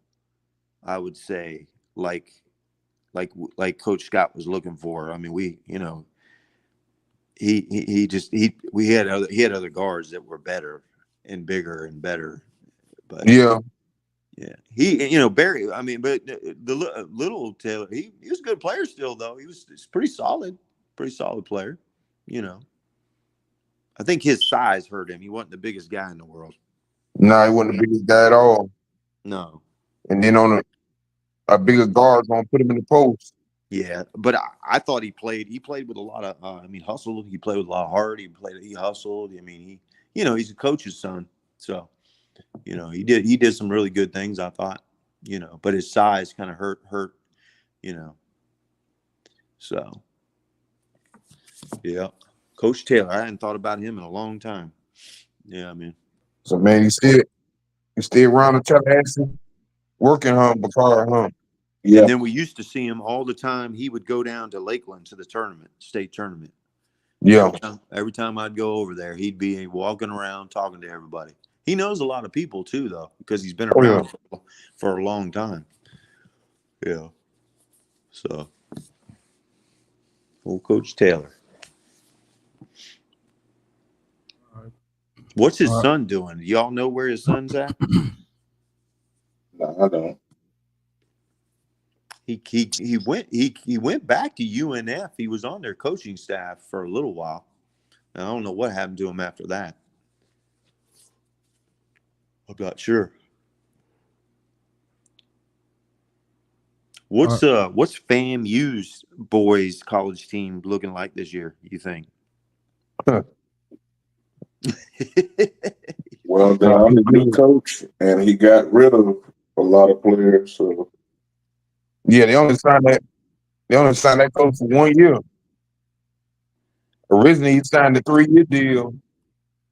I would say, like Coach Scott was looking for. I mean, we had other guards that were better and bigger and better. But yeah, Barry. I mean, but the little Taylor, he was a good player still, though. He's pretty solid player. I think his size hurt him. He wasn't the biggest guy in the world. No, he wasn't the biggest guy at all. No. And then on a bigger guard gonna put him in the post. Yeah, but I thought he played with a lot of hustle. He played with a lot of heart. He hustled. I mean, he's a coach's son. So You know, he did some really good things, I thought. You know, but his size kind of hurt. You know, so yeah, Coach Taylor. I hadn't thought about him in a long time. Yeah, I mean, So man, you still around the Tallahassee, working Bakari, huh? Yeah. and then we used to see him all the time. He would go down to Lakeland to the state tournament. Yeah. Every time I'd go over there, he'd be walking around talking to everybody. He knows a lot of people too, though, because he's been around for a long time. Yeah. So, old Coach Taylor. What's his son doing? Y'all know where his son's at? No, I don't. He went back to UNF. He was on their coaching staff for a little while. I don't know what happened to him after that. I'm not sure. What's FAMU's boys college team looking like this year, you think? Well, they're under new coach, and he got rid of a lot of players. So yeah, they only signed that coach for 1 year. Originally, he signed a 3-year deal.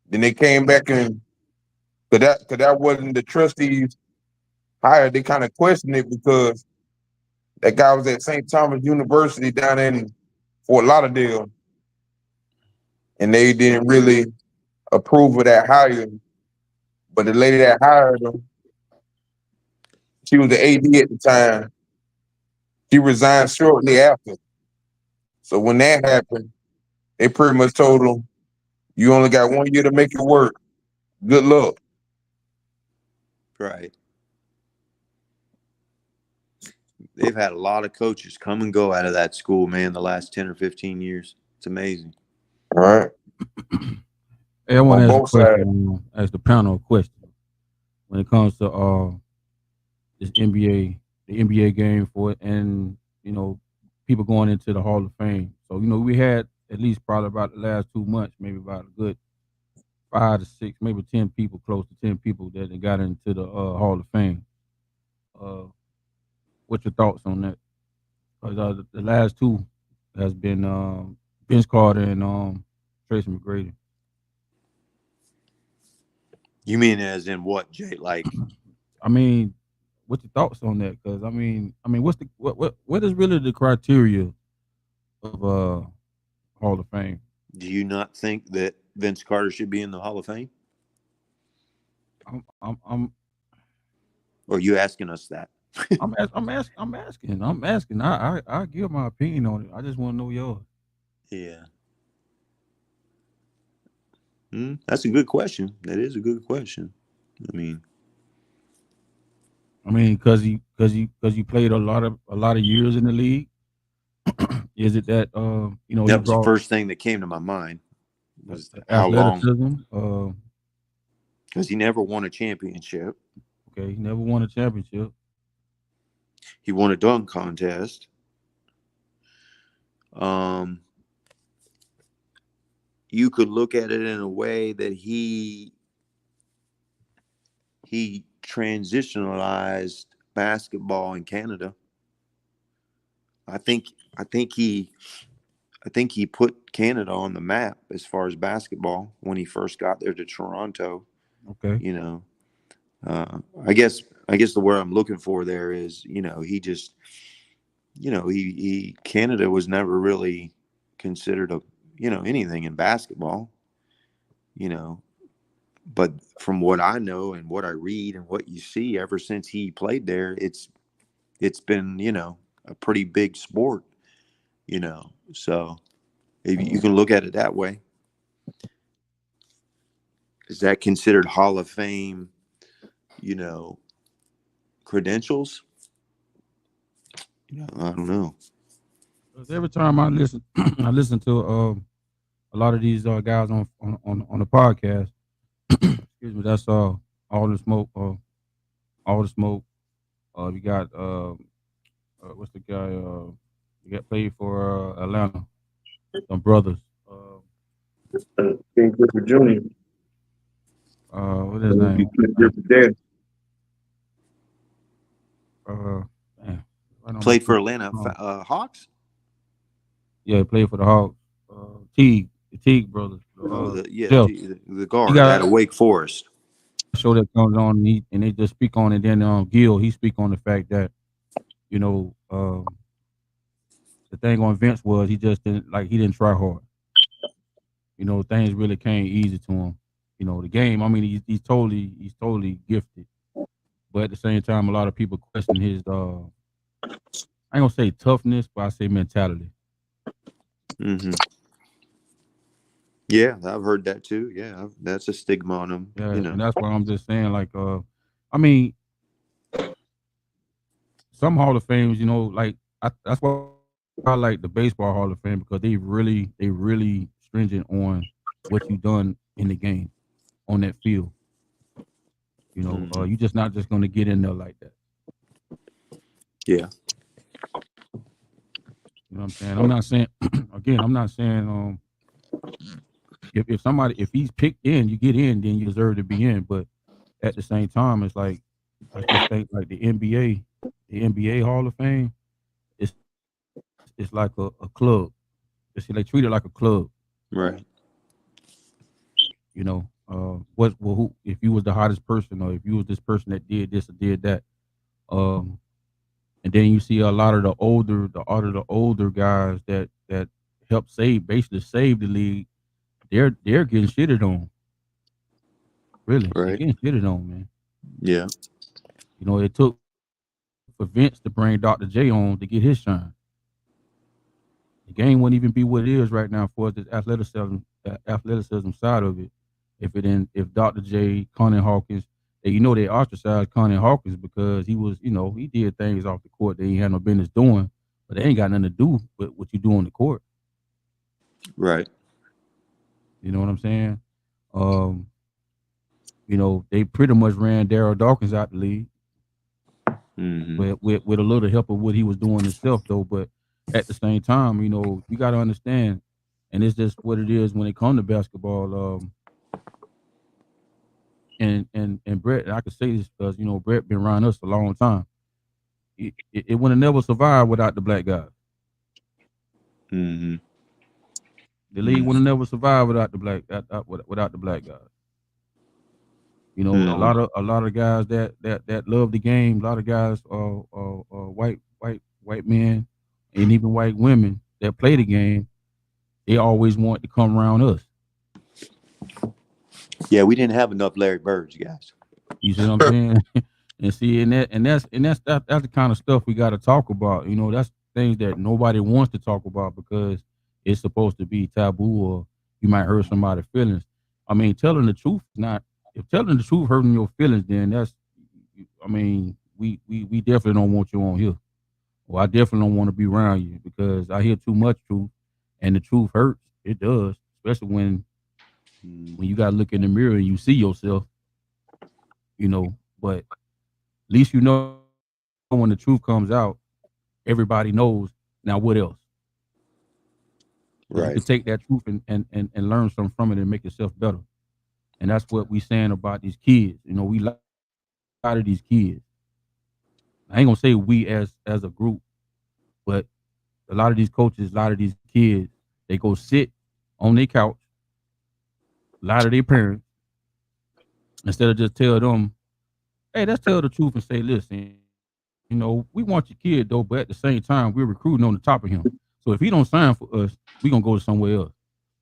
Then they came back and cause that wasn't the trustees hired. They kind of questioned it because that guy was at St. Thomas University down in Fort Lauderdale, and they didn't really approve of that hire. But the lady that hired him, she was the AD at the time. She resigned shortly after. So when that happened, they pretty much told him, "You only got 1 year to make it work. Good luck." Right. They've had a lot of coaches come and go out of that school, man, the last 10 or 15 years. It's amazing. All right. Hey, I want to ask the panel a question when it comes to this NBA, the NBA game for it, and people going into the Hall of Fame. So we had at least probably about the last 2 months, maybe about a good 5 to 6, maybe 10 people, close to 10 people that got into the Hall of Fame. What's your thoughts on that? Because the last two has been Vince Carter and Tracy McGrady. You mean as in what, Jay? Like, I mean, what's your thoughts on that? Because I mean, what's what is really the criteria of Hall of Fame? Do you not think that Vince Carter should be in the Hall of Fame? Or are you asking us that? I'm asking. I give my opinion on it. I just want to know yours. Yeah. That's a good question. That is a good question. I mean, because he played a lot of years in the league. Is it that that was the first thing that came to my mind was how athleticism? Because he never won a championship. Okay, he never won a championship. He won a dunk contest. You could look at it in a way that he transitionalized basketball in Canada. I think he put Canada on the map as far as basketball when he first got there to Toronto. Okay. I guess the word I'm looking for there is, he just, Canada was never really considered anything in basketball, but from what I know and what I read and what you see, ever since he played there, it's been, a pretty big sport, so if you can look at it that way. Is that considered Hall of Fame, credentials? I don't know. Every time I listen, I listen to a lot of these guys on the podcast. Excuse me. That's all the smoke. All the smoke. We got what's the guy? We got played for Atlanta. Some brothers. King Clifford Jr. What is his name? Damn, right on my Played for tip. Atlanta Hawks. Yeah, he played for the Hawks. The Teague brothers. Oh, Jeff. the He guard got out of Wake Forest. a show that comes on, and they just speak on it. Then Gil, he speak on the fact that you know the thing on Vince was he just didn't try hard. You know, things really came easy to him. You know, the game. I mean, he's totally gifted, but at the same time, a lot of people question his. I ain't gonna say toughness, but I say mentality. Mm-hmm. Yeah, I've heard that too. Yeah, that's a stigma on him. Yeah, You know. and that's why I'm just saying, I mean, some Hall of Fames, you know, that's why I like the baseball Hall of Fame because they really stringent on what you done in the game on that field. You know, Mhm. you just not just gonna get in there like that. Yeah. You know what I'm saying? I'm not saying again, I'm not saying if he's picked in, you get in, then you deserve to be in. But at the same time, it's like I just think like the NBA Hall of Fame, it's it's like a club. They treat it like a club. Right. You know, who if you was the hottest person or if you was this person that did this or did that, um, and then you see a lot of the older guys that help basically save the league. They're getting shitted on. Really, they're Right. getting shitted on, man. Yeah. You know, it took for Vince to bring Dr. J on to get his shine. The game wouldn't even be what it is right now for the athleticism side of it. If Dr. J, Connie Hawkins, you know they ostracized Connie Hawkins because he was, you know, he did things off the court that he had no business doing, but they ain't got nothing to do with what you do on the court. Right. You know what I'm saying? Um, you know, they pretty much ran Daryl Dawkins out the league. Mm-hmm. With a little help of what he was doing himself though. But at the same time, you know, you got to understand, and it's just what it is when it comes to basketball. And Brett, I can say this because you know Brett been around us a long time. It would have never survived without the black guys. Mm-hmm. The league would have never survived without without the black guys. You know, Mm-hmm. a lot of guys that love the game. A lot of guys, white men, and even white women that play the game. They always want to come around us. Yeah, we didn't have enough Larry Birds, guys. You see what I'm saying? And see, that's the kind of stuff we got to talk about. You know, that's things that nobody wants to talk about because it's supposed to be taboo or you might hurt somebody's feelings. I mean, telling the truth is not. If telling the truth hurting your feelings, then that's. I mean, we definitely don't want you on here. Well, I definitely don't want to be around you because I hear too much truth, and the truth hurts. It does, especially when you got to look in the mirror and you see yourself. You know, but at least you know when the truth comes out, everybody knows. Now what else? Because you Right. can take that truth and learn something from it and make yourself better. And that's what we saying about these kids. You know, we lie to these kids. I ain't gonna say we as a group, but a lot of these coaches, a lot of these kids, they go sit on their couch, lie to their parents, instead of just tell them, hey, let's tell the truth and say, listen, you know, we want your kid though, but at the same time, we're recruiting on the top of him. So if he don't sign for us, we gonna go to somewhere else.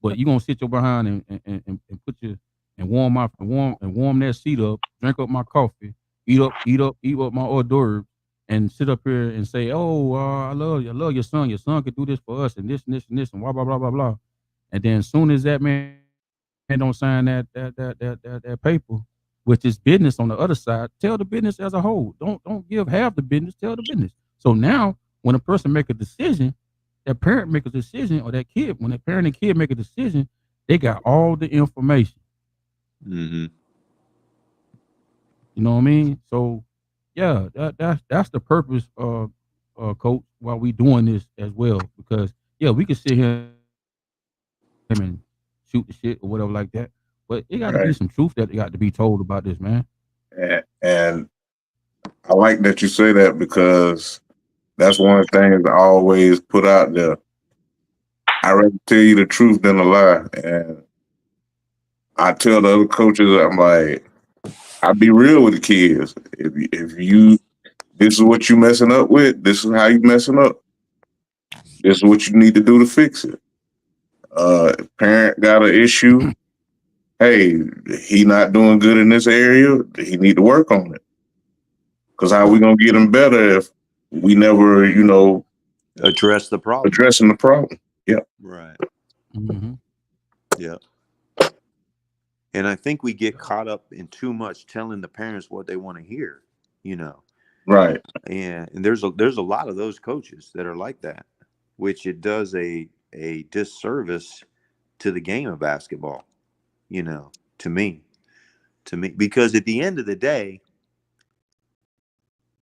But you gonna sit your behind and put your and warm that seat up, drink up my coffee, eat up my hors d'oeuvres, and sit up here and say, oh, I love your son. Your son could do this for us and this and this and this and blah blah blah blah blah. And then as soon as that man don't sign that paper, which is business on the other side, tell the business as a whole. Don't give half the business, tell the business. So now when a person make a decision, that parent make a decision, or that kid, when that parent and kid make a decision, they got all the information. Mm-hmm. You know what I mean? So yeah, that's the purpose of coach while we doing this as well. Because yeah, we can sit here and shoot the shit or whatever like that. But it got to be some truth that got to be told about this, man. And I like that you say that, because that's one of the things I always put out there. I'd rather tell you the truth than a lie. And I tell the other coaches, I'm like, I be real with the kids. If you this is what you messing up with, this is how you messing up. This is what you need to do to fix it. If parent got an issue, hey, he not doing good in this area, he need to work on it. Because how we gonna get him better if we never, Address the problem. addressing the problem? Yeah. Right. Mm-hmm. Yeah. And I think we get caught up in too much telling the parents what they want to hear, Right. And there's a lot of those coaches that are like that, which it does a disservice to the game of basketball, to me, because at the end of the day,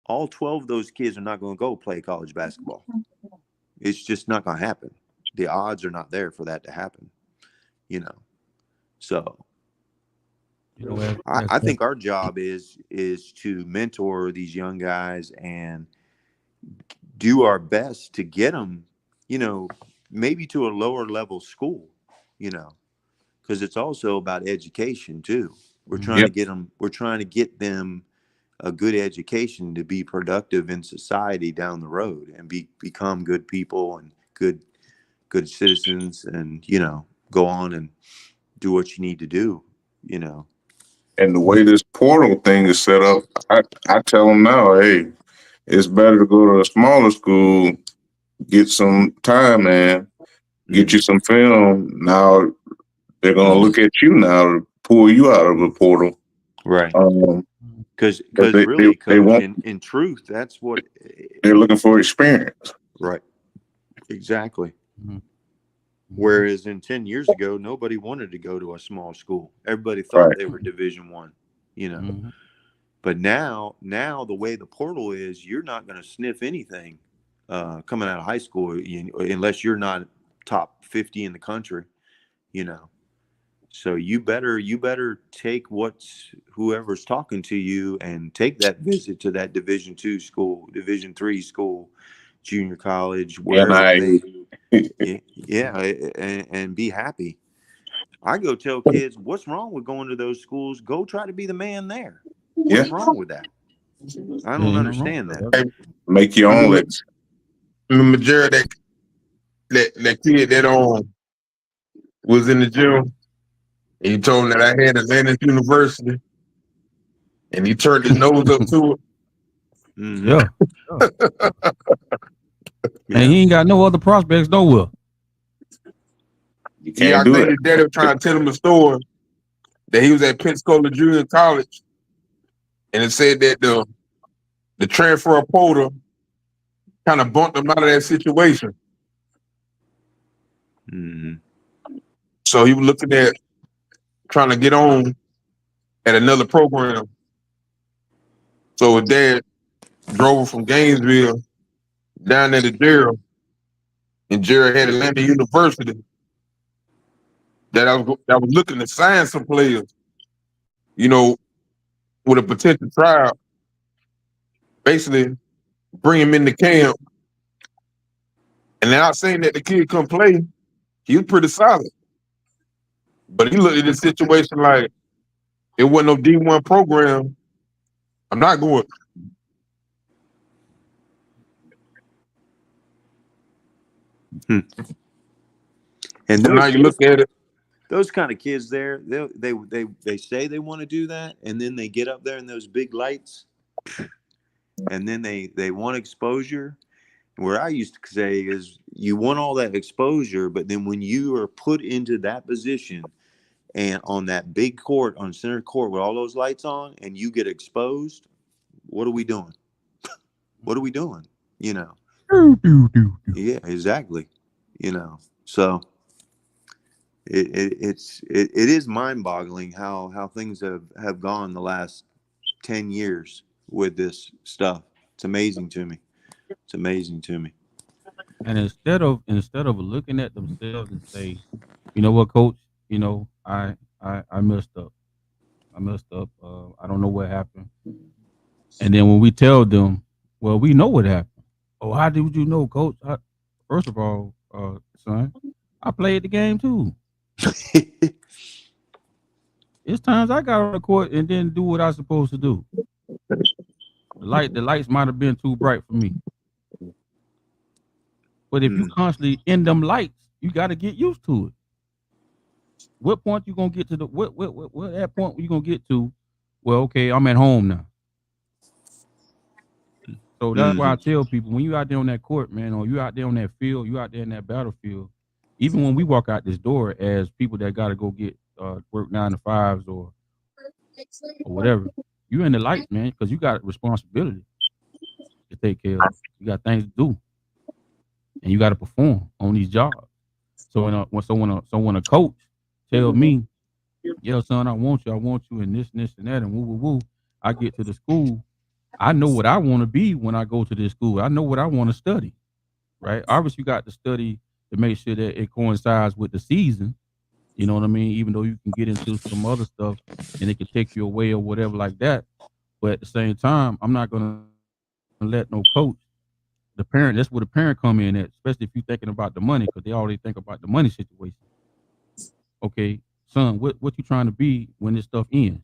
all 12 of those kids are not going to go play college basketball. It's just not going to happen. The odds are not there for that to happen, So I think our job is to mentor these young guys and do our best to get them, maybe to a lower level school, because it's also about education too. We're trying to get them. We're trying to get them a good education to be productive in society down the road and become good people and good citizens, and go on and do what you need to do. And the way this portal thing is set up, I tell them now, hey, it's better to go to a smaller school, get some time, man, get you some film. Now they're gonna look at you now to pull you out of the portal, right? Because they really, they Coach, want, in truth, that's what they're looking for, experience. Right. Exactly. Mm-hmm. Whereas in 10 years ago, nobody wanted to go to a small school. Everybody thought they were Division I, Mm-hmm. But now the way the portal is, you're not going to sniff anything coming out of high school unless you're not top 50 in the country, So you better take whoever's talking to you and take that visit to that Division II school, Division III school, junior college, wherever and be happy. I go tell kids, what's wrong with going to those schools? Go try to be the man there. What's wrong with that? I don't understand that. Make your own list. Remember Jared, that kid that was in the gym, and he told him that I had Atlantis University, and he turned his nose up to it. Mm-hmm. Yeah. And he ain't got no other prospects nowhere. You can't do I think it. his daddy was trying to tell him a story that he was at Pensacola Junior College, and it said that the transfer portal kind of bumped him out of that situation. Mm-hmm. So he was looking at trying to get on at another program. So his dad drove from Gainesville down there to Gerald, and Gerald had Atlanta University that I was looking to sign some players, with a potential trial. Basically, bring him into camp. And now saying that the kid couldn't play, he was pretty solid. But he looked at this situation like it wasn't no D1 program. I'm not going. And now you look at it. Those kind of kids there, they say they want to do that, and then they get up there in those big lights, and then they want exposure. Where I used to say is you want all that exposure, but then when you are put into that position and on that big court, on center court with all those lights on, and you get exposed, what are we doing? What are we doing? Yeah, exactly. So it is mind-boggling how things have gone the last 10 years with this stuff. It's amazing to me. It's amazing to me. And instead of looking at themselves and say, you know what, coach, I I messed up. I messed up. I don't know what happened. And then when we tell them, well, we know what happened. Oh, how did you know, coach? First of all, son, I played the game too. It's times I got on the court and didn't do what I was supposed to do. The lights might have been too bright for me. But if you constantly in them lights, you got to get used to it. What point you gonna get to the what that point you gonna get to? Well, okay, I'm at home now. So that's why I tell people when you out there on that court, man, or you out there on that field, you out there in that battlefield. Even when we walk out this door as people that got to go get work 9 to 5s or whatever, you in the lights, man, because you got responsibility to take care of. You got things to do, and you got to perform on these jobs. So when a coach tell me, "Yeah, son, I want you, and this, and that, and woo, woo, woo," I get to the school. I know what I want to be when I go to this school. I know what I want to study, right? Obviously, you got to study to make sure that it coincides with the season. You know what I mean? Even though you can get into some other stuff and it can take you away or whatever like that. But at the same time, I'm not going to let no coach, the parent, that's where the parent come in at, especially if you're thinking about the money, because they already think about the money situation. Okay, son, what you trying to be when this stuff ends?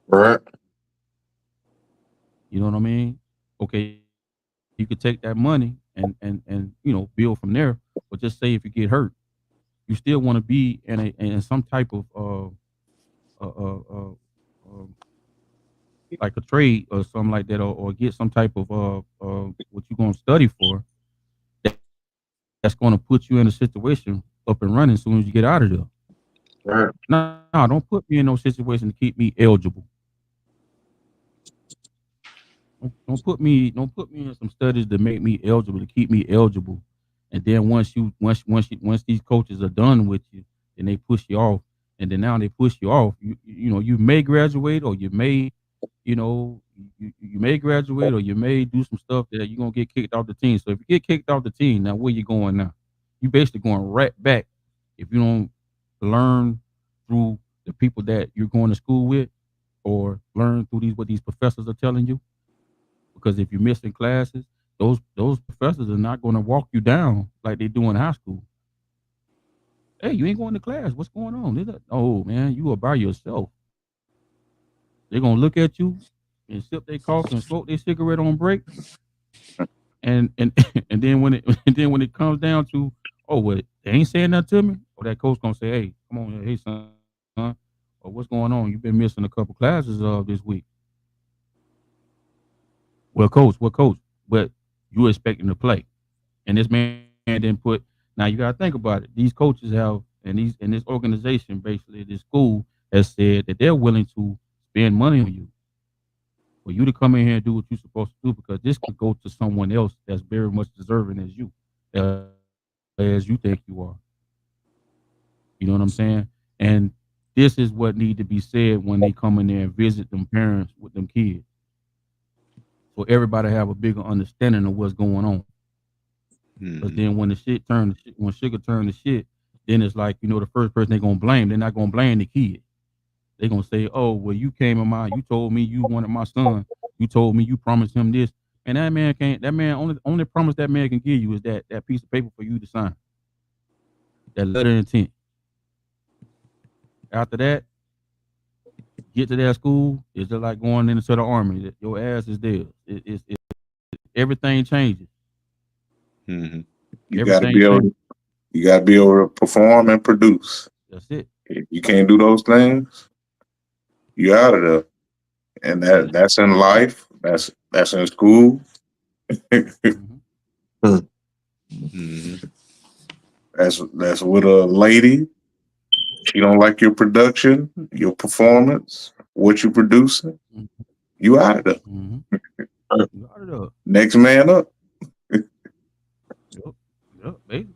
Right. You know what I mean? Okay, you could take that money and build from there. But just say if you get hurt, you still want to be in some type of like a trade or something like that, or get some type of what you're going to study for. That's going to put you in a situation up and running as soon as you get out of there. Right. No, don't put me in no situation to keep me eligible. Don't put me in some studies to make me eligible, to keep me eligible. And then once these coaches are done with you, then they push you off. And then now they push you off. You may graduate, or you may, you may graduate, or you may do some stuff that you're gonna get kicked off the team. So if you get kicked off the team, now where you going now? You basically going right back if you don't learn through the people that you're going to school with, or learn through what these professors are telling you. Because if you're missing classes, those professors are not going to walk you down like they do in high school. Hey, you ain't going to class. What's going on? Oh man, you are by yourself. They're gonna look at you and sip their coffee and smoke their cigarette on break. And and then when it comes down to, oh, well, they ain't saying nothing to me, or that coach gonna say, hey, come on, hey son, or what's going on? You've been missing a couple classes this week. Well, coach, but you expecting to play, and this man didn't put. Now you gotta think about it. These coaches have, and this organization, basically this school, has said that they're willing to spend money on you for you to come in here and do what you're supposed to do, because this could go to someone else that's very much deserving as you, as you think you are. You know what I'm saying? And this is what need to be said when they come in there and visit them parents with them kids, for everybody to have a bigger understanding of what's going on. But then when when sugar turn to shit, then it's like, the first person they're gonna blame, they're not gonna blame the kid. They're gonna say, oh, well, you came in you told me you wanted my son, you told me you promised him this, and that man only promise that man can give you is that piece of paper for you to sign, that letter of intent. After that, get to that school, it's just like going into the army. Your ass is there. Everything changes. You got to be able to perform and produce. That's it. If you can't do those things, you're out of there. And that's in life. That's in school. That's with a lady. She don't like your production, your performance, what you producing. You out of there. You out of there. Next man up. Yep, baby.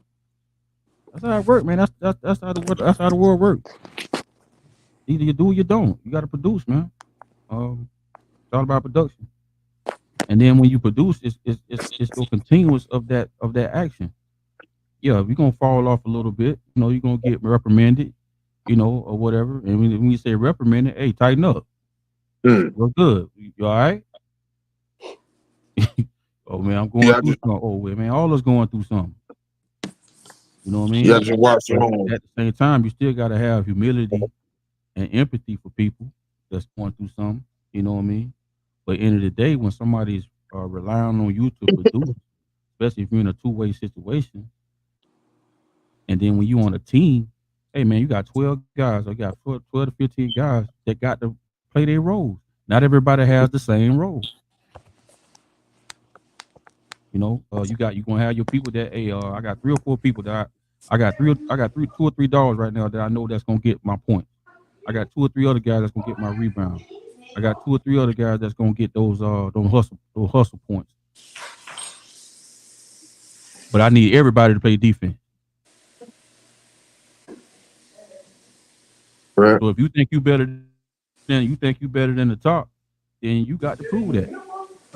That's how it works, man. That's how the world works. Either you do or you don't. You got to produce, man. It's all about production. And then when you produce, it's so continuous of that action. Yeah, you're gonna fall off a little bit. You're gonna get reprimanded. you know, or whatever. And when you say reprimanded, hey, tighten up. Mm. You're good. You all right? Oh man, I'm going Yeah, through something. Oh wait, man, all us going through something. You know what I yeah, mean? just watch the But home. at the same time, you still gotta have humility and empathy for people that's going through something. You know what I mean? But end of the day, when somebody's relying on you to produce, especially if you're in a two-way situation, and then when you on a team, hey man, you got 12 guys, or you got 12 to 15 guys that got to play their roles. Not everybody has the same role. You know, you gonna have your people that, hey, I got 3 or 4 people that I got 2 or 3 dogs right now that I know that's gonna get my points. I got 2 or 3 other guys that's gonna get my rebound. I got 2 or 3 other guys that's gonna get those hustle points. But I need everybody to play defense. Right. So if you think you better than the top, then you got to prove that.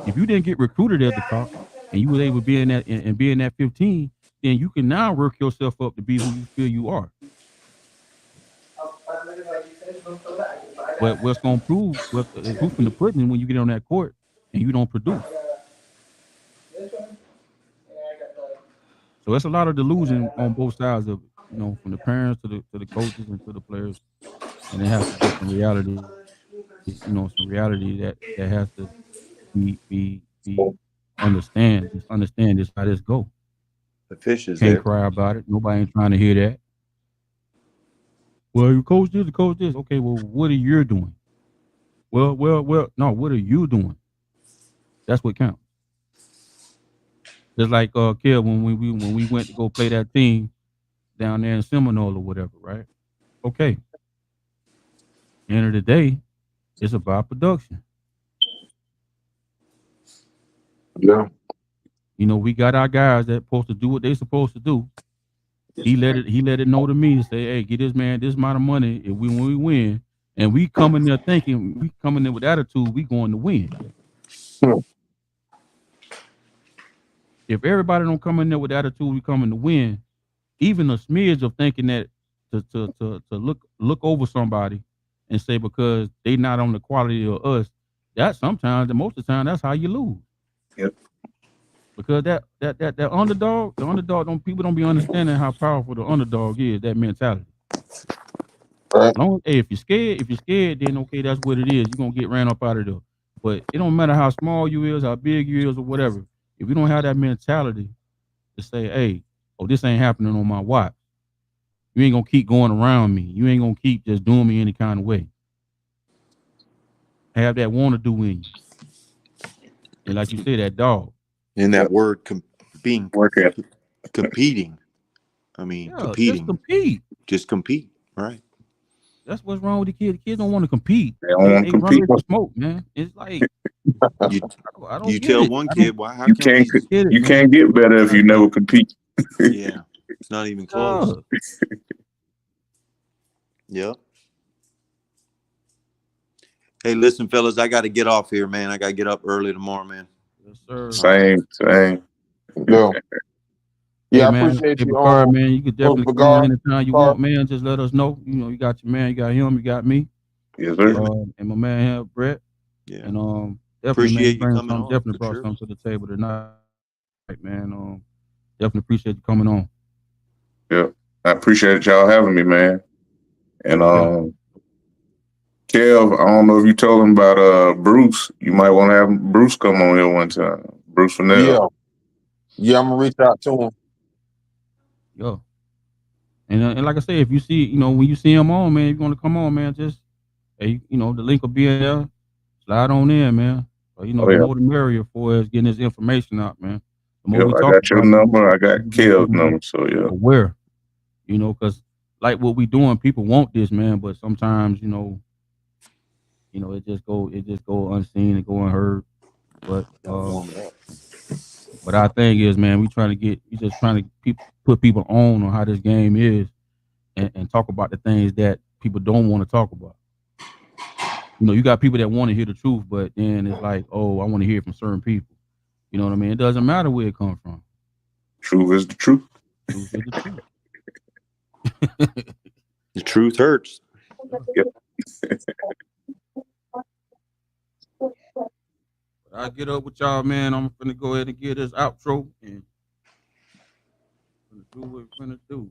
If you didn't get recruited at the top and you were able to be in that and be in that 15, then you can now work yourself up to be who you feel you are. But what's gonna prove what the proof in the pudding when you get on that court and you don't produce. So it's a lot of delusion on both sides of it, you know, from the parents to the coaches and to the players. And it has to be some reality, you know, some reality that has to be just understand this how this go. The fish is Can't there. cry about it. Nobody ain't trying to hear that. Well, you coach this, you coach this. Okay, well, what are you doing? Well, no, what are you doing? That's what counts. Just like Kel when we went to go play that team down there in Seminole or whatever, right? Okay. End of the day, it's about production. Yeah. You know, we got our guys that supposed to do what they supposed to do. He let it know to me to say, hey, get this man this amount of money if when we win. And we coming there thinking we coming in with attitude, we going to win. Hmm. If everybody don't come in there with attitude, we coming to win. Even a smidge of thinking that to look over somebody and say because they not on the quality of us, that sometimes, most of the time, that's how you lose. Yep. Because that underdog, the underdog don't people don't be understanding how powerful the underdog is, that mentality. Right. Hey, if you're scared, then okay, that's what it is. You're gonna get ran up out of there. But it don't matter how small you is, how big you is, or whatever. If you don't have that mentality to say, hey, oh, this ain't happening on my watch. You ain't gonna keep going around me. You ain't gonna keep just doing me any kind of way. Have that want to do in you. And like you said, that dog. And that Yep. word being Work at competing. I mean, Yeah, just competing. compete. Just compete. Right. That's what's wrong with the kids. The kids don't want to compete. They don't want to They run compete. away from smoke, man. It's like You I don't you get tell it. one I don't kid, why how You come can't he's get it, you man. can't get better if you never compete. yeah, it's not even close. Yeah. Yep. Hey, listen, fellas, I gotta get off here, man. I gotta get up early tomorrow, man. Yes, sir. Same. Yeah. Hey Yeah, I man, appreciate hey you Bakar, man, you could definitely come on Bagar. anytime you want, man. Just let us know. You know, you got your man, you got him, you got me, Yes, sir. and my man here, Brett. Yeah. And definitely, man, Appreciate you bring coming something. on Definitely for brought sure. something to the table tonight, man. Definitely appreciate you coming on. Yeah. I appreciate y'all having me, man. And Yeah. Kev, I don't know if you told him about Bruce. You might want to have Bruce come on here one time. Bruce Fennell. Yeah. Yeah, I'm gonna reach out to him. Yeah. And like I say, if you see, you know, when you see him on, man, if you want to come on, man, just hey, you know, the link will be in there. Slide on in, man. You know, Oh, the yeah. more the merrier for us getting this information out, man. The more Yep, we I talk got your about it, number. I got we're gonna Kel's be more number. So yeah. aware, you know, because like what we doing, people want this, man, but sometimes, you know, it just go unseen and go unheard. But but our thing is, man, we just trying to put people on how this game is and talk about the things that people don't want to talk about. You know, you got people that want to hear the truth, but then it's like, oh, I want to hear it from certain people. You know what I mean? It doesn't matter where it comes from. Truth is the truth. Truth is the truth. The truth hurts. I get up with y'all, man. I'm gonna go ahead and get this outro and gonna do what we're gonna do.